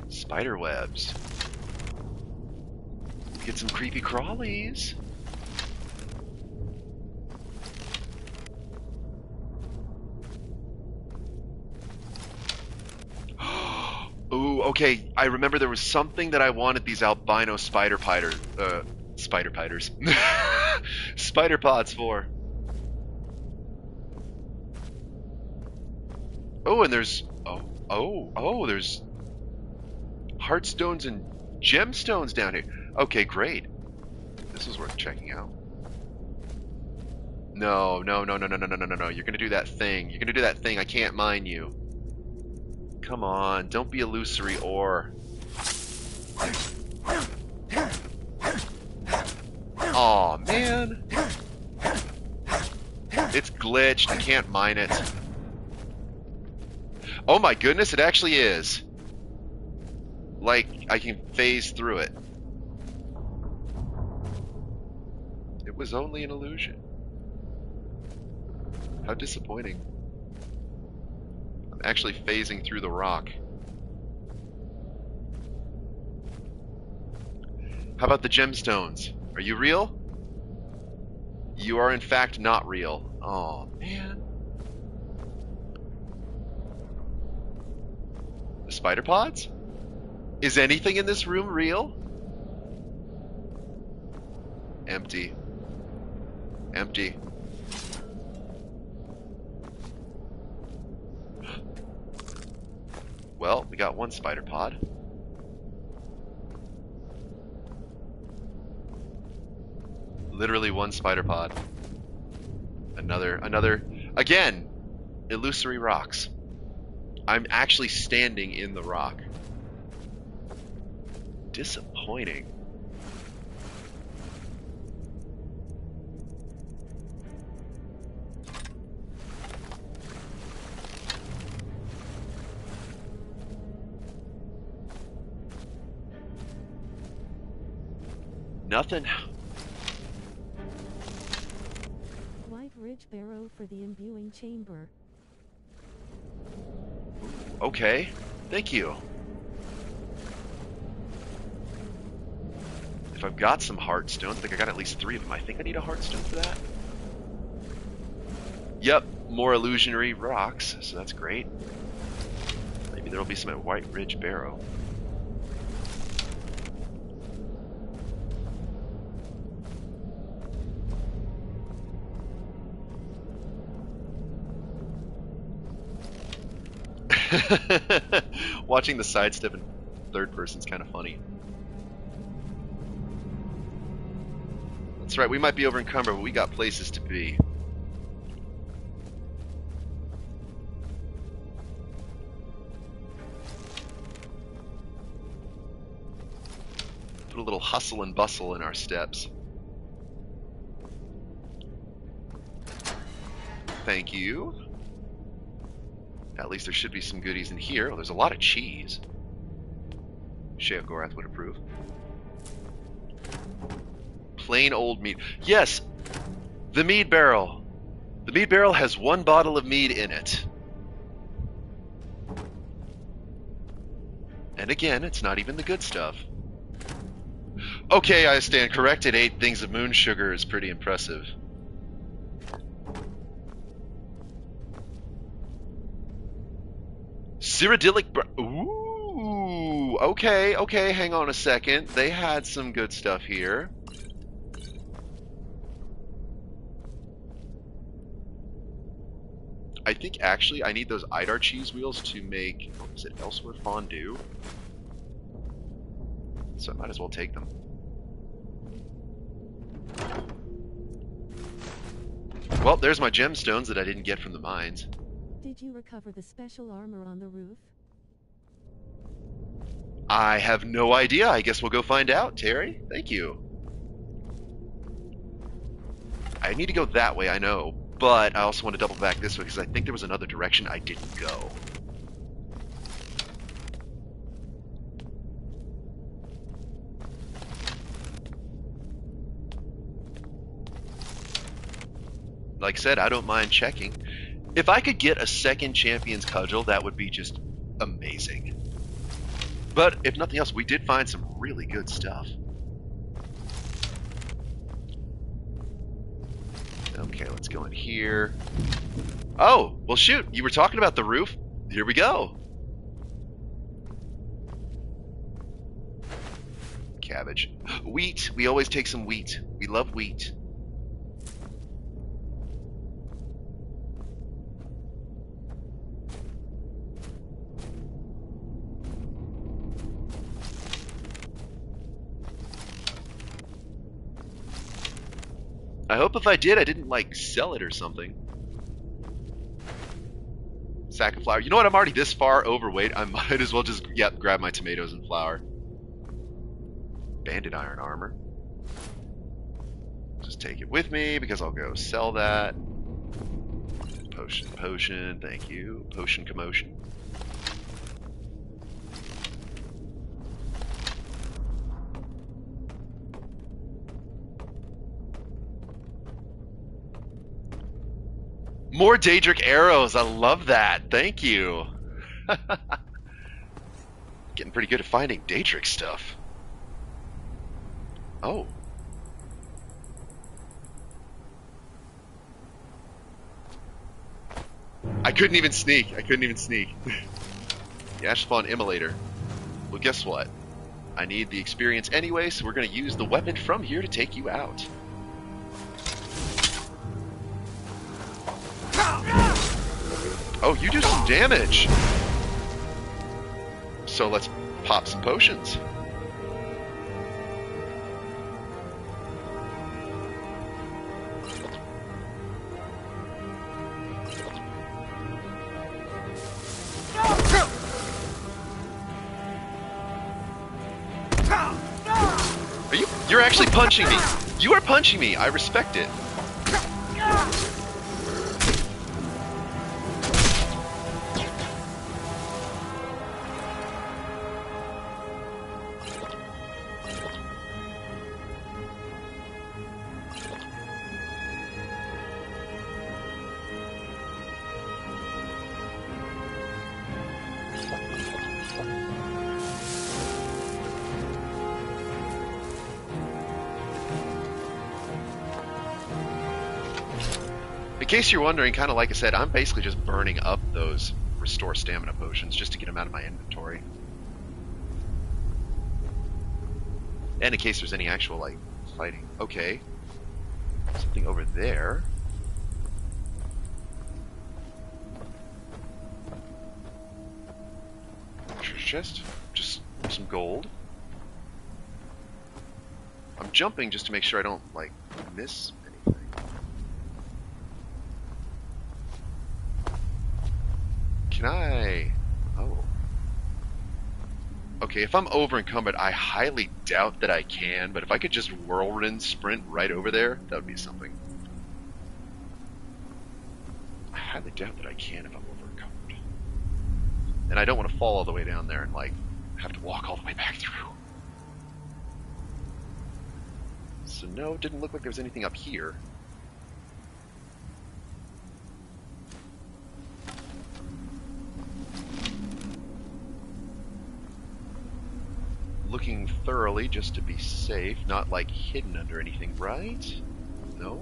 spider webs. Get some creepy crawlies. Ooh, okay. I remember there was something that I wanted these albino spider pods for. Oh, and there's there's heartstones and gemstones down here. Okay, great. This is worth checking out. No. You're gonna do that thing. You're gonna do that thing. I can't mine you. Come on, don't be illusory ore. Aw, man. It's glitched. I can't mine it. Oh my goodness, it actually is. Like, I can phase through it. It was only an illusion. How disappointing. I'm actually phasing through the rock. How about the gemstones? Are you real? You are in fact not real. Oh, man. The spider pods? Is anything in this room real? Empty. Empty. Well, we got one spider pod. Literally one spider pod. Another, again, illusory rocks. I'm actually standing in the rock. Disappointing. Nothing. White Ridge Barrow for the imbuing chamber. Okay, thank you. If I've got some heartstones, I think I got at least 3 of them. I think I need a heartstone for that. Yep, more illusionary rocks, so that's great. Maybe there'll be some at White Ridge Barrow. Watching the sidestep in third person is kind of funny. That's right, we might be over encumbered, but we got places to be. Put a little hustle and bustle in our steps. Thank you. At least there should be some goodies in here. Oh, there's a lot of cheese. Sheogorath would approve. Plain old mead. Yes! The mead barrel! The mead barrel has one bottle of mead in it. And again, it's not even the good stuff. Okay, I stand corrected. 8 things of moon sugar is pretty impressive. Cyrodiilic. Ooh, okay, okay, hang on a second. They had some good stuff here. I think actually I need those Idar cheese wheels to make, what was it, Elsewhere fondue? So I might as well take them. Well, there's my gemstones that I didn't get from the mines. Did you recover the special armor on the roof? I have no idea. I guess we'll go find out, Terry. Thank you. I need to go that way, I know. But I also want to double back this way because I think there was another direction I didn't go. Like I said, I don't mind checking. If I could get a second Champion's Cudgel, that would be just amazing. But if nothing else, we did find some really good stuff. Okay, let's go in here. Oh, well shoot, you were talking about the roof. Here we go. Cabbage. Wheat, we always take some wheat. We love wheat. I hope if I did, I didn't, like, sell it or something. Sack of flour. You know what? I'm already this far overweight. I might as well just, yep, grab my tomatoes and flour. Banded iron armor. Just take it with me because I'll go sell that. Potion, thank you. Potion commotion. More Daedric arrows. I love that. Thank you. Getting pretty good at finding Daedric stuff. Oh. I couldn't even sneak. I couldn't even sneak. The Ash Spawn Immolator. Well, guess what? I need the experience anyway, so we're going to use the weapon from here to take you out. Oh, you do some damage. So let's pop some potions. You're actually punching me. You are punching me. I respect it. In case you're wondering, kind of like I said, I'm basically just burning up those restore stamina potions just to get them out of my inventory. And in case there's any actual, like, fighting. Okay. Something over there. treasure chest. Just some gold. I'm jumping just to make sure I don't, like, miss anything. Can I... Oh. Okay, if I'm over encumbered, I highly doubt that I can, but if I could just whirlwind sprint right over there, that would be something. I highly doubt that I can if I'm over encumbered. And I don't want to fall all the way down there and, like, have to walk all the way back through. So no, it didn't look like there was anything up here. Looking thoroughly just to be safe, not like hidden under anything, right? No?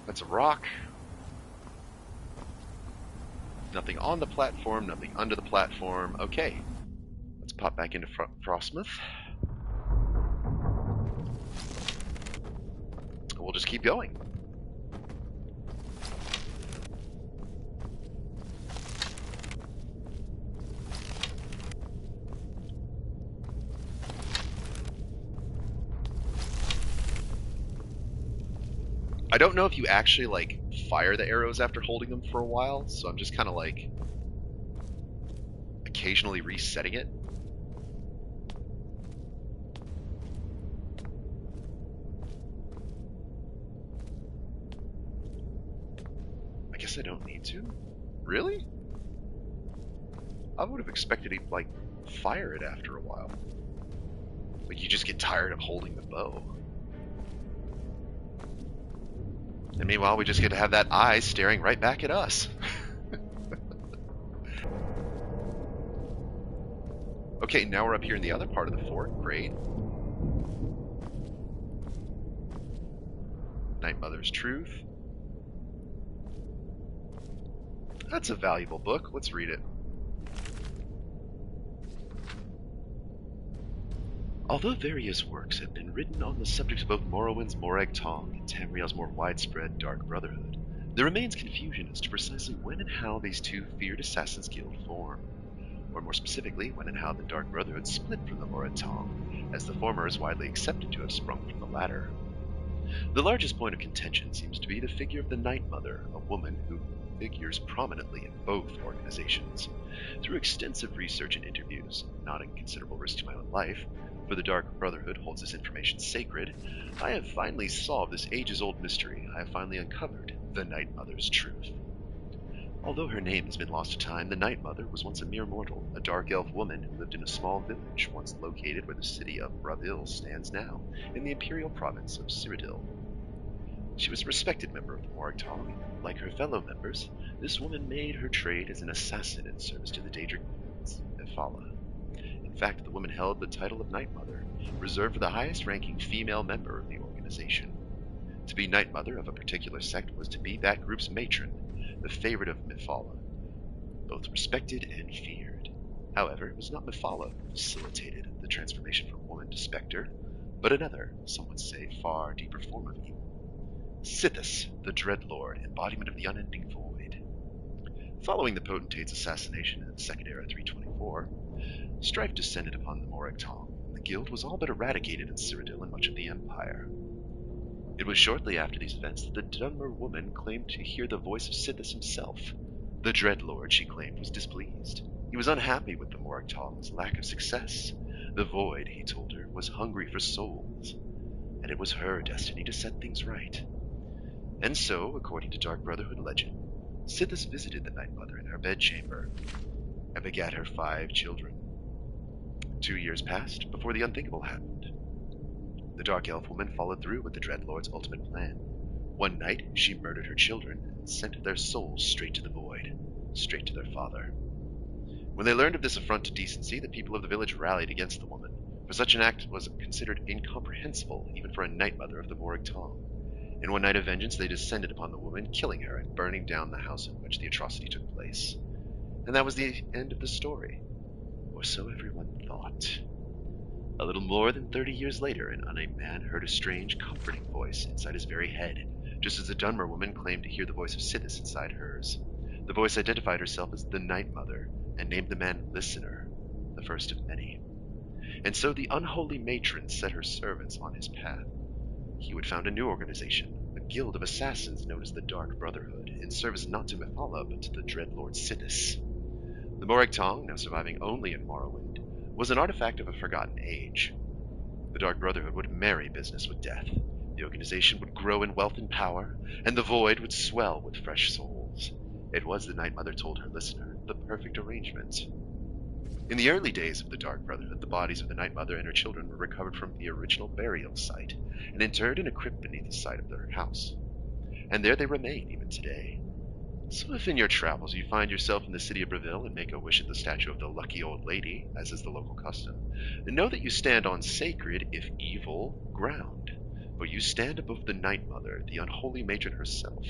That's a rock. Nothing on the platform, nothing under the platform. Okay. Let's pop back into Frostmouth. We'll just keep going. I don't know if you actually, like, fire the arrows after holding them for a while, so I'm just kind of, like, occasionally resetting it. I guess I don't need to? Really? I would have expected to, like, fire it after a while. Like, you just get tired of holding the bow. And meanwhile, we just get to have that eye staring right back at us. Okay, now we're up here in the other part of the fort. Great. Night Mother's Truth. That's a valuable book. Let's read it. Although various works have been written on the subject of both Morrowind's Morag Tong and Tamriel's more widespread Dark Brotherhood, there remains confusion as to precisely when and how these two feared Assassin's Guild formed, or more specifically, when and how the Dark Brotherhood split from the Morag Tong, as the former is widely accepted to have sprung from the latter. The largest point of contention seems to be the figure of the Night Mother, a woman who figures prominently in both organizations. Through extensive research and interviews, not at considerable risk to my own life, for the Dark Brotherhood holds this information sacred, I have finally solved this ages-old mystery. I have finally uncovered the Night Mother's truth. Although her name has been lost to time, the Night Mother was once a mere mortal, a dark elf woman who lived in a small village once located where the city of Bravil stands now, in the imperial province of Cyrodiil. She was a respected member of the Morag Tong. Like her fellow members, this woman made her trade as an assassin in service to the Daedric Mephala. In fact, the woman held the title of Night Mother, reserved for the highest-ranking female member of the organization. To be Night Mother of a particular sect was to be that group's matron, the favorite of Mephala, both respected and feared. However, it was not Mephala who facilitated the transformation from woman to spectre, but another, some would say, far deeper form of evil. Sithis, the Dreadlord, embodiment of the unending void. Following the potentate's assassination in the Second Era 324, strife descended upon the Morag Tong, and the guild was all but eradicated in Cyrodiil and much of the Empire. It was shortly after these events that the Dunmer woman claimed to hear the voice of Sithis himself. The Dreadlord, she claimed, was displeased. He was unhappy with the Morag Tong's lack of success. The void, he told her, was hungry for souls, and it was her destiny to set things right. And so, according to Dark Brotherhood legend, Sithis visited the Night Mother in her bedchamber and begat her 5 children. 2 years passed before the unthinkable happened. The Dark Elf woman followed through with the Dreadlord's ultimate plan. One night, she murdered her children and sent their souls straight to the void, straight to their father. When they learned of this affront to decency, the people of the village rallied against the woman, for such an act was considered incomprehensible even for a Night Mother of the Morag Tong. In one night of vengeance, they descended upon the woman, killing her and burning down the house in which the atrocity took place. And that was the end of the story. Or so everyone thought. A little more than 30 years later, an unnamed man heard a strange, comforting voice inside his very head, just as the Dunmer woman claimed to hear the voice of Sithis inside hers. The voice identified herself as the Night Mother, and named the man Listener, the first of many. And so the unholy matron set her servants on his path. He would found a new organization, a guild of assassins known as the Dark Brotherhood, in service not to Mythala, but to the Dreadlord Sithis. The Morag Tong, now surviving only in Morrowind, was an artifact of a forgotten age. The Dark Brotherhood would marry business with death. The organization would grow in wealth and power, and the void would swell with fresh souls. It was, the Night Mother told her listener, the perfect arrangement. In the early days of the Dark Brotherhood, the bodies of the Night Mother and her children were recovered from the original burial site and interred in a crypt beneath the site of their house. And there they remain even today. So if in your travels you find yourself in the city of Breville and make a wish at the statue of the lucky old lady, as is the local custom, know that you stand on sacred, if evil, ground. For you stand above the Night Mother, the unholy matron herself,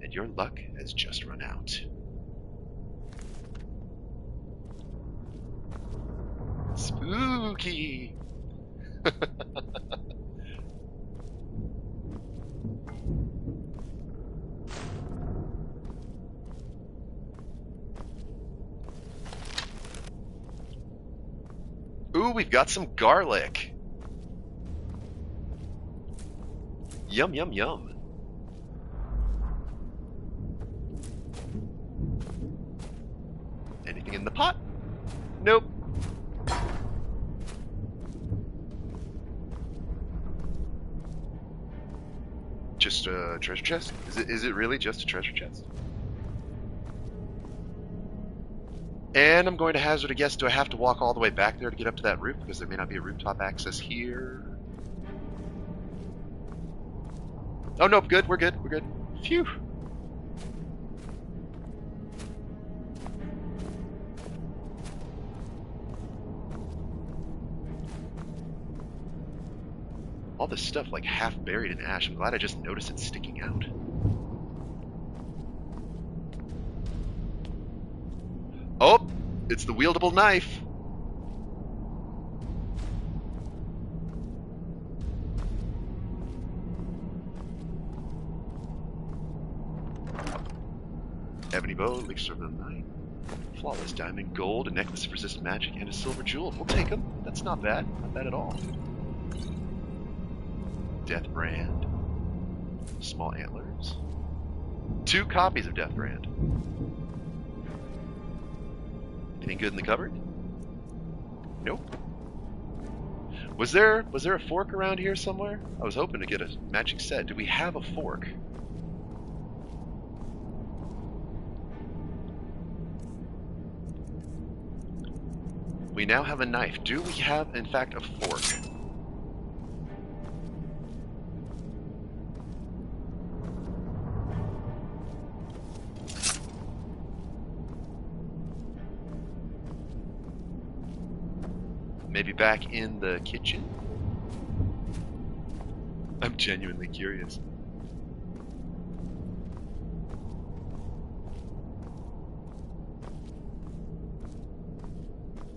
and your luck has just run out. Spooky! Ooh, we've got some garlic. Yum, yum, yum. Anything in the pot? Nope. Just a treasure chest? Is it really just a treasure chest? And I'm going to hazard a guess, do I have to walk all the way back there to get up to that roof? Because there may not be a rooftop access here. Oh, nope, good, we're good, we're good. Phew. All this stuff like half buried in ash. I'm glad I just noticed it sticking out. Oh, it's the wieldable knife. Ebony bow, elixir of the night, flawless diamond, gold, a necklace of resistant magic, and a silver jewel. We'll take them. That's not bad. Not bad at all. Death brand, small antlers, 2 copies of Death brand. Anything good in the cupboard? Nope. Was there a fork around here somewhere? I was hoping to get a magic set. Do we have a fork? We now have a knife. Do we have, in fact, a fork? Maybe back in the kitchen? I'm genuinely curious.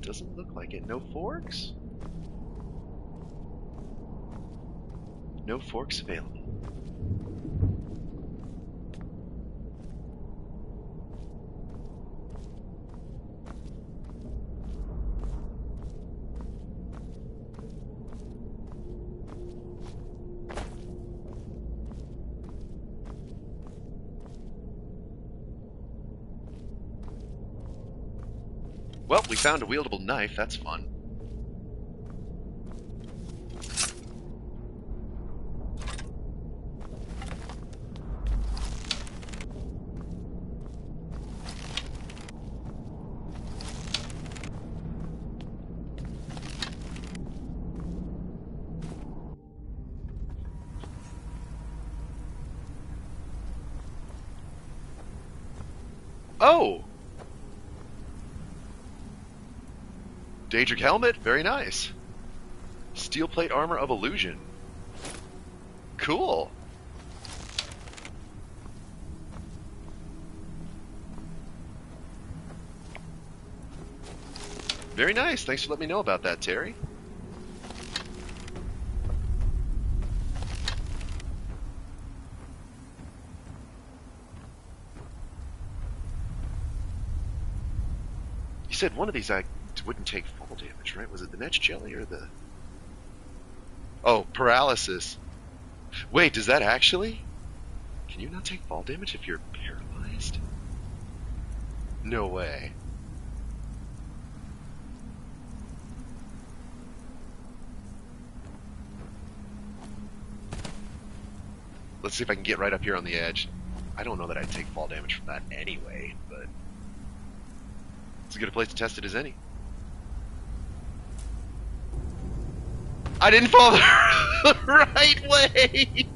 Doesn't look like it. No forks? No forks available. Well, we found a wieldable knife. That's fun. Oh! Daedric helmet, very nice. Steel plate armor of illusion. Cool. Very nice. Thanks for letting me know about that, Terry. said one of these I wouldn't take fall damage, right? Was it the next jelly or the... Oh, paralysis. Wait, does that actually... Can you not take fall damage if you're paralyzed? No way. Let's see if I can get right up here on the edge. I don't know that I'd take fall damage from that anyway, but... It's as good a place to test it as any. I didn't fall the right way!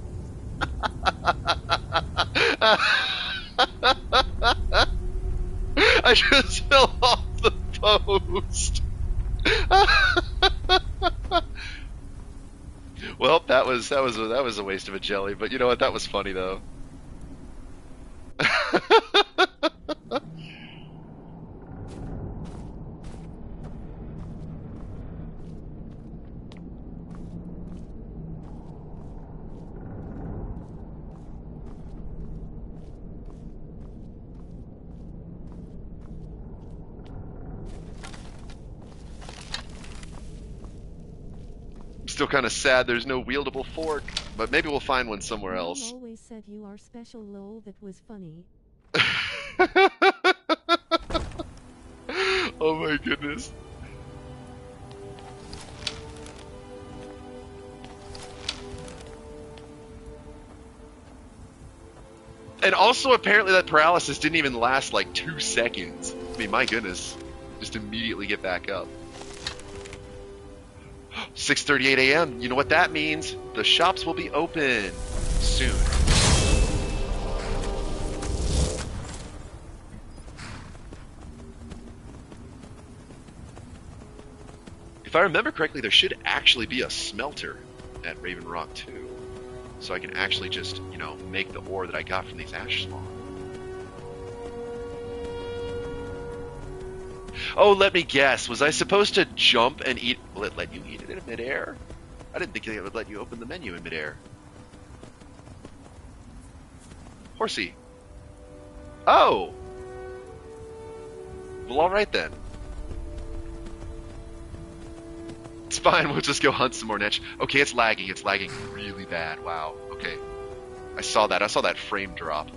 I just fell off the post. Well, that was a waste of a jelly, but you know what? That was funny though. Still kind of sad there's no wieldable fork, but maybe we'll find one somewhere else. You always said you are special, lol. That was funny. Oh my goodness. And also apparently that paralysis didn't even last like 2 seconds. I mean, my goodness. Just immediately get back up. 6:38 a.m. You know what that means? The shops will be open soon. If I remember correctly, there should actually be a smelter at Raven Rock 2. So I can actually just, you know, make the ore that I got from these ash spawn. Oh, let me guess. Was I supposed to jump and eat... Will it let you eat it in midair? I didn't think it would let you open the menu in midair. Horsey. Oh! Well, alright then. It's fine, we'll just go hunt some more netch. Okay, it's lagging really bad. Wow, okay. I saw that frame drop.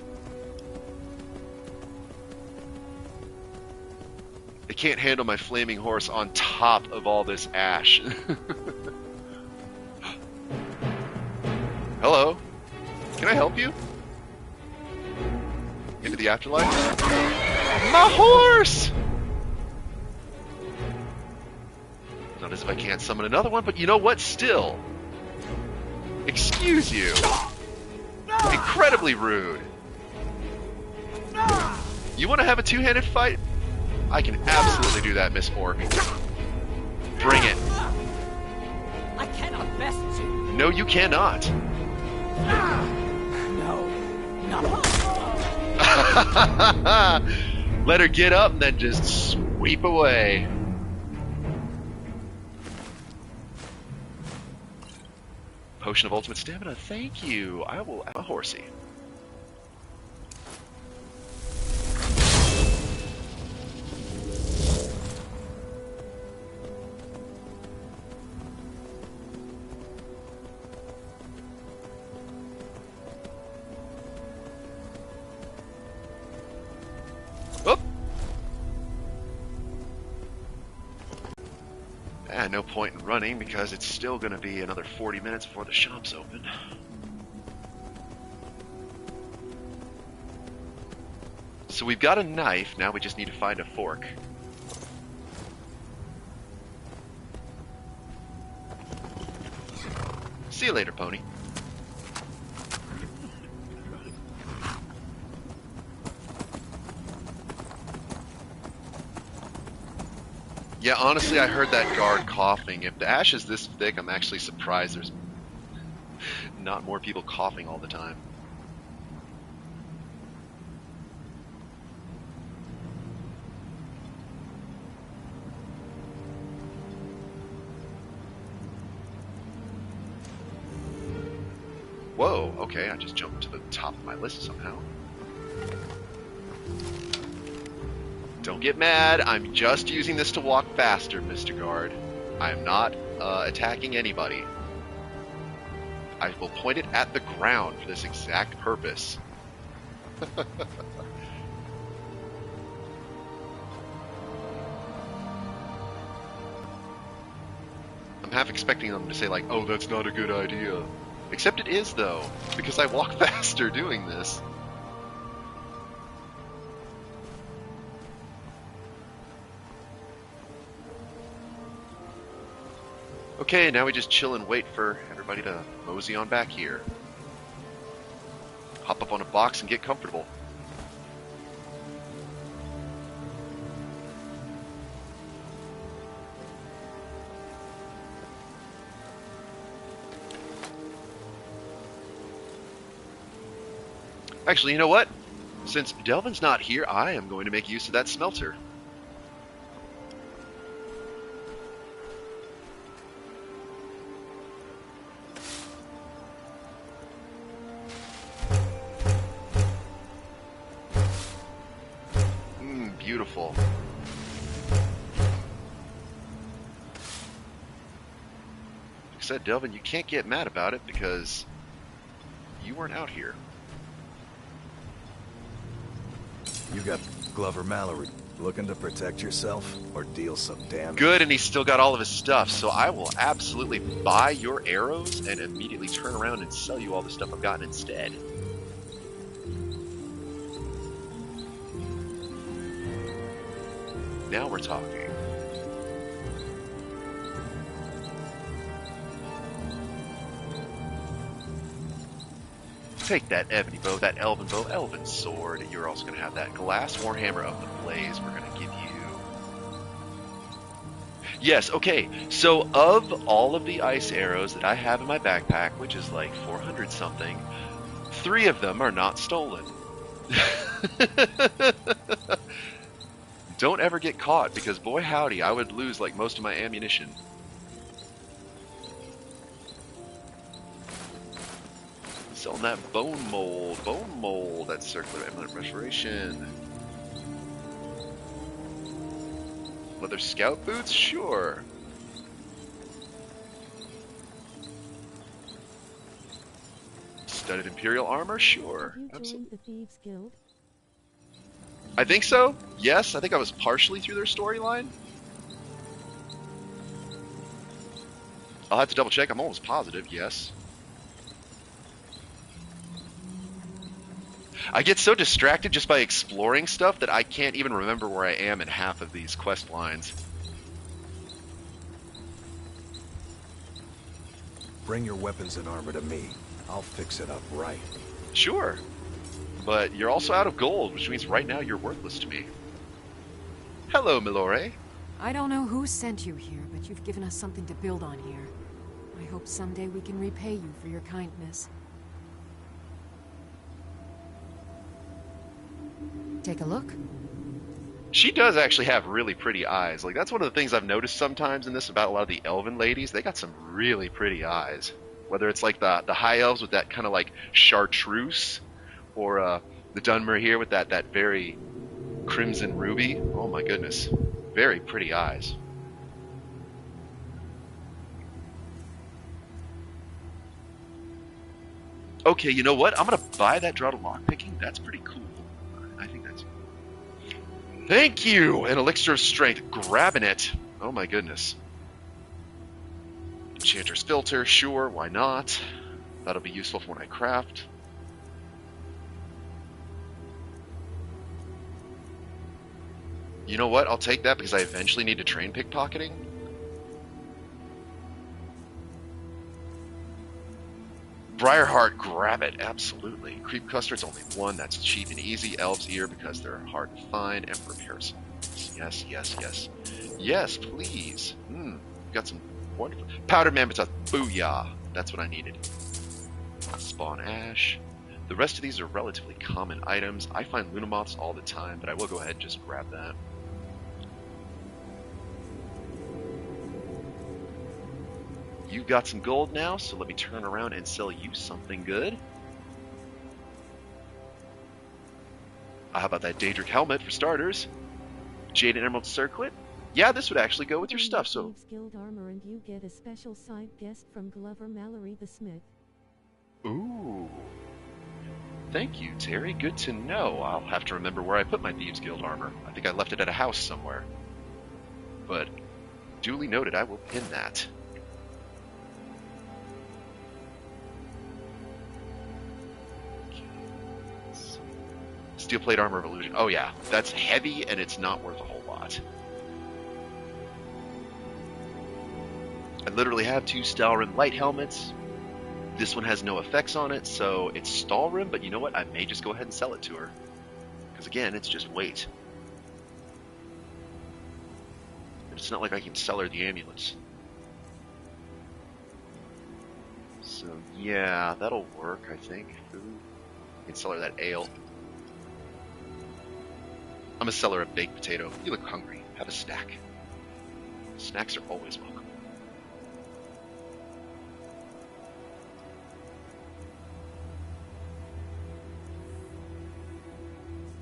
I can't handle my flaming horse on top of all this ash. Hello? Can I help you? Into the afterlife? My horse! Not as if I can't summon another one, but you know what? Still. Excuse you. Incredibly rude. You want to have a two-handed fight? I can absolutely do that, Miss Orc. Bring it. I cannot best you. No, you cannot. No. No. Let her get up and then just sweep away. Potion of ultimate stamina, thank you. I will have a horsey. No point in running because it's still going to be another 40 minutes before the shop's open. So we've got a knife, now we just need to find a fork. See you later, pony. Yeah, honestly, I heard that guard coughing. If the ash is this thick, I'm actually surprised there's not more people coughing all the time. Whoa, okay, I just jumped to the top of my list somehow. Don't get mad. I'm just using this to walk faster, Mr. Guard. I'm not attacking anybody. I will point it at the ground for this exact purpose. I'm half expecting them to say like, oh, that's not a good idea. Except it is, though, because I walk faster doing this. Okay, now we just chill and wait for everybody to mosey on back here. Hop up on a box and get comfortable. Actually, you know what? Since Delvin's not here, I am going to make use of that smelter. Beautiful. Like I said, Delvin, you can't get mad about it because you weren't out here. You got Glover Mallory. Looking to protect yourself or deal some damage? Good, and he's still got all of his stuff, so I will absolutely buy your arrows and immediately turn around and sell you all the stuff I've gotten instead. Now we're talking. Take that ebony bow, that elven bow, elven sword. You're also going to have that glass warhammer of the blaze we're going to give you. Yes, okay, so of all of the ice arrows that I have in my backpack, which is like 400 something, 3 of them are not stolen. Don't ever get caught, because boy howdy, I would lose like most of my ammunition. Selling that bone mold, that's circular amulet restoration. Leather scout boots, sure. Studded imperial armor, sure. Have you joined the Thieves Guild? I think so. Yes, I think I was partially through their storyline. I'll have to double check. I'm almost positive. Yes. I get so distracted just by exploring stuff that I can't even remember where I am in half of these quest lines. Bring your weapons and armor to me. I'll fix it up right. Sure. But you're also out of gold, which means right now you're worthless to me. Hello, Milore. I don't know who sent you here, but you've given us something to build on here. I hope someday we can repay you for your kindness. Take a look. She does actually have really pretty eyes. Like, that's one of the things I've noticed sometimes in this about a lot of the elven ladies. They got some really pretty eyes. Whether it's like the high elves with that kind of like chartreuse, or the Dunmer here with that very crimson ruby. Oh my goodness. Very pretty eyes. Okay, you know what? I'm going to buy that draw to lockpicking. That's pretty cool. I think that's... Thank you! An elixir of strength. Grabbing it. Oh my goodness. Enchanter's filter. Sure, why not? That'll be useful for when I craft. You know what? I'll take that because I eventually need to train pickpocketing. Briarheart, grab it. Absolutely. Creep custard's only 1. That's cheap and easy. Elf's ear because they're hard to find. Emperor parasol. Yes, yes, yes. Yes, please. Got some wonderful... Powdered mammoth. Booyah. That's what I needed. Spawn ash. The rest of these are relatively common items. I find lunamoths all the time, but I will go ahead and just grab that. You've got some gold now, so let me turn around and sell you something good. How about that Daedric helmet for starters? Jade and Emerald Circlet? Yeah, this would actually go with your Put on stuff, the so... Thieves Guild armor and you get a special side guest from Glover Mallory the Smith. Ooh. Thank you, Terry. Good to know. I'll have to remember where I put my Thieves Guild armor. I think I left it at a house somewhere. But, duly noted, I will pin that. Steel plate armor of illusion. Oh yeah, that's heavy and it's not worth a whole lot. I literally have 2 Stalrim light helmets. This one has no effects on it, so it's Stalrim, but you know what? I may just go ahead and sell it to her. Because again, it's just weight. And it's not like I can sell her the amulets. So yeah, that'll work, I think. Food. I can sell her that ale. I'm gonna sell her a baked potato. You look hungry. Have a snack. Snacks are always welcome.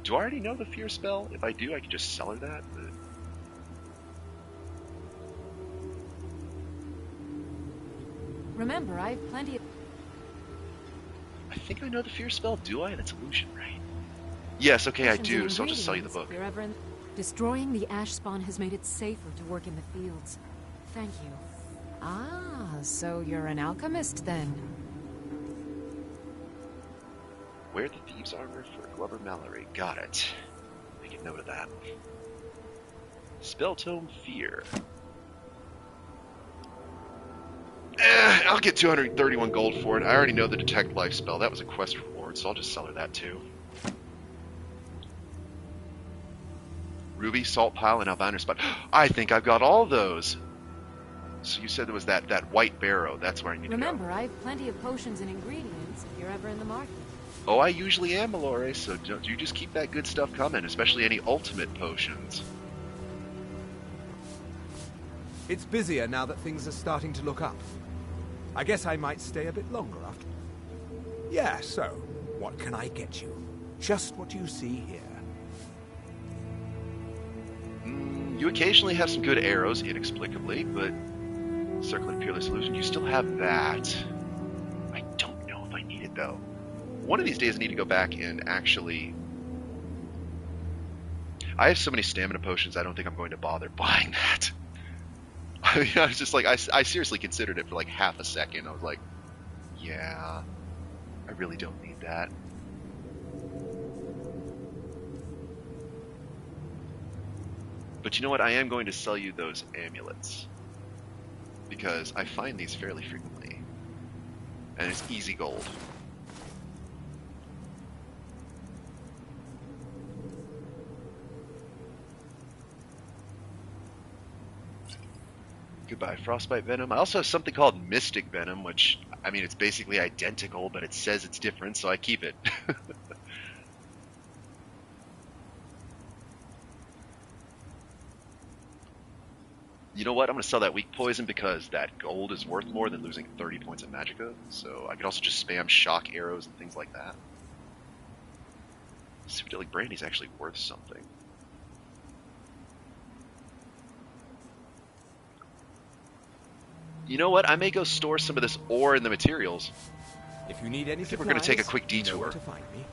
Do I already know the fear spell? If I do, I can just sell her that. But... Remember, I have plenty of... I think I know the fear spell. Do I? That's illusion, right? Yes, okay, I do, so I'll just sell you the book. Destroying the ash spawn has made it safer to work in the fields. Thank you. Ah, so you're an alchemist then? Wear the thieves' armor for Glover Mallory. Got it. Make a note of that. Spell tome fear. I'll get 231 gold for it. I already know the detect life spell. That was a quest reward, so I'll just sell her that too. Ruby, Salt Pile, and Albiner Spot. I think I've got all those. So you said there was that white barrow. That's where I need to go. Remember, I have plenty of potions and ingredients if you're ever in the market. Oh, I usually am, Malore, so you just keep that good stuff coming, especially any ultimate potions. It's busier now that things are starting to look up. I guess I might stay a bit longer after. Yeah, so, what can I get you? Just what you see here. You occasionally have some good arrows, inexplicably, but Circlet Peerless Illusion, you still have that. I don't know if I need it, though. One of these days I need to go back and actually... I have so many stamina potions, I don't think I'm going to bother buying that. I mean, I was just like, I seriously considered it for like half a second. I was like, yeah, I really don't need that. But you know what? I am going to sell you those amulets. Because I find these fairly frequently. And it's easy gold. Goodbye, Frostbite Venom. I also have something called Mystic Venom, which, I mean, it's basically identical, but it says it's different, so I keep it. You know what? I'm going to sell that weak poison because that gold is worth more than losing 30 points of magicka. So I could also just spam shock arrows and things like that. Psychedelic Brandy's actually worth something. You know what? I may go store some of this ore in the materials. If you need any I think we're going to take a quick detour. You know where to find me.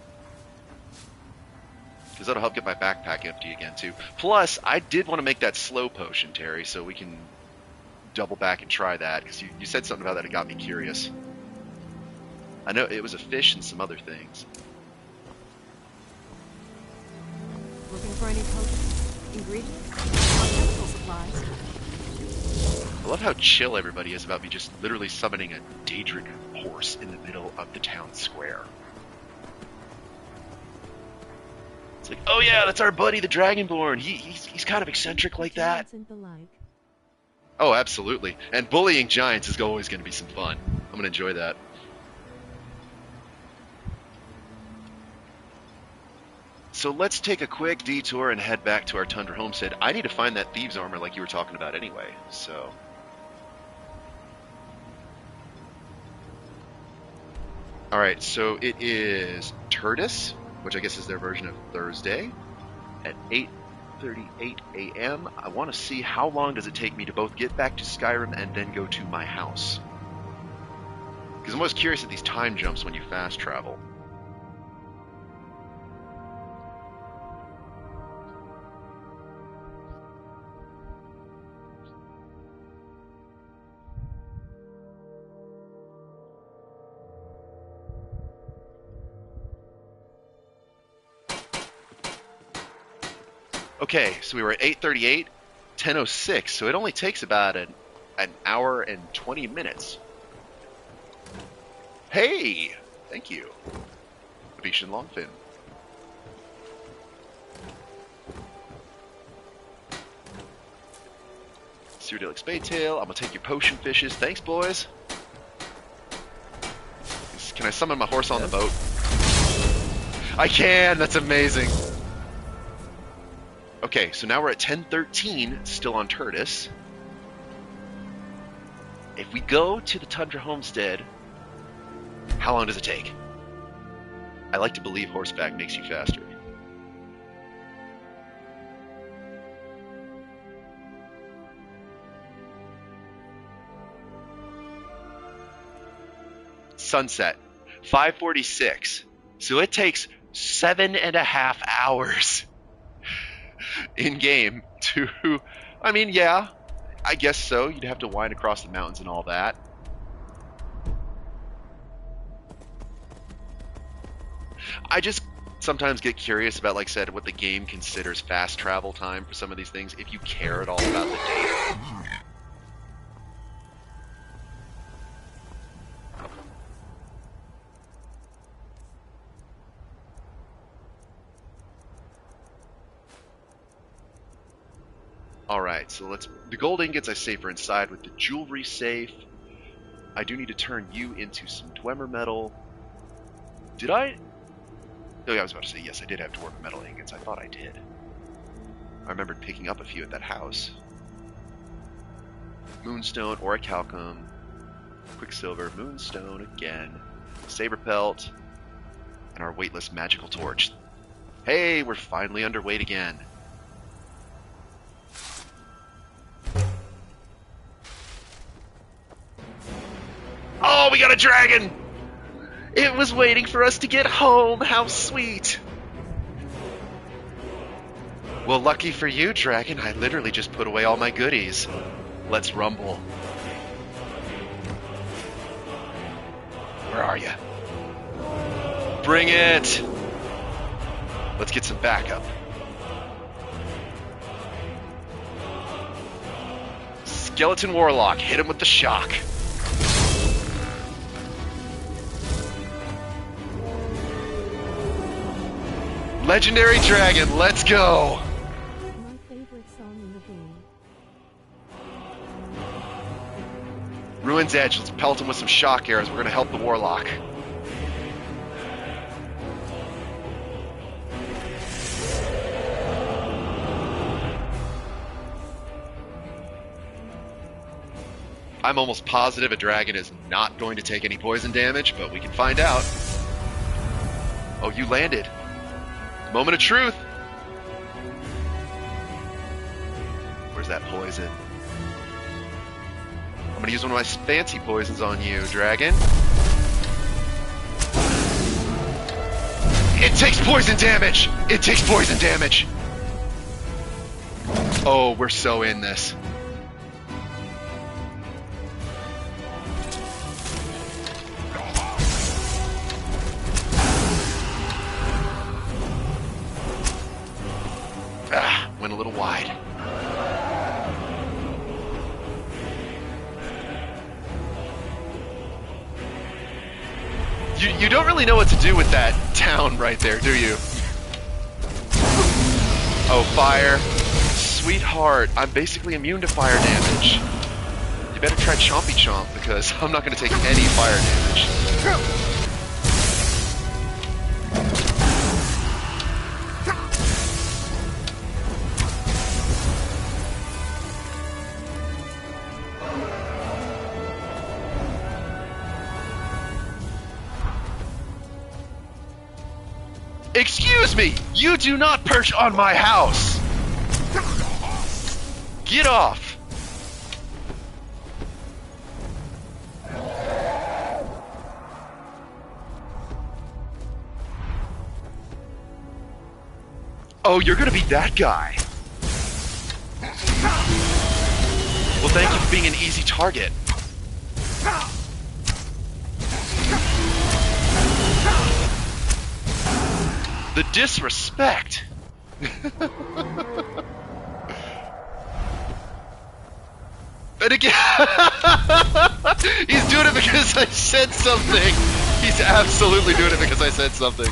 Because that'll help get my backpack empty again, too. Plus, I did want to make that slow potion, Terry, so we can double back and try that. Because you said something about that that got me curious. I know it was a fish and some other things. Looking for any potions? Ingredients? Chemical supplies? I love how chill everybody is about me just literally summoning a Daedric horse in the middle of the town square. It's like, oh yeah, that's our buddy the Dragonborn. He's kind of eccentric like that. Oh, absolutely. And bullying giants is always going to be some fun. I'm going to enjoy that. So let's take a quick detour and head back to our Tundra homestead. I need to find that thieves' armor like you were talking about anyway, so... Alright, so it is Turtis, which I guess is their version of Thursday, at 8 8:38 a.m. I want to see how long does it take me to both get back to Skyrim and then go to my house. Because I'm always curious at these time jumps when you fast travel. Okay, so we were at 8:38, 10:06, so it only takes about an hour and 20 minutes. Hey! Thank you. Venetian Longfin. Cyrodiilic Spadetail, I'm gonna take your potion fishes. Thanks, boys. Can I summon my horse on the boat? I can! That's amazing! Okay, so now we're at 10:13, still on Turdus. If we go to the Tundra Homestead, how long does it take? I like to believe horseback makes you faster. Sunset, 5:46. So it takes 7.5 hours in game to, I mean, yeah, I guess so. You'd have to wind across the mountains and all that. I just sometimes get curious about, like I said, what the game considers fast travel time for some of these things, if you care at all about the data. Alright, so the gold ingots I save are inside with the jewelry safe. I do need to turn you into some Dwemer metal. Did I? Oh yeah, I was about to say, yes, I did have Dwemer metal ingots. I thought I did. I remembered picking up a few at that house. Moonstone, Orichalcum, Quicksilver, Moonstone again, Saber Pelt, and our weightless magical torch. Hey, we're finally underweight again. Oh, we got a dragon! It was waiting for us to get home. How sweet. Well, lucky for you, dragon, I literally just put away all my goodies. Let's rumble. Where are you? Bring it! Let's get some backup. Skeleton Warlock, hit him with the shock. Legendary Dragon, let's go! My favorite song in the game. Ruin's Edge, let's pelt him with some shock arrows. We're gonna help the Warlock. I'm almost positive a dragon is not going to take any poison damage, but we can find out. Oh, you landed. Moment of truth. Where's that poison? I'm gonna use one of my fancy poisons on you, dragon. It takes poison damage! It takes poison damage! Oh, we're so in this. Went a little wide. You don't really know what to do with that town right there, do you? Oh, fire. Sweetheart, I'm basically immune to fire damage. You better try Chompy Chomp, because I'm not going to take any fire damage. Excuse me! You do not perch on my house! Get off! Oh, you're gonna be that guy. Well, thank you for being an easy target. The disrespect. And again, he's doing it because I said something. He's absolutely doing it because I said something.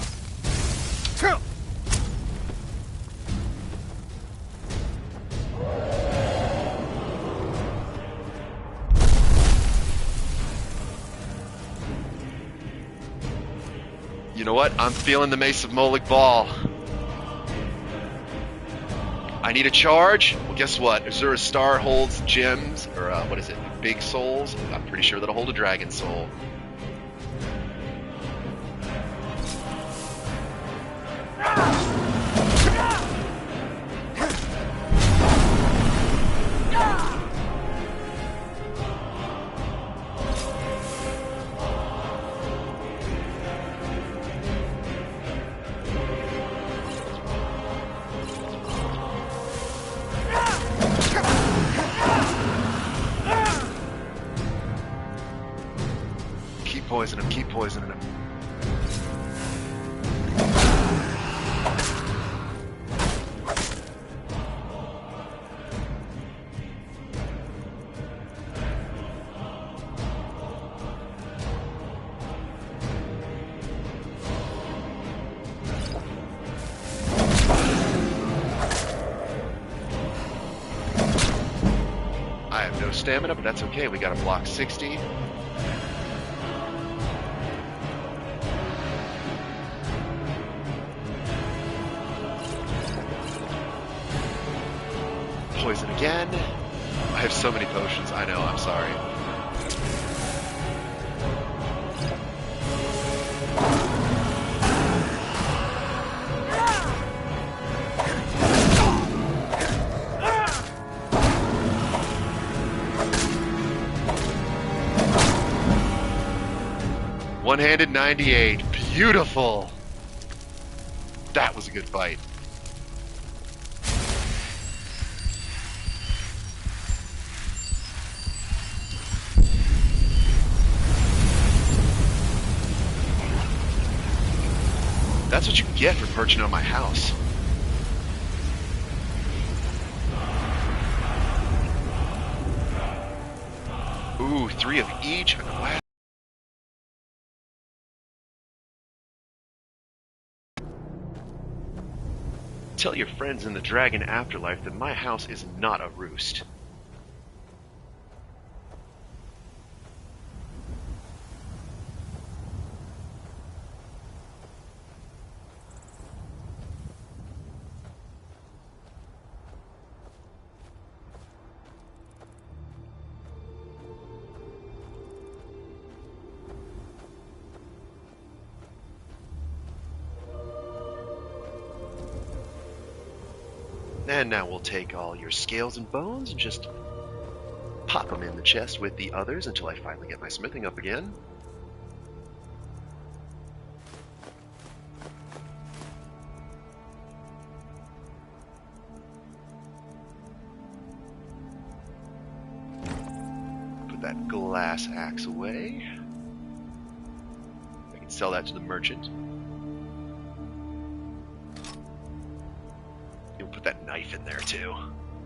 You know what? I'm feeling the Mace of Molag Bal. I need a charge. Well, guess what? Azura's Star holds gems, or what is it? Big souls. I'm pretty sure that'll hold a dragon soul. Poison him, keep poisoning him. I have no stamina, but that's okay. We got a block 60. Poison again. I have so many potions. I know, I'm sorry. One-handed 98. Beautiful. That was a good fight. That's what you get for perching on my house. Ooh, 3 of each. I'm glad. Tell your friends in the dragon afterlife that my house is not a roost. And now we'll take all your scales and bones and just pop them in the chest with the others until I finally get my smithing up again. Put that glass axe away. I can sell that to the merchant. You'll put that knife in there too.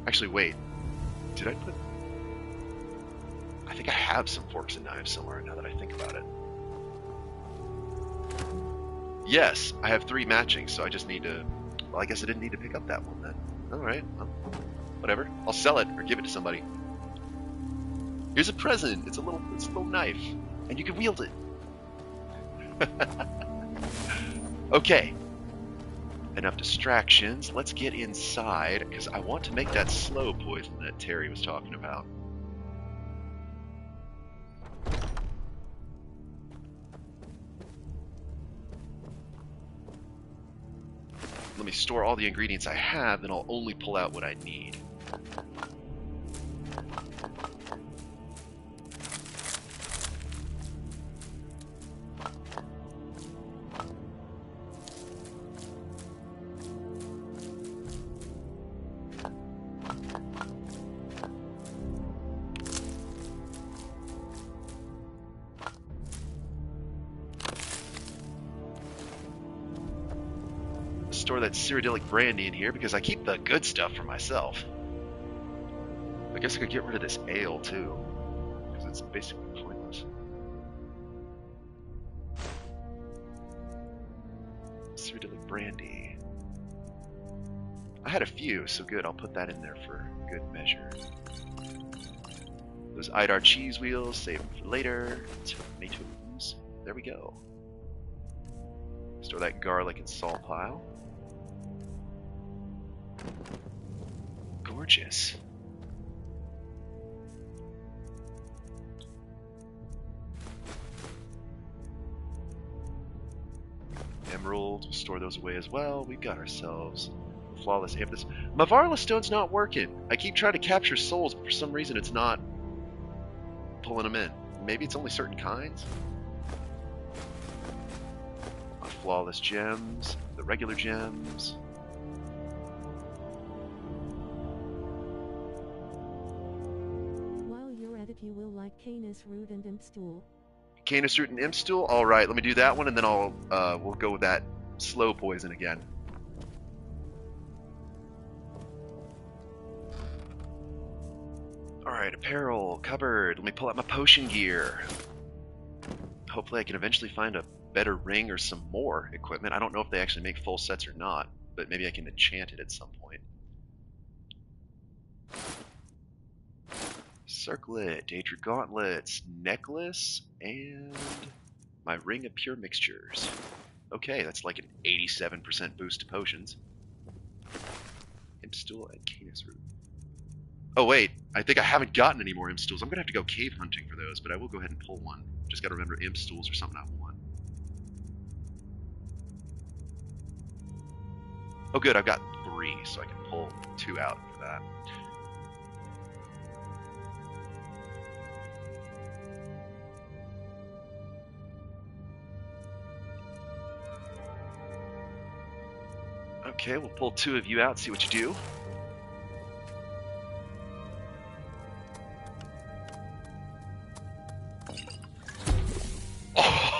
Actually, wait. Did I put... I think I have some forks and knives somewhere now that I think about it. Yes, I have 3 matching, so I just need to... Well, I guess I didn't need to pick up that one then. Alright, well, whatever. I'll sell it or give it to somebody. Here's a present. It's a little knife. And you can wield it. Okay. Enough distractions. Let's get inside, because I want to make that slow poison that Terry was talking about. let me store all the ingredients I have, then I'll only pull out what I need. Store that Cyrodiilic brandy in here because I keep the good stuff for myself. I guess I could get rid of this ale too, because it's basically pointless. Cyrodiilic brandy. I had a few, so good. I'll put that in there for good measure. Those Idar cheese wheels, save them for later. Tomatoes. There we go. Store that garlic and salt pile. Gorgeous. Emerald, we'll store those away as well. We've got ourselves flawless amethyst. Mavarla stone's not working. I keep trying to capture souls, but for some reason it's not pulling them in. Maybe it's only certain kinds? My flawless gems, the regular gems. While you're at it, you will like Canis root and imp stool. Canis root and imp stool? Alright, let me do that one and then we'll go with that slow poison again. Alright, apparel, cupboard. Let me pull out my potion gear. Hopefully I can eventually find a better ring or some more equipment. I don't know if they actually make full sets or not, but maybe I can enchant it at some point. Circlet, Daedra gauntlets, necklace, and my ring of pure mixtures. Okay, that's like an 87% boost to potions. Imp stool and Canis root. Oh wait, I think I haven't gotten any more imp stools. I'm gonna have to go cave hunting for those, but I will go ahead and pull one. Just gotta remember imp stools are something I want. Oh good, I've got 3, so I can pull 2 out for that. Okay, we'll pull 2 of you out, see what you do.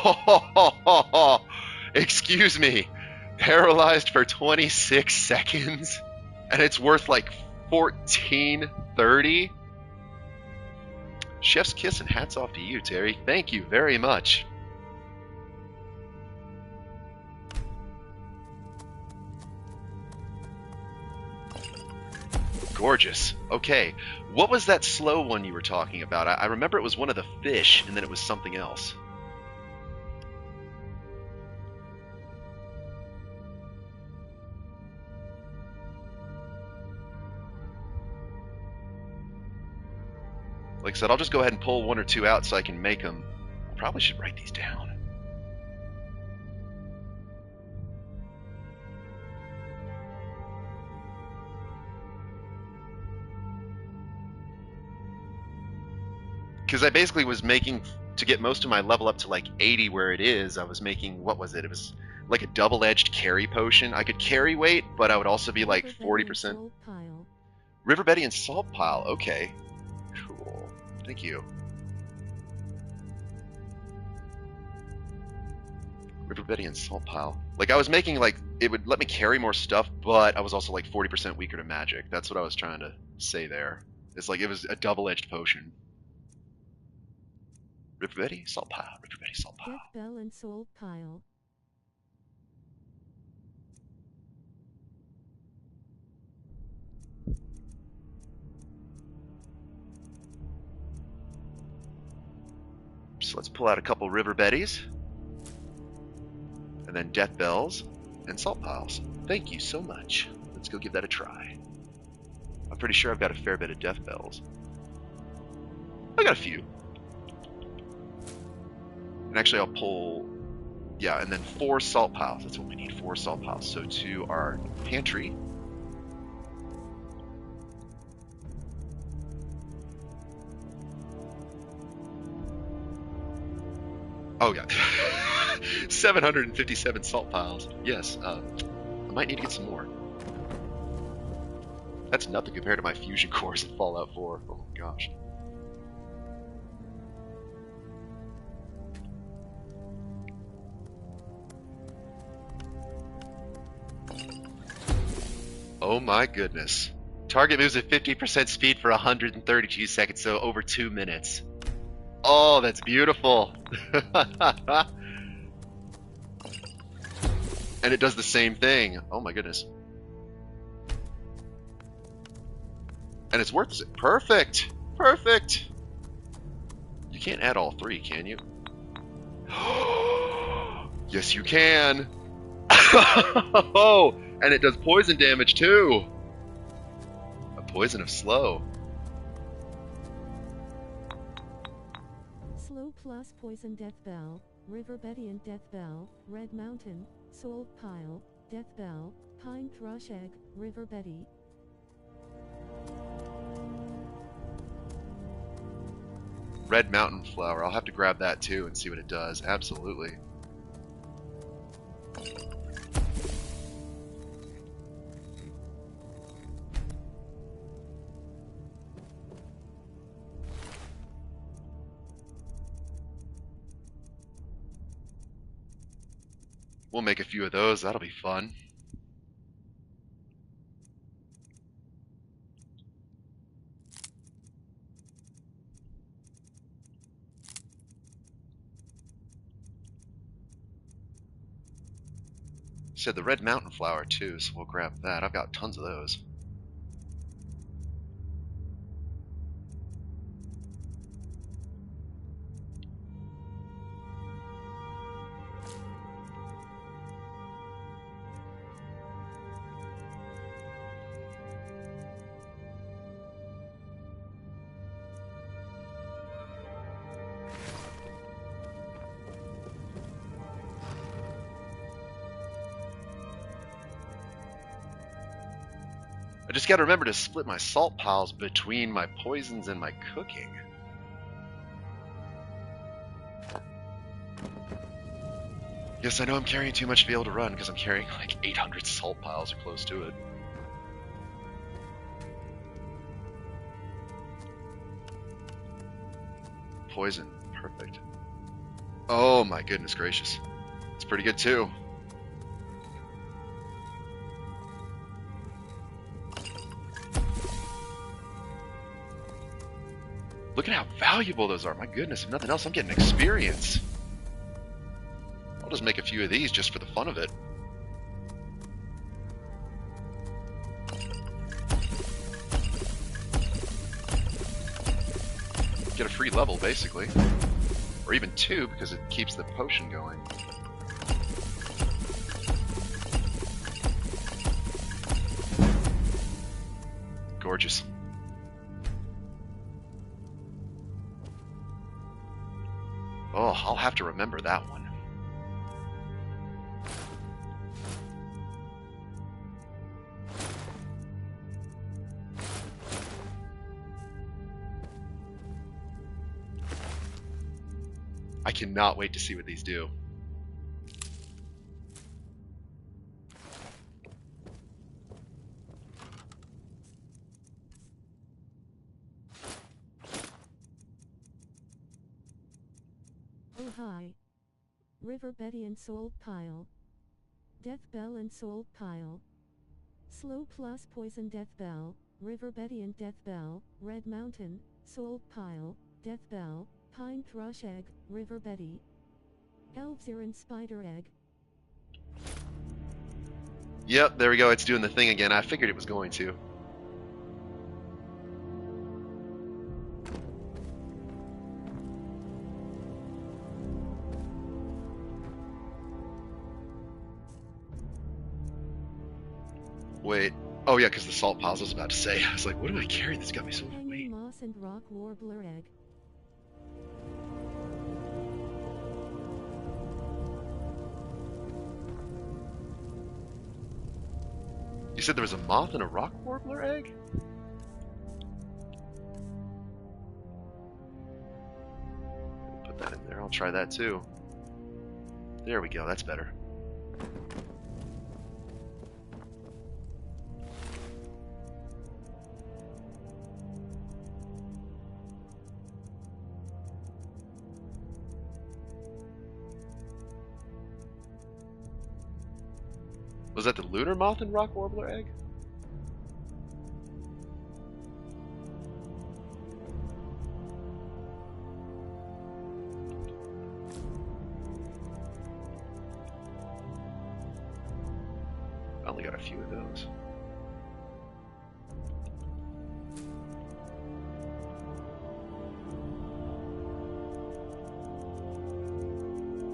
Oh, excuse me. Paralyzed for 26 seconds? And it's worth like $14.30? Chef's kiss and hats off to you, Terry. Thank you very much. Gorgeous. Okay, what was that slow one you were talking about? I remember it was one of the fish, and then it was something else. Like I said, I'll just go ahead and pull 1 or 2 out so I can make them. I probably should write these down. Because I basically was making, to get most of my level up to like 80 where it is, I was making, what was it? It was like a double-edged carry potion. I could carry weight, but I would also be like 40%. Riverbeddy and salt pile. Okay. Cool. Thank you. Riverbeddy and salt pile. Like I was making like, it would let me carry more stuff, but I was also like 40% weaker to magic. That's what I was trying to say there. It's like it was a double-edged potion. Riverbeddy, salt pile. Riverbeddy, salt pile. Death bell and salt pile. So let's pull out a couple Riverbeddies. And then death bells and salt piles. Thank you so much. Let's go give that a try. I'm pretty sure I've got a fair bit of death bells. I got a few. And actually I'll pull... Yeah, and then 4 salt piles. That's what we need, 4 salt piles. So to our pantry. Oh, yeah. 757 salt piles. Yes, I might need to get some more. That's nothing compared to my fusion cores in Fallout 4. Oh my gosh. Oh my goodness. Target moves at 50% speed for 132 seconds, so over 2 minutes. Oh, that's beautiful. And it does the same thing. Oh my goodness. And it's worth it. Perfect. Perfect. You can't add all 3, can you? Yes, you can. Oh, and it does poison damage too. A poison of slow. Slow plus poison death bell, River Betty and death bell, Red Mountain, Soul Pile, death bell, Pine Thrush Egg, River Betty. Red Mountain Flower. I'll have to grab that too and see what it does. Absolutely. We'll make a few of those. That'll be fun. Said the Red Mountain Flower too, so we'll grab that. I've got tons of those. I just gotta remember to split my salt piles between my poisons and my cooking. Yes, I know I'm carrying too much to be able to run because I'm carrying like 800 salt piles or close to it. Poison, perfect. Oh my goodness gracious. It's pretty good too. Look at how valuable those are. My goodness, if nothing else, I'm getting experience. I'll just make a few of these just for the fun of it. Get a free level, basically. Or even 2, because it keeps the potion going. Gorgeous. Oh, I'll have to remember that one. I cannot wait to see what these do. Oh hi. River Betty and Soul Pile. Death Bell and Soul Pile. Slow plus poison Death Bell, River Betty and Death Bell, Red Mountain, Soul Pile, Death Bell, Pine Thrush Egg, River Betty. Elvesir and Spider Egg. Yep, there we go. It's doing the thing again. I figured it was going to. Wait. Oh yeah, because the salt piles I was about to say. I was like, what am I carrying? This got me so Hanging Moss and Rock Warbler Egg. You said there was a moth and a rock warbler egg? Put that in there. I'll try that too. There we go. That's better. Was that the lunar moth and rock warbler egg? I only got a few of those.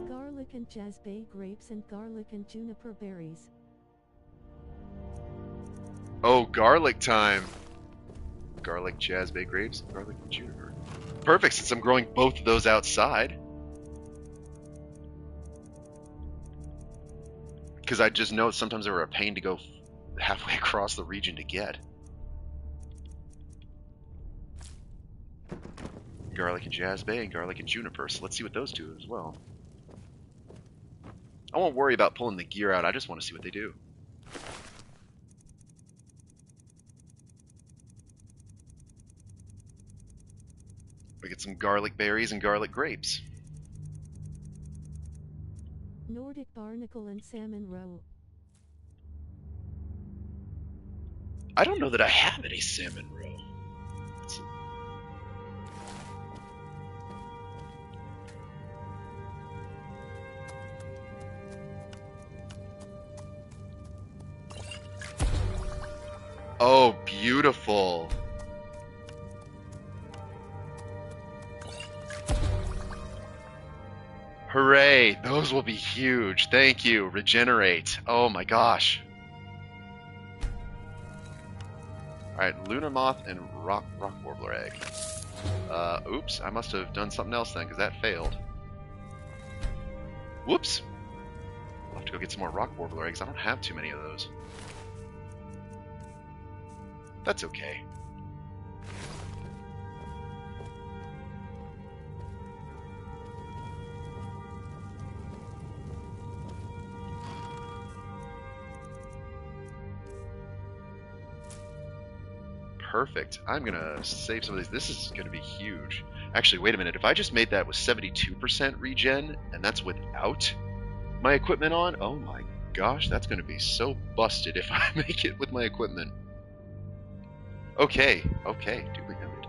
Garlic and jasbay grapes and garlic and juniper berries. Oh, garlic time. Garlic, jasbay grapes, garlic, and juniper. Perfect, since I'm growing both of those outside. Because I just know sometimes they were a pain to go halfway across the region to get. Garlic and jasbay and garlic and juniper. So let's see what those do as well. I won't worry about pulling the gear out. I just want to see what they do. We get some garlic berries and garlic grapes. Nordic barnacle and salmon roe. I don't know that I have any salmon roe. Oh, beautiful. Hooray, those will be huge. Thank you. Regenerate. Oh my gosh. Alright, lunar moth and rock warbler egg. Oops, I must have done something else then, because that failed. Whoops. I'll have to go get some more rock warbler eggs. I don't have too many of those. That's okay. Perfect. I'm gonna save some of these. This is gonna be huge. Actually, wait a minute. If I just made that with 72% regen, and that's without my equipment on, oh my gosh, that's gonna be so busted if I make it with my equipment. Okay, okay, duly noted.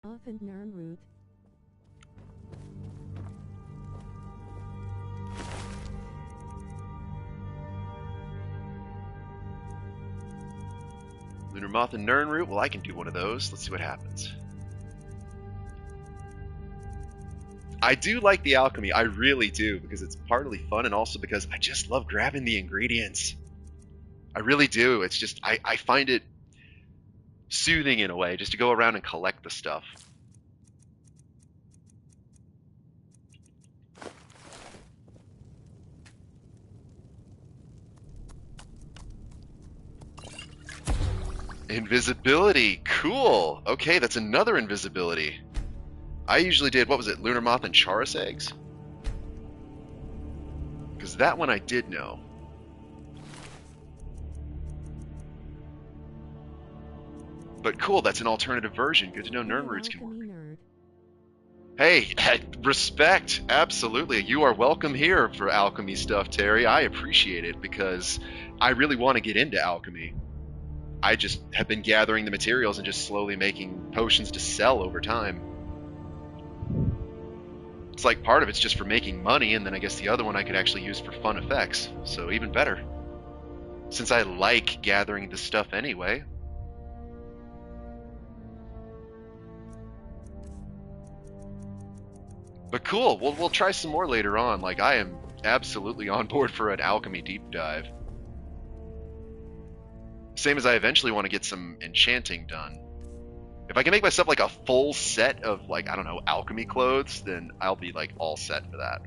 Off and Nernroot. Lunar moth and Nernroot. Well, I can do one of those. Let's see what happens. I do like the alchemy. I really do, because it's partly fun and also because I just love grabbing the ingredients. I really do. It's just, I find it soothing in a way, just to go around and collect the stuff. Invisibility. Cool. Okay, that's another invisibility. I usually did, what was it, lunar moth and charis eggs? Because that one I did know. But cool, that's an alternative version. Good to know Nernroots can work. Hey, respect. Absolutely. You are welcome here for alchemy stuff, Terry. I appreciate it because I really want to get into alchemy. I just have been gathering the materials and just slowly making potions to sell over time. It's like part of it's just for making money, and then I guess the other one I could actually use for fun effects. So even better. Since I like gathering the stuff anyway. But cool, we'll try some more later on. Like, I am absolutely on board for an alchemy deep dive. Same as I eventually want to get some enchanting done. If I can make myself like a full set of like, I don't know, alchemy clothes, then I'll be like all set for that.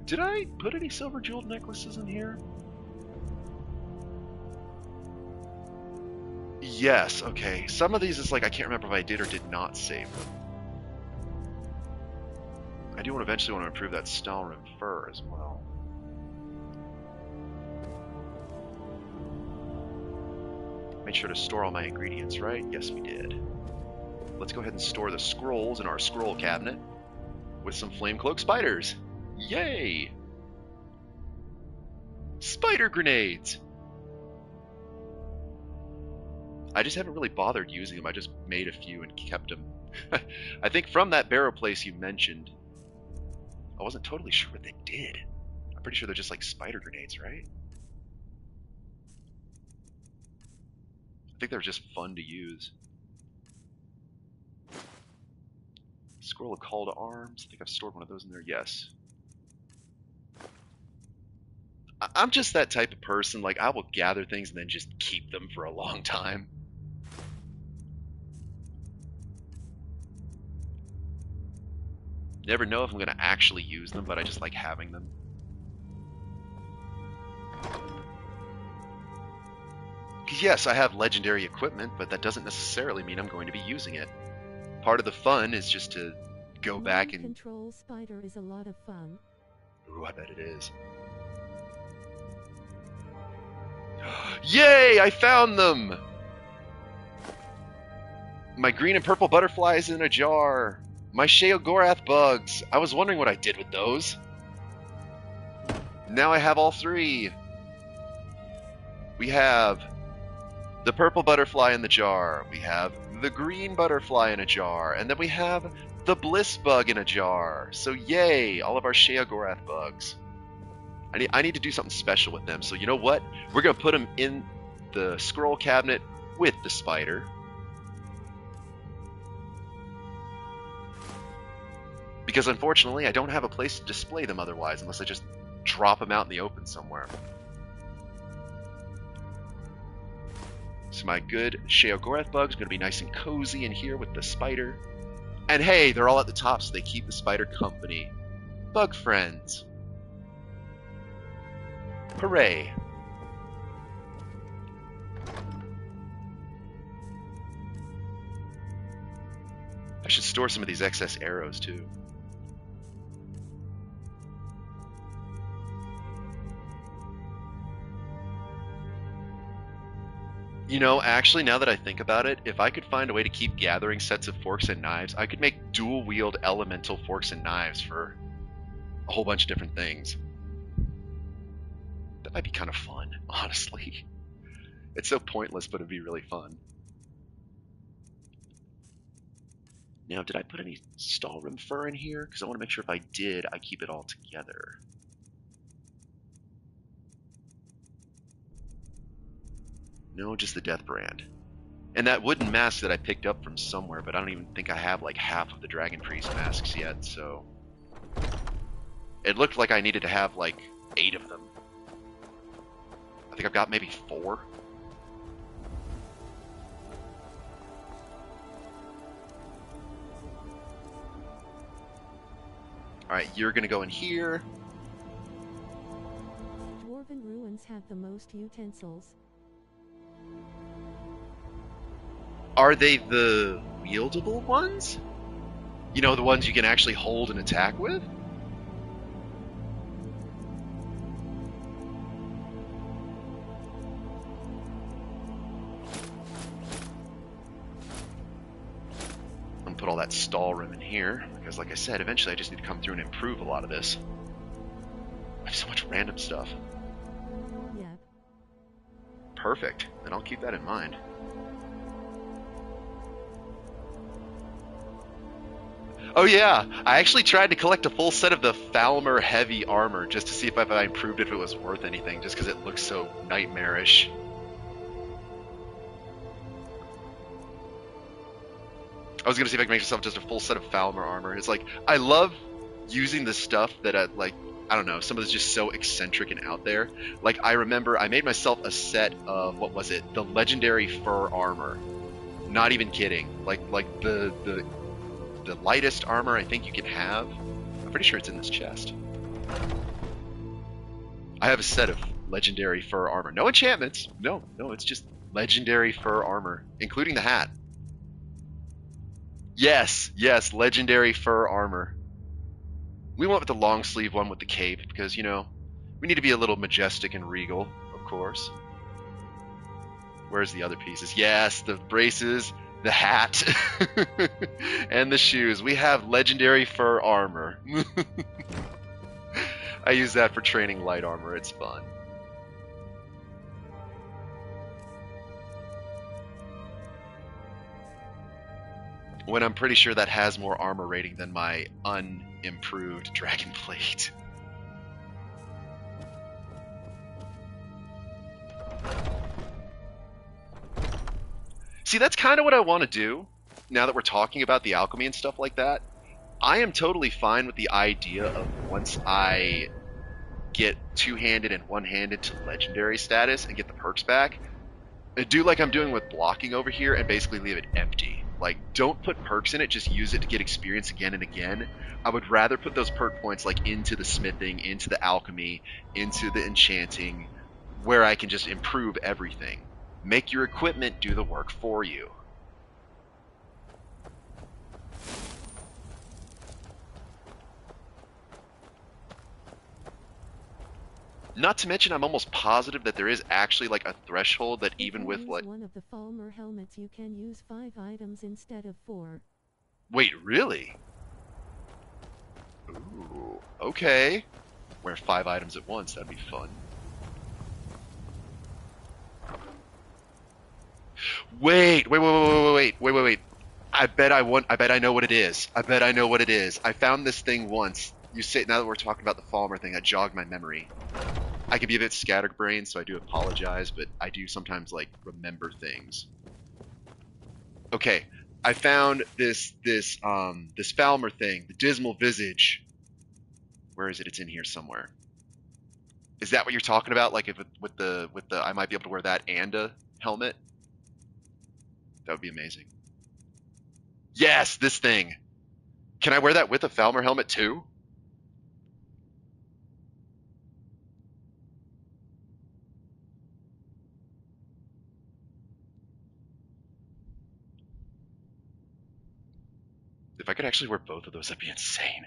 Did I put any silver jeweled necklaces in here? Yes, okay. Some of these is like, I can't remember if I did or did not save them. I do eventually want to improve that Skyrim fur as well. Made sure to store all my ingredients, right? Yes, we did. Let's go ahead and store the scrolls in our scroll cabinet with some flame cloak spiders. Yay! Spider grenades! I just haven't really bothered using them. I just made a few and kept them. I think from that barrow place you mentioned, I wasn't totally sure what they did. I'm pretty sure they're just like spider grenades, right? I think they're just fun to use. Scroll of call to arms. I think I've stored one of those in there. Yes. I'm just that type of person. Like, I will gather things and then just keep them for a long time. Never know if I'm going to actually use them, but I just like having them. Because yes, I have legendary equipment, but that doesn't necessarily mean I'm going to be using it. Part of the fun is just to go back and... Control spider is a lot of fun. Ooh, I bet it is. Yay! I found them! My green and purple butterflies in a jar. My Sheogorath bugs. I was wondering what I did with those. Now I have all three. We have the purple butterfly in the jar. We have the green butterfly in a jar. And then we have the bliss bug in a jar. So yay, all of our Sheogorath bugs. I need to do something special with them. So you know what? We're going to put them in the scroll cabinet with the spider. Because unfortunately, I don't have a place to display them otherwise, unless I just drop them out in the open somewhere. So my good Sheogorath bugs are going to be nice and cozy in here with the spider. And hey, they're all at the top, so they keep the spider company. Bug friends. Hooray. I should store some of these excess arrows, too. You know, actually, now that I think about it, if I could find a way to keep gathering sets of forks and knives, I could make dual-wield elemental forks and knives for a whole bunch of different things. That might be kind of fun, honestly. It's so pointless, but it'd be really fun. Now, did I put any Skyrim fur in here? Because I want to make sure if I did, I keep it all together. No, just the death brand. And that wooden mask that I picked up from somewhere, but I don't even think I have like half of the Dragon Priest masks yet, so... It looked like I needed to have like 8 of them. I think I've got maybe 4. Alright, you're gonna go in here. Dwarven ruins have the most utensils. Are they the wieldable ones? You know, the ones you can actually hold and attack with? I'm gonna put all that Skyrim in here, because like I said, eventually I just need to come through and improve a lot of this. I have so much random stuff. Yep. Perfect. Then I'll keep that in mind. Oh yeah, I actually tried to collect a full set of the Falmer heavy armor just to see if I improved if it was worth anything, just because it looks so nightmarish. I was gonna see if I can make myself just a full set of Falmer armor. It's like, I love using the stuff that like I don't know, some of it's just so eccentric and out there. Like, I remember I made myself a set of, what was it? The legendary fur armor. Not even kidding. Like the lightest armor I think you can have. I'm pretty sure it's in this chest. I have a set of legendary fur armor. No enchantments. No, it's just legendary fur armor, including the hat. Yes, legendary fur armor. We went with the long sleeve one with the cape because, you know, we need to be a little majestic and regal, of course. Where's the other pieces? Yes, the braces, the hat, and the shoes. We have legendary fur armor. I use that for training light armor. It's fun. When I'm pretty sure that has more armor rating than my unimproved dragon plate. See, that's kind of what I want to do, now that we're talking about the alchemy and stuff like that. I am totally fine with the idea of once I get two-handed and one-handed to legendary status and get the perks back, do like I'm doing with blocking over here and basically leave it empty. Like, don't put perks in it, just use it to get experience again and again. I would rather put those perk points like into the smithing, into the alchemy, into the enchanting, where I can just improve everything. Make your equipment do the work for you. Not to mention, I'm almost positive that there is actually like a threshold that even with like one of the Falmer helmets, you can use 5 items instead of 4. Wait, really? Ooh, okay. Wear 5 items at once, that'd be fun. Wait. I bet I know what it is. I found this thing once. You say, now that we're talking about the Falmer thing, that jogged my memory. I can be a bit scatterbrained, so I do apologize, but I do sometimes, like, remember things. Okay, I found this Falmer thing, the Dismal Visage. Where is it? It's in here somewhere. Is that what you're talking about? Like, if with the I might be able to wear that and a helmet? That would be amazing. Yes, this thing. Can I wear that with a Falmer helmet too? If I could actually wear both of those, that'd be insane.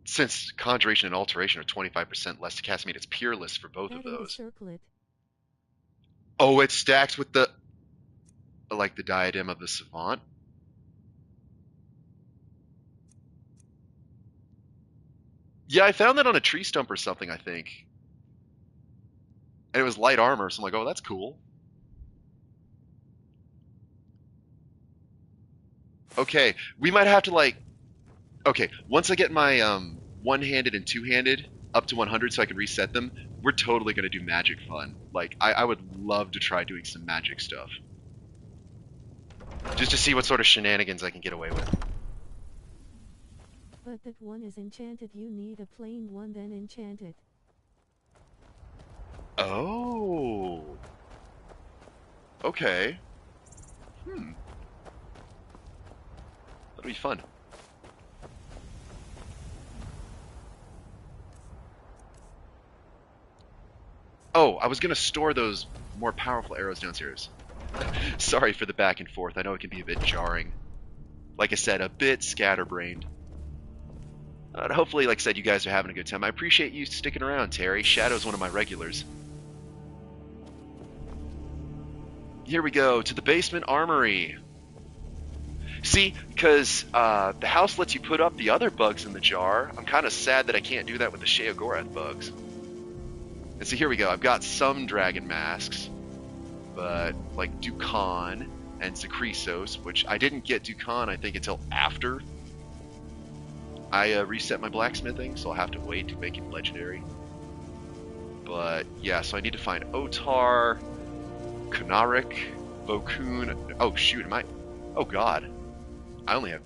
Since Conjuration and Alteration are 25% less to cast mean, it's peerless for both of those. Oh, it stacks with the... like the Diadem of the Savant? Yeah, I found that on a tree stump or something, I think. And it was light armor, so I'm like, oh, that's cool. Okay, we might have to, like... Okay, once I get my one-handed and two-handed up to 100 so I can reset them, we're totally going to do magic fun. Like, I would love to try doing some magic stuff. Just to see what sort of shenanigans I can get away with. But that one is enchanted, you need a plain one, then enchant it. Oh. Okay. That'll be fun. Oh, I was going to store those more powerful arrows downstairs. Sorry for the back and forth. I know it can be a bit jarring. Like I said, a bit scatterbrained. Hopefully, like I said, you guys are having a good time. I appreciate you sticking around, Terry. Shadow's one of my regulars. Here we go, to the basement armory. See, because the house lets you put up the other bugs in the jar, I'm kind of sad that I can't do that with the Sheogorath bugs. And so here we go. I've got some dragon masks, but like Dukan and Zakrisos, which I didn't get Dukan, I think, until after I reset my blacksmithing, so I'll have to wait to make him legendary. But yeah, so I need to find Otar, Kunarik, Bokun. Oh shoot, Oh god. I only have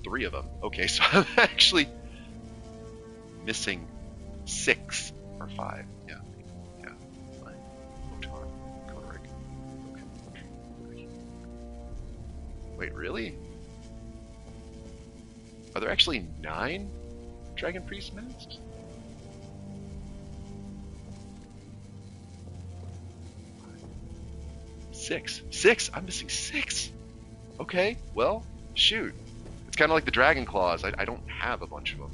3 of them. Okay, so I'm actually missing 6 or 5. Yeah. Yeah. Fine. Motar, Godric. Okay. Wait, really? Are there actually 9 Dragon Priest masks? Six? I'm missing 6! Okay, well, shoot. It's kind of like the Dragon Claws. I don't have a bunch of them.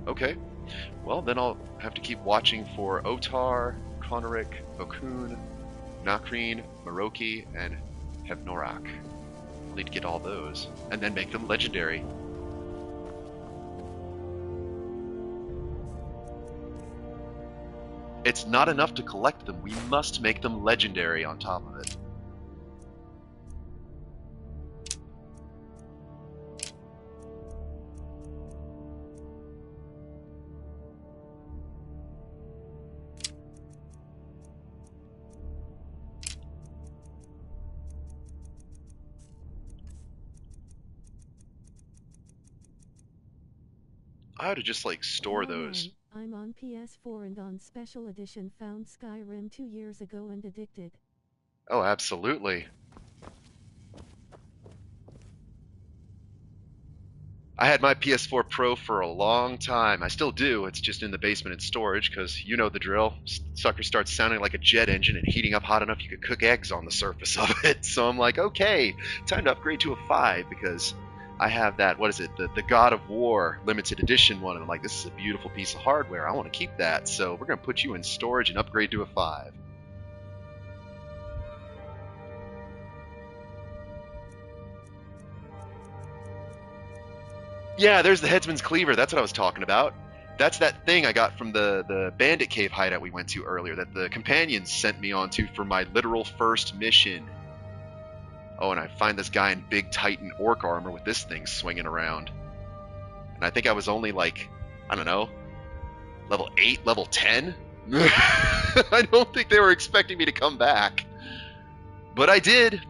Okay, well then I'll have to keep watching for Otar, Konarek, Okun, Nakreen, Maroki, and Hevnorak. I'll need to get all those, and then make them legendary. It's not enough to collect them, we must make them legendary on top of it. I ought to just like store those. I'm on PS4 and on Special Edition found Skyrim 2 years ago and addicted. Oh, absolutely. I had my PS4 Pro for a long time. I still do. It's just in the basement in storage because you know the drill. Sucker starts sounding like a jet engine and heating up hot enough you could cook eggs on the surface of it. So I'm like, okay, time to upgrade to a 5 because I have that, what is it, the God of War limited edition one. And I'm like, this is a beautiful piece of hardware. I want to keep that. So we're going to put you in storage and upgrade to a 5. Yeah, there's the Headsman's Cleaver. That's what I was talking about. That's that thing I got from the Bandit Cave hideout we went to earlier that the companions sent me onto for my literal first mission. Oh, and I find this guy in big Titan orc armor with this thing swinging around. And I think I was only like, I don't know, level 8, level 10? I don't think they were expecting me to come back. But I did.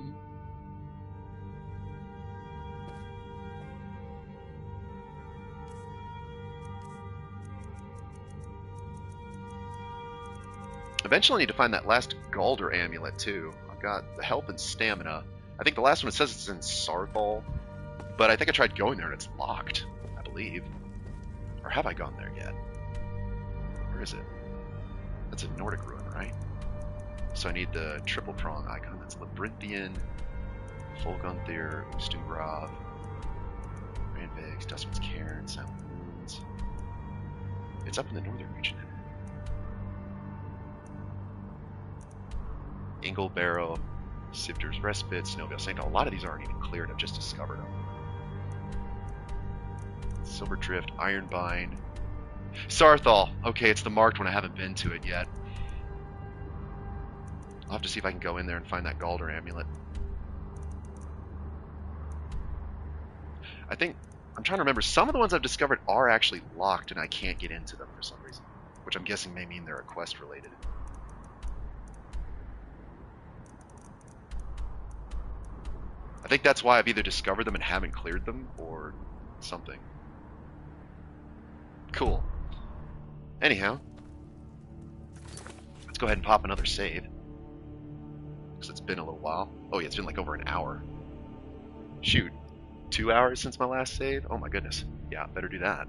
Eventually I need to find that last Galder amulet too. I've got the health and stamina. I think the last one it says it's in Sarthal, but I think I tried going there and it's locked, I believe. Or have I gone there yet? Where is it? That's a Nordic ruin, right? So I need the triple prong icon. That's Labyrinthian, Folgunthir, Ustengrav, Randvigs, Dustman's Cairn, Silent Moons. It's up in the northern region. Ingle Barrow, Sifter's Respite, Snowveil Saint. A lot of these aren't even cleared. I've just discovered them. Silver Drift, Ironbind, Sarthal. Okay, it's the marked one. I haven't been to it yet. I'll have to see if I can go in there and find that Galder amulet. I think, I'm trying to remember, some of the ones I've discovered are actually locked and I can't get into them for some reason. Which I'm guessing may mean they're quest related. I think that's why I've either discovered them and haven't cleared them, or something. Cool. Anyhow, let's go ahead and pop another save. Because it's been a little while. Oh yeah, it's been like over an hour. Shoot, 2 hours since my last save? Oh my goodness. Yeah, better do that.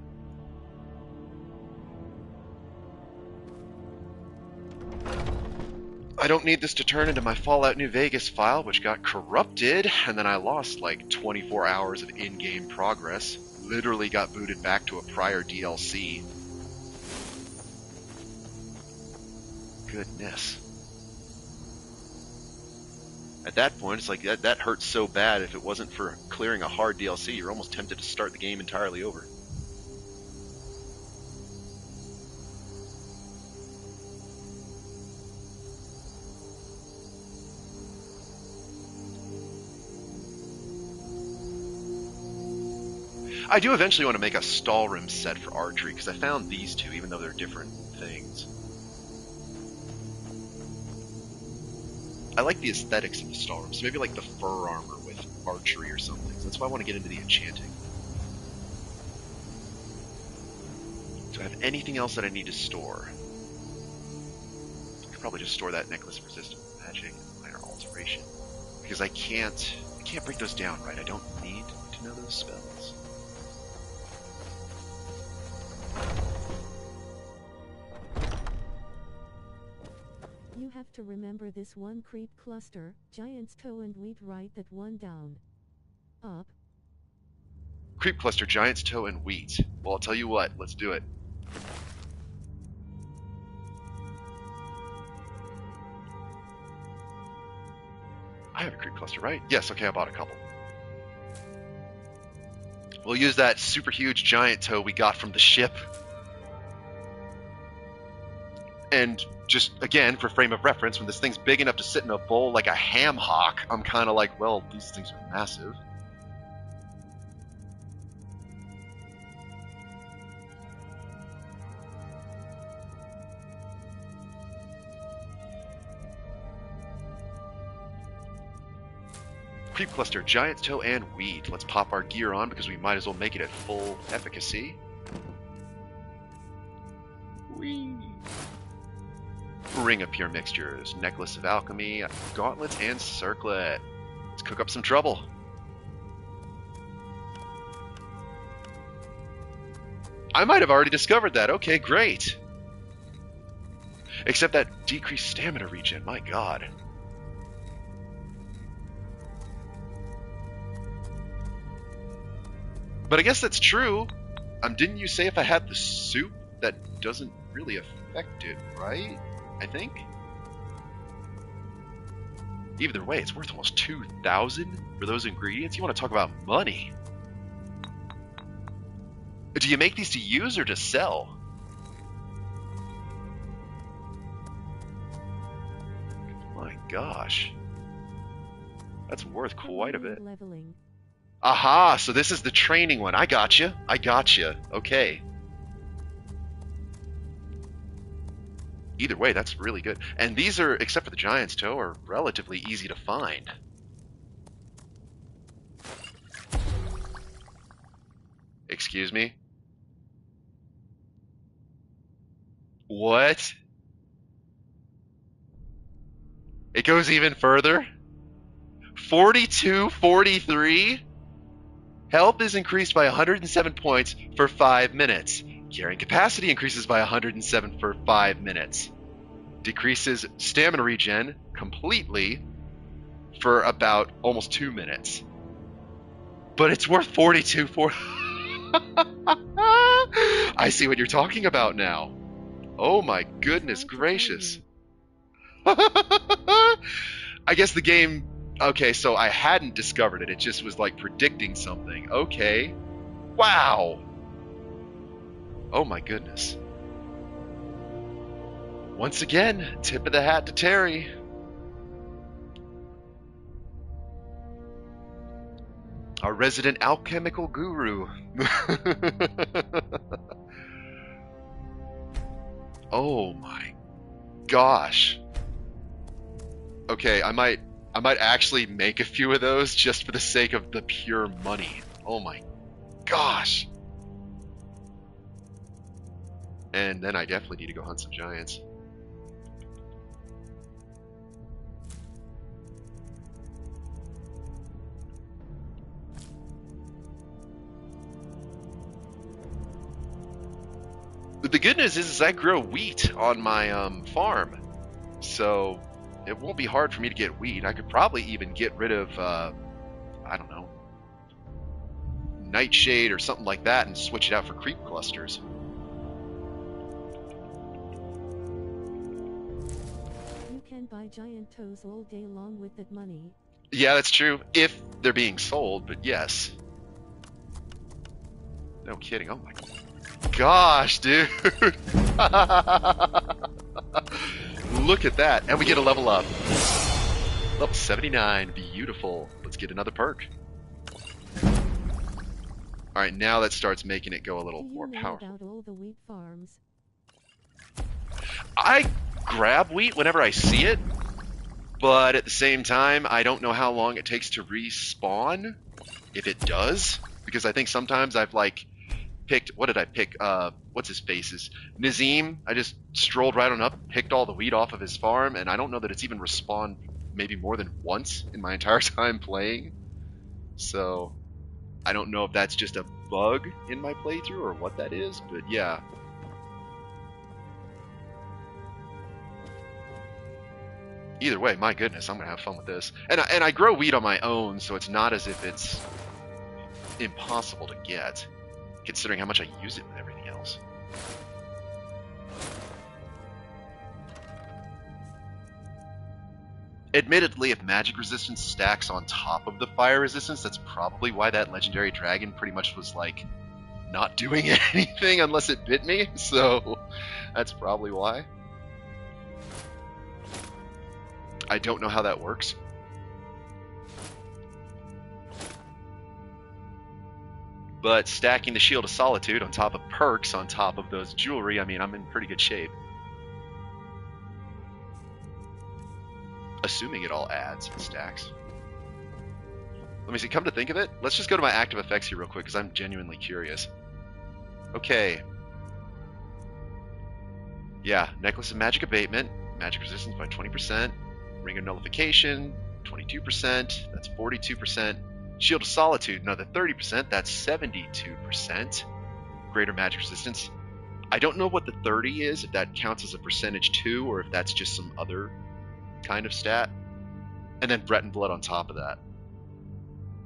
I don't need this to turn into my Fallout New Vegas file, which got corrupted, and then I lost like 24 hours of in-game progress. Literally got booted back to a prior DLC. Goodness. At that point, it's like, that hurts so bad. If it wasn't for clearing a hard DLC, you're almost tempted to start the game entirely over. I do eventually want to make a Skyrim set for archery, because I found these two, even though they're different things. I like the aesthetics of the Skyrim, so maybe like the fur armor with archery or something. So that's why I want to get into the enchanting. Do I have anything else that I need to store? I could probably just store that necklace of resistant magic and minor alteration. Because I can't break those down, right? I don't need to know those spells. You have to remember this one creep cluster, giant's toe and wheat, write that one down. Up. Creep cluster, giant's toe, and wheat. Well, I'll tell you what, let's do it. I have a creep cluster, right? Yes, okay, I bought a couple. We'll use that super huge giant toe we got from the ship. And just, again, for frame of reference, when this thing's big enough to sit in a bowl like a ham hock, I'm kind of like, well, these things are massive. Creep cluster, giant's toe, and weed. Let's pop our gear on because we might as well make it at full efficacy. Whee! Ring of pure mixtures, necklace of alchemy, gauntlets, and circlet. Let's cook up some trouble. I might have already discovered that. Okay, great. Except that decreased stamina regen. My god. But I guess that's true. Didn't you say if I had the soup, that doesn't really affect it, right? I think? Either way, it's worth almost 2,000 for those ingredients. You want to talk about money. Do you make these to use or to sell? My gosh. That's worth quite a bit. Leveling. Aha, so this is the training one. I gotcha. I gotcha. Okay. Either way, that's really good. And these are, except for the giant's toe, are relatively easy to find. Excuse me? What? It goes even further? 42, 43? Health is increased by 107 points for 5 minutes. Carrying capacity increases by 107 for 5 minutes. Decreases stamina regen completely for about almost 2 minutes. But it's worth 42 for... I see what you're talking about now. Oh my goodness gracious. I guess the game... Okay, so I hadn't discovered it. It just was like predicting something. Okay. Wow. Oh my goodness. Once again, tip of the hat to Terry. Our resident alchemical guru. Oh my gosh. Okay, I might actually make a few of those just for the sake of the pure money. Oh my gosh. And then I definitely need to go hunt some giants. But the good news is I grow wheat on my farm. So it won't be hard for me to get wheat. I could probably even get rid of, I don't know, nightshade or something like that and switch it out for creep clusters. You can buy giant toes all day long with that money. Yeah, that's true. If they're being sold, but yes. No kidding. Oh my gosh, dude. Look at that. And we get a level up. Level 79. Beautiful. Let's get another perk. Alright, now that starts making it go a little Do you more know powerful. about all the wheat farms? I grab wheat whenever I see it, but at the same time, I don't know how long it takes to respawn, if it does, because I think sometimes I've, like, picked, what did I pick? What's his face's? Nazim. I just strolled right on up, picked all the wheat off of his farm, and I don't know that it's even respawned maybe more than once in my entire time playing. So, I don't know if that's just a bug in my playthrough or what that is, but yeah. Either way, my goodness, I'm gonna have fun with this. And I grow wheat on my own, so it's not as if it's impossible to get, considering how much I use it with everything else. Admittedly, if magic resistance stacks on top of the fire resistance, that's probably why that legendary dragon pretty much was, like, not doing anything unless it bit me, so that's probably why. I don't know how that works. But stacking the Shield of Solitude on top of perks on top of those jewelry, I mean, I'm in pretty good shape. Assuming it all adds and stacks. Let me see, come to think of it, let's just go to my active effects here real quick, because I'm genuinely curious. Okay. Yeah, Necklace of Magic Abatement, Magic Resistance by 20%, Ring of Nullification, 22%, that's 42%. Shield of Solitude, another 30%, that's 72%. Greater Magic Resistance. I don't know what the 30 is, if that counts as a percentage too, or if that's just some other kind of stat. And then Breton Blood on top of that.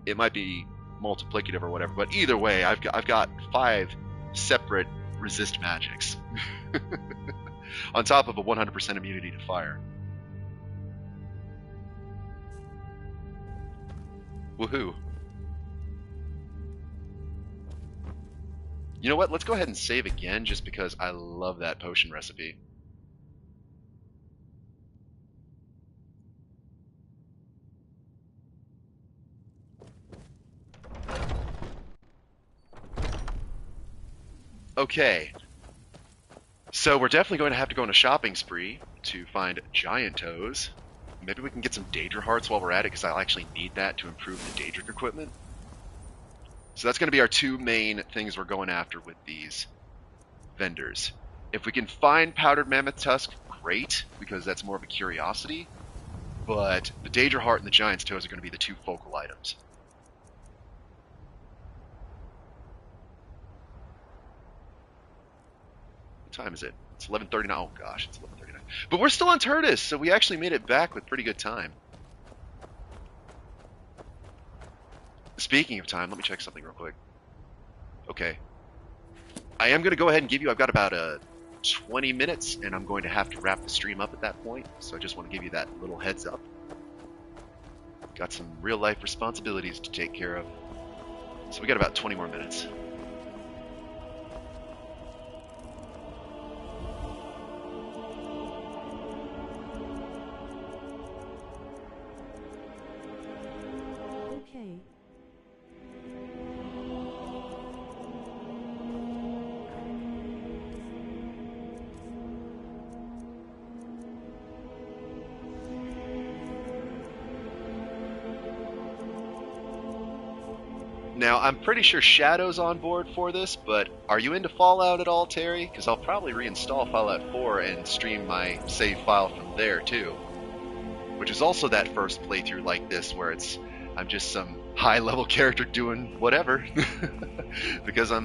It might be multiplicative or whatever, but either way, I've got 5 separate resist magics. On top of a 100% immunity to fire. Woohoo. You know what? Let's go ahead and save again just because I love that potion recipe. Okay. So we're definitely going to have to go on a shopping spree to find giant toes. Maybe we can get some Daedra hearts while we're at it, because I'll actually need that to improve the Daedric equipment. So that's going to be our 2 main things we're going after with these vendors. If we can find powdered mammoth tusk, great, because that's more of a curiosity. But the Daedra heart and the giant's toes are going to be the 2 focal items. What time is it? It's 11:39. Oh gosh, it's 11:39. But we're still on Turdus, so we actually made it back with pretty good time. Speaking of time, let me check something real quick. Okay. I am going to go ahead and give you, I've got about 20 minutes, and I'm going to have to wrap the stream up at that point, so I just want to give you that little heads up. Got some real life responsibilities to take care of. So we got about 20 more minutes. Okay. Now, I'm pretty sure Shadow's on board for this, but are you into Fallout at all, Terry? Because I'll probably reinstall Fallout 4 and stream my save file from there, too. Which is also that first playthrough like this, where I'm just some high-level character doing whatever. Because I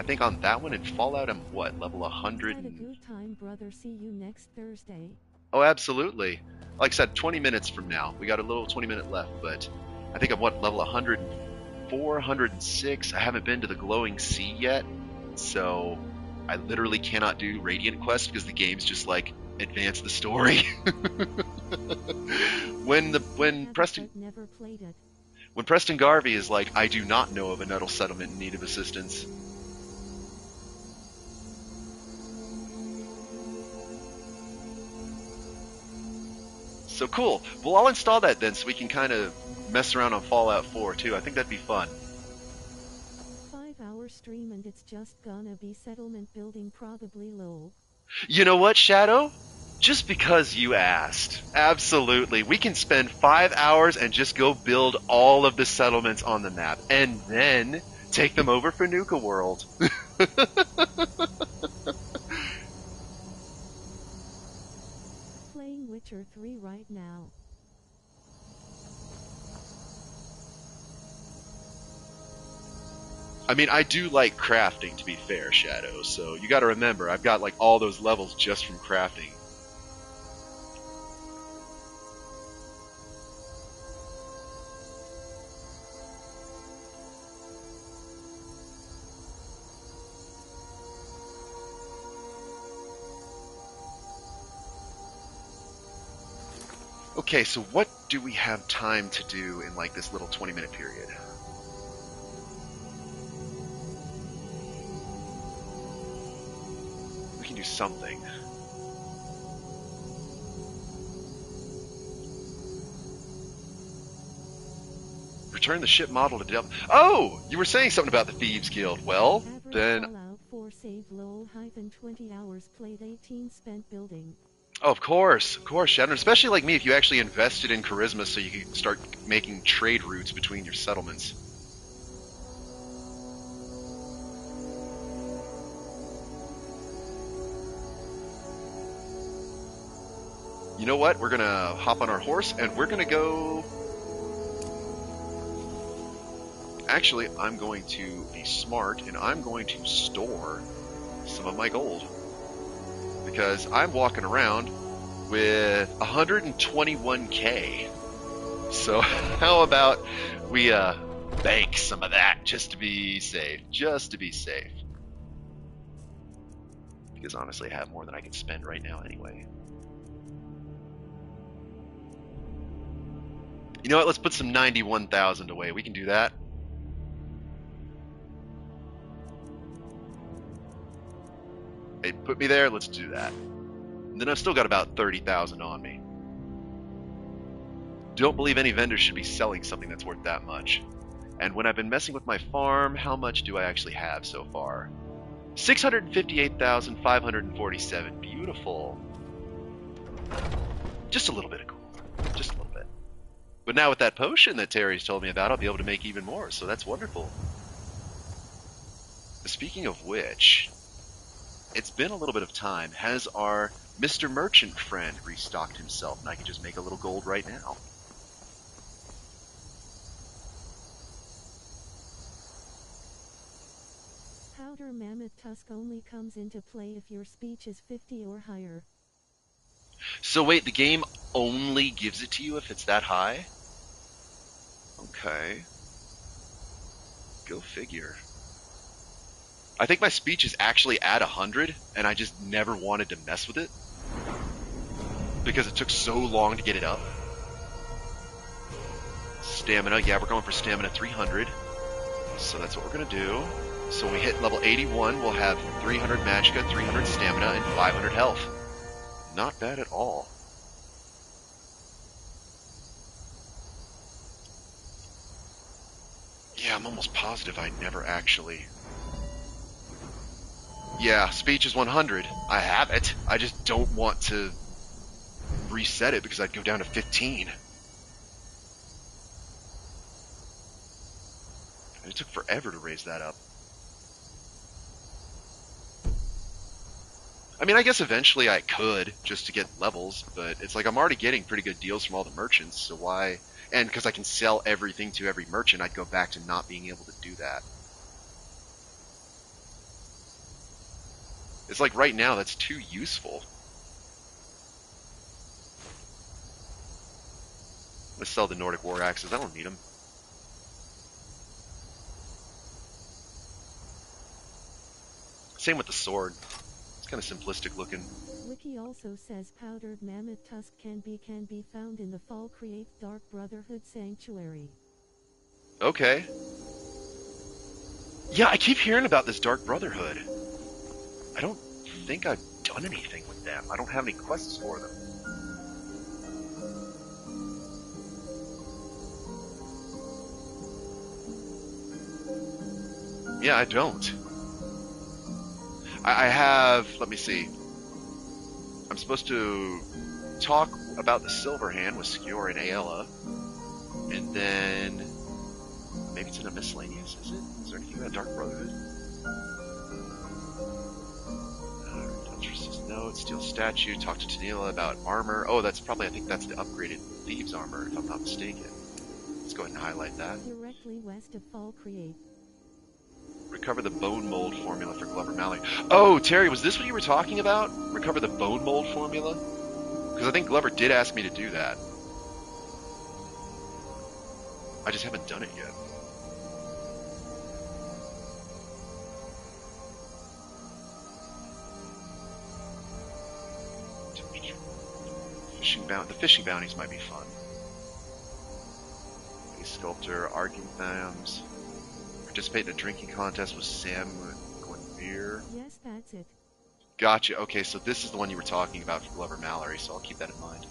think on that one in Fallout, I'm what, level 100? Had a good time, brother. See you next Thursday. Oh, absolutely. Like I said, 20 minutes from now. We got a little 20-minute left, but I think I'm what, level 104, 106. I haven't been to the Glowing Sea yet, so I literally cannot do Radiant Quest because the game's just like advance the story. when Preston Garvey is like, I do not know of a Nettle settlement in need of assistance. So cool. Well, I'll install that then so we can kind of mess around on Fallout 4 too. I think that'd be fun. stream and it's just gonna be settlement building probably lol. You know what, Shadow? Just because you asked. Absolutely. We can spend 5 hours and just go build all of the settlements on the map. And then take them over for Nuka World. Playing Witcher 3 right now. I mean, I do like crafting, to be fair, Shadow. So you gotta remember, I've got like all those levels just from crafting. Okay, so what do we have time to do in like this little 20-minute period? We can do something. Return the ship model to Del. Oh, you were saying something about the Thieves Guild. Well, then. Fallout 4 save lol hyphen 20 hours played 18 spent building. Oh, of course, Shadow. Especially like me, if you actually invested in charisma, so you could start making trade routes between your settlements. You know what? We're gonna hop on our horse and we're gonna go. Actually, I'm going to be smart and I'm going to store some of my gold. Because I'm walking around with 121k. So how about we bank some of that just to be safe. Because honestly, I have more than I can spend right now anyway. You know what? Let's put some 91,000 away. We can do that. Hey, put me there. Let's do that. And then I've still got about 30,000 on me. Don't believe any vendor should be selling something that's worth that much. And when I've been messing with my farm, how much do I actually have so far? 658,547. Beautiful. Just a little bit of gold. Just a little bit. But now with that potion that Terry's told me about, I'll be able to make even more, so that's wonderful. Speaking of which, it's been a little bit of time. Has our Mr. Merchant friend restocked himself? And I can just make a little gold right now. Powder Mammoth Tusk only comes into play if your speech is 50 or higher. So wait, the game only gives it to you if it's that high? Okay. Go figure. I think my speech is actually at 100, and I just never wanted to mess with it. Because it took so long to get it up. Stamina, yeah, we're going for stamina 300. So that's what we're going to do. So when we hit level 81, we'll have 300 magicka, 300 stamina, and 500 health. Not bad at all. Yeah, I'm almost positive I never actually... Yeah, speech is 100. I have it. I just don't want to reset it because I'd go down to 15. And it took forever to raise that up. I mean, I guess eventually I could, just to get levels, but it's like I'm already getting pretty good deals from all the merchants, so why... And because I can sell everything to every merchant, I'd go back to not being able to do that. It's like right now, that's too useful. Let's sell the Nordic War Axes, I don't need them. Same with the sword. It's kind of simplistic looking. Wiki also says powdered mammoth tusk can be found in the Fall Create Dark Brotherhood Sanctuary. Okay. Yeah, I keep hearing about this Dark Brotherhood. I don't think I've done anything with them. I don't have any quests for them. Yeah, I don't. I have... Let me see. I'm supposed to talk about the Silver Hand with Skjor and Aela. And then... Maybe it's in a miscellaneous, is it? Is there anything about Dark Brotherhood? Adulteress's Note, Steel Statue, talk to Tanila about armor. Oh, that's probably, I think that's the upgraded Thieves armor, if I'm not mistaken. Let's go ahead and highlight that. Directly west of Falkreath. Recover the bone mold formula for Glover Mallory. Oh, Terry, was this what you were talking about? Recover the bone mold formula? Because I think Glover did ask me to do that. I just haven't done it yet. The fishing bounties might be fun. Base sculptor, Argenthams. Participate in a drinking contest with Sam Gwenvere. Yes, that's it. Gotcha. Okay, so this is the one you were talking about for Glover Mallory, so I'll keep that in mind.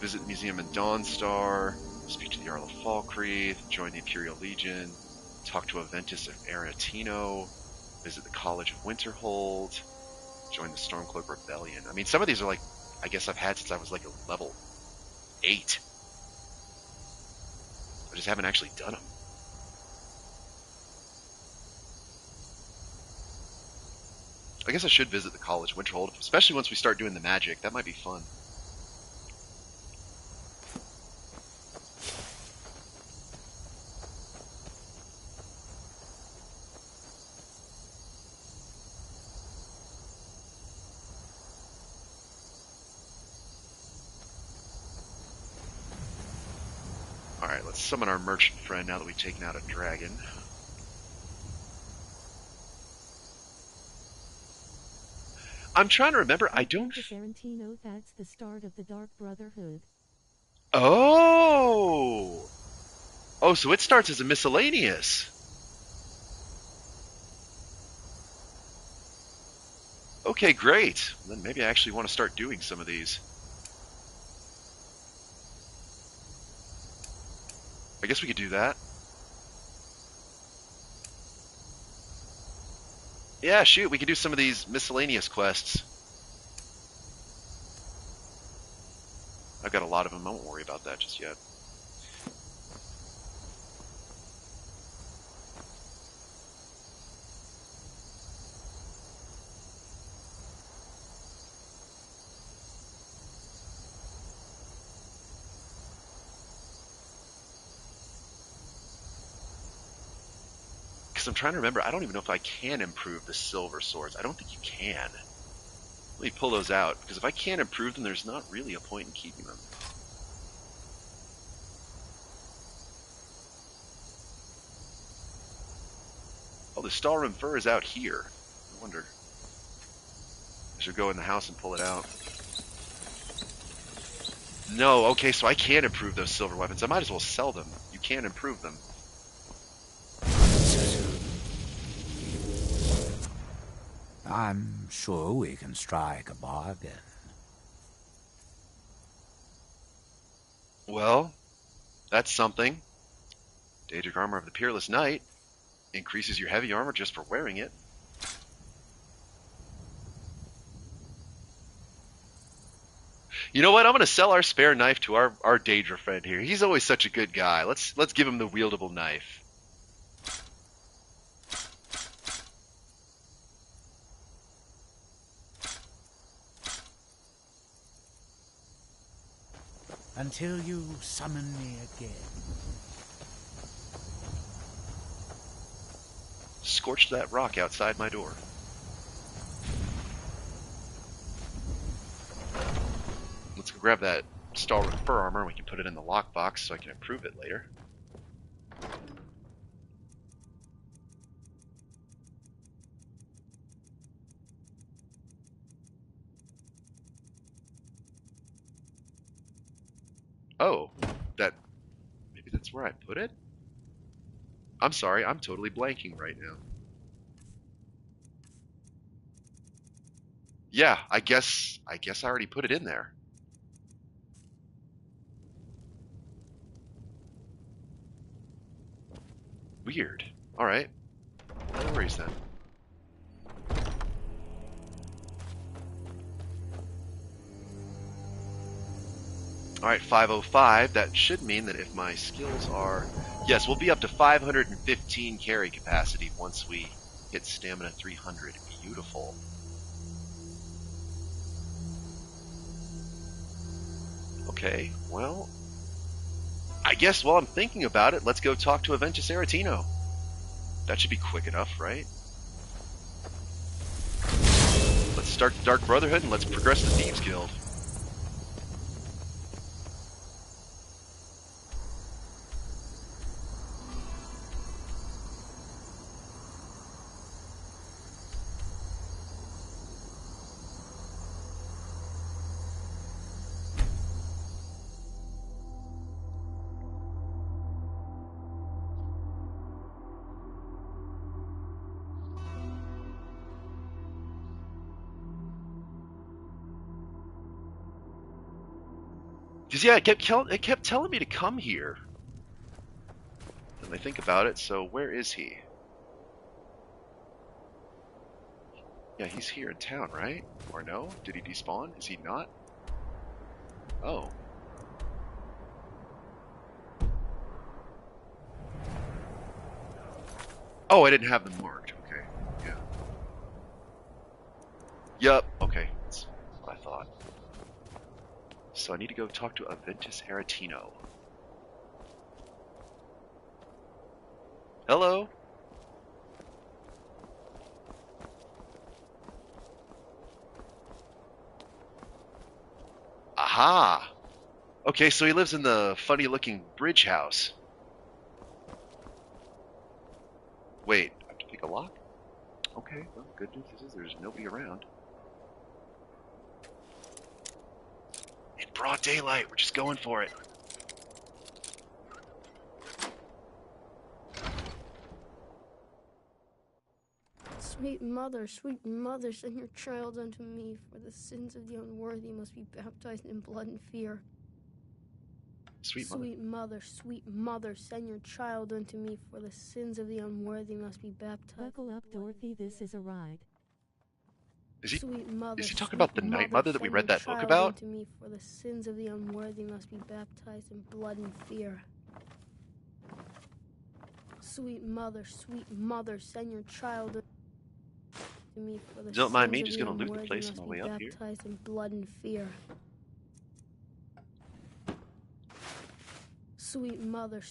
Visit the museum in Dawnstar. Speak to the Jarl of Falkreath. Join the Imperial Legion. Talk to Aventus of Aretino. Visit the College of Winterhold. Join the Stormcloak Rebellion. I mean, some of these are like, I guess I've had since I was like a level 8. I just haven't actually done them. I guess I should visit the College of Winterhold, especially once we start doing the magic. That might be fun. Alright, let's summon our merchant friend now that we've taken out a dragon. I'm trying to remember, I don't... Aretino, that's the start of the Dark Brotherhood. Oh! Oh, so it starts as a miscellaneous. Okay, great. Then maybe I actually want to start doing some of these. I guess we could do that. Yeah, shoot, we could do some of these miscellaneous quests. I've got a lot of them, I won't worry about that just yet. I'm trying to remember, I don't even know if I can improve the silver swords. I don't think you can. Let me pull those out, because if I can't improve them, there's not really a point in keeping them. Oh, the Stalrim fur is out here. I wonder. I should go in the house and pull it out. No, okay, so I can't improve those silver weapons. I might as well sell them. You can't improve them. I'm sure we can strike a bargain. Well, that's something. Daedric armor of the Peerless Knight increases your heavy armor just for wearing it. You know what? I'm going to sell our spare knife to our Daedra friend here. He's always such a good guy. Let's give him the wieldable knife. Until you summon me again. Scorched that rock outside my door. Let's go grab that Stalrim fur armor and we can put it in the lockbox so I can improve it later. Oh, maybe that's where I put it? I'm sorry, I'm totally blanking right now. Yeah, I guess I already put it in there. Weird. Alright. No worries then. Alright, 505. That should mean that if my skills are... Yes, we'll be up to 515 carry capacity once we hit stamina 300. Beautiful. Okay, well... I guess while I'm thinking about it, let's go talk to Aventus Aretino. That should be quick enough, right? Let's start the Dark Brotherhood and let's progress the Thieves Guild. Because, yeah, it kept telling me to come here. When I think about it, so where is he? Yeah, he's here in town, right? Or no? Did he despawn? Is he not? Oh. Oh, I didn't have them marked. Okay, yeah. Yup, okay. That's what I thought. So I need to go talk to Aventus Aretino. Hello? Aha! Okay, so he lives in the funny-looking bridge house. Wait, I have to pick a lock? Okay, well, good news is there's nobody around. In broad daylight, we're just going for it. Sweet mother, send your child unto me, for the sins of the unworthy must be baptized in blood and fear. Sweet mother, send your child unto me, for the sins of the unworthy must be baptized. Buckle up, Dorothy, this is a ride. Is he talking about the Night Mother that we read that book about? Unto me, for the sins of the unworthy must be baptized in blood and fear. Sweet mother, send your child to me, for the Don't mind sins me, of just the gonna loot the unworthy place on must my be way up here. baptized in blood and fear. Sweet mother,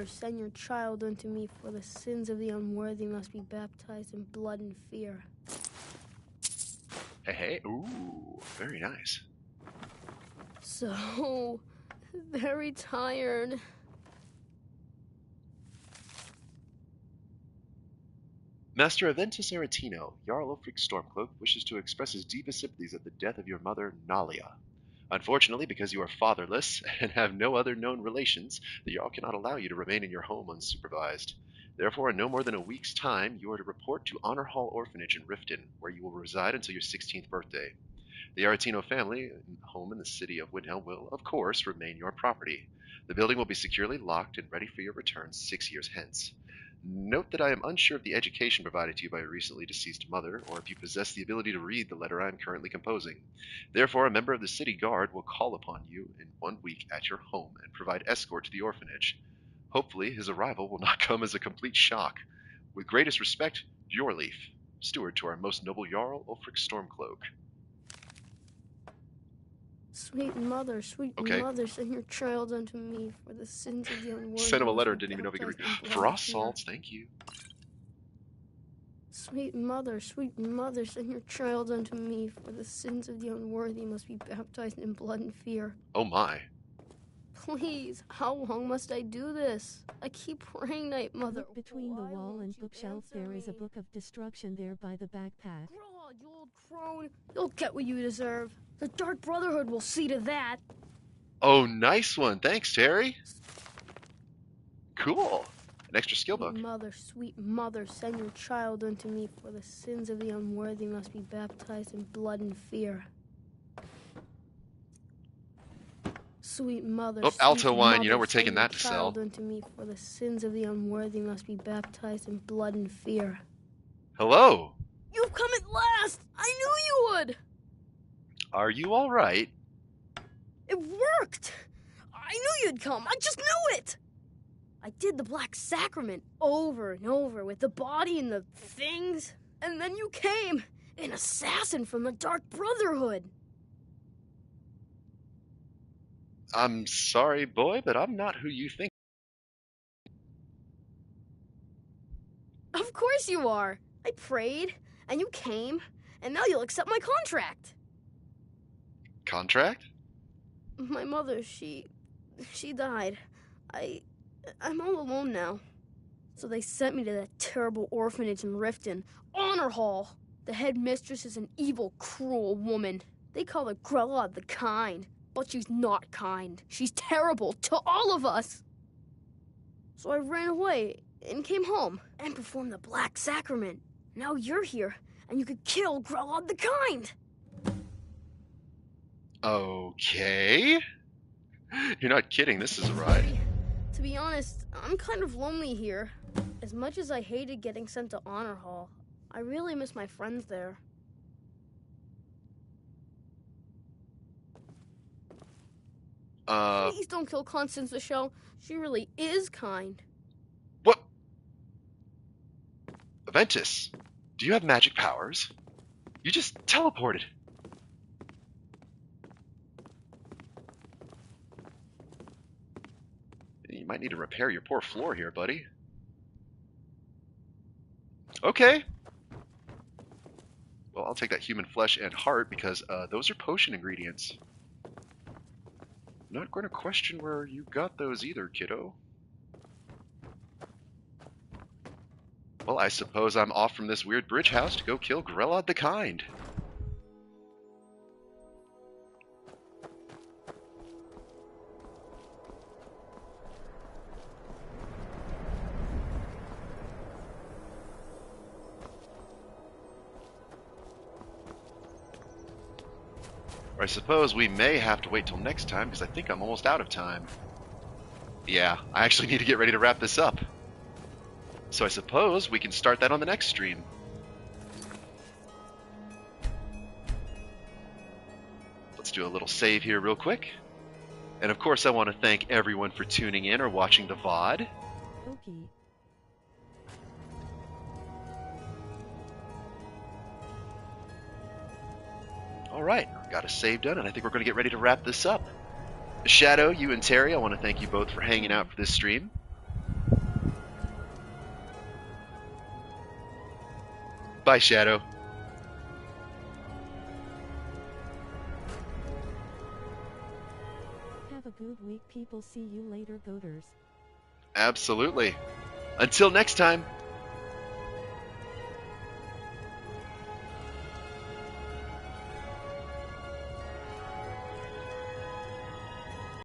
send your child unto me, for the sins of the unworthy must be baptized in blood and fear. Hey, ooh, very nice. So very tired. Master Aventus Aretino, Jarl Ulfric Stormcloak, wishes to express his deepest sympathies at the death of your mother, Nalia. Unfortunately, because you are fatherless and have no other known relations, the Jarl cannot allow you to remain in your home unsupervised. Therefore, in no more than a week's time, you are to report to Honor Hall Orphanage in Riften, where you will reside until your 16th birthday. The Aretino family, home in the city of Windhelm, will, of course, remain your property. The building will be securely locked and ready for your return 6 years hence. Note that I am unsure of the education provided to you by your recently deceased mother, or if you possess the ability to read the letter I am currently composing. Therefore, a member of the city guard will call upon you in 1 week at your home and provide escort to the orphanage. Hopefully, his arrival will not come as a complete shock. With greatest respect, Bjorleaf, steward to our most noble Jarl, Ulfric Stormcloak. Sweet mother, send your child unto me, for the sins of the unworthy. Sent him a letter, didn't even know if he could read. Frost salts, thank you. Sweet mother, send your child unto me, for the sins of the unworthy must be baptized in blood and fear. Oh my. Please, how long must I do this? I keep praying, Night Mother. Look between the wall and bookshelf, there is a book of destruction there by the backpack. God, you old crone, you'll get what you deserve. The Dark Brotherhood will see to that. Oh, nice one. Thanks, Terry. Cool. An extra skill book. Sweet mother, send your child unto me, for the sins of the unworthy must be baptized in blood and fear. Sweet mother, Oh, Alto sweet wine, you know mother, we're taking send your that to sell. child unto me, for the sins of the unworthy must be baptized in blood and fear. Hello! You've come at last! I knew you would! Are you alright? It worked! I knew you'd come! I just knew it! I did the Black Sacrament over and over with the body and the things, and then you came, an assassin from the Dark Brotherhood. I'm sorry, boy, but I'm not who you think. Of course you are. I prayed, and you came, and now you'll accept my contract. Contract? My mother, she died. I'm all alone now. So they sent me to that terrible orphanage in Riften, Honor Hall. The headmistress is an evil, cruel woman. They call her Grella the Kind, but she's not kind. She's terrible to all of us. So I ran away and came home and performed the Black Sacrament. Now you're here, and you could kill Grella the Kind. Okay. You're not kidding, this is a ride. To be honest, I'm kind of lonely here. As much as I hated getting sent to Honor Hall, I really miss my friends there. Please don't kill Constance the Shell. She really is kind. What? Aventus, do you have magic powers? You just teleported. You might need to repair your poor floor here, buddy. Okay. Well, I'll take that human flesh and heart because those are potion ingredients. Not going to question where you got those either, kiddo. Well, I suppose I'm off from this weird bridge house to go kill Grella the Kind. Or I suppose we may have to wait till next time, because I think I'm almost out of time. Yeah, I actually need to get ready to wrap this up. So I suppose we can start that on the next stream. Let's do a little save here real quick. And of course I want to thank everyone for tuning in or watching the VOD. Okay. Alright, got a save done, and I think we're going to get ready to wrap this up. Shadow, you and Terry, I want to thank you both for hanging out for this stream. Bye, Shadow. Have a good week, people. See you later, goaters. Absolutely. Until next time.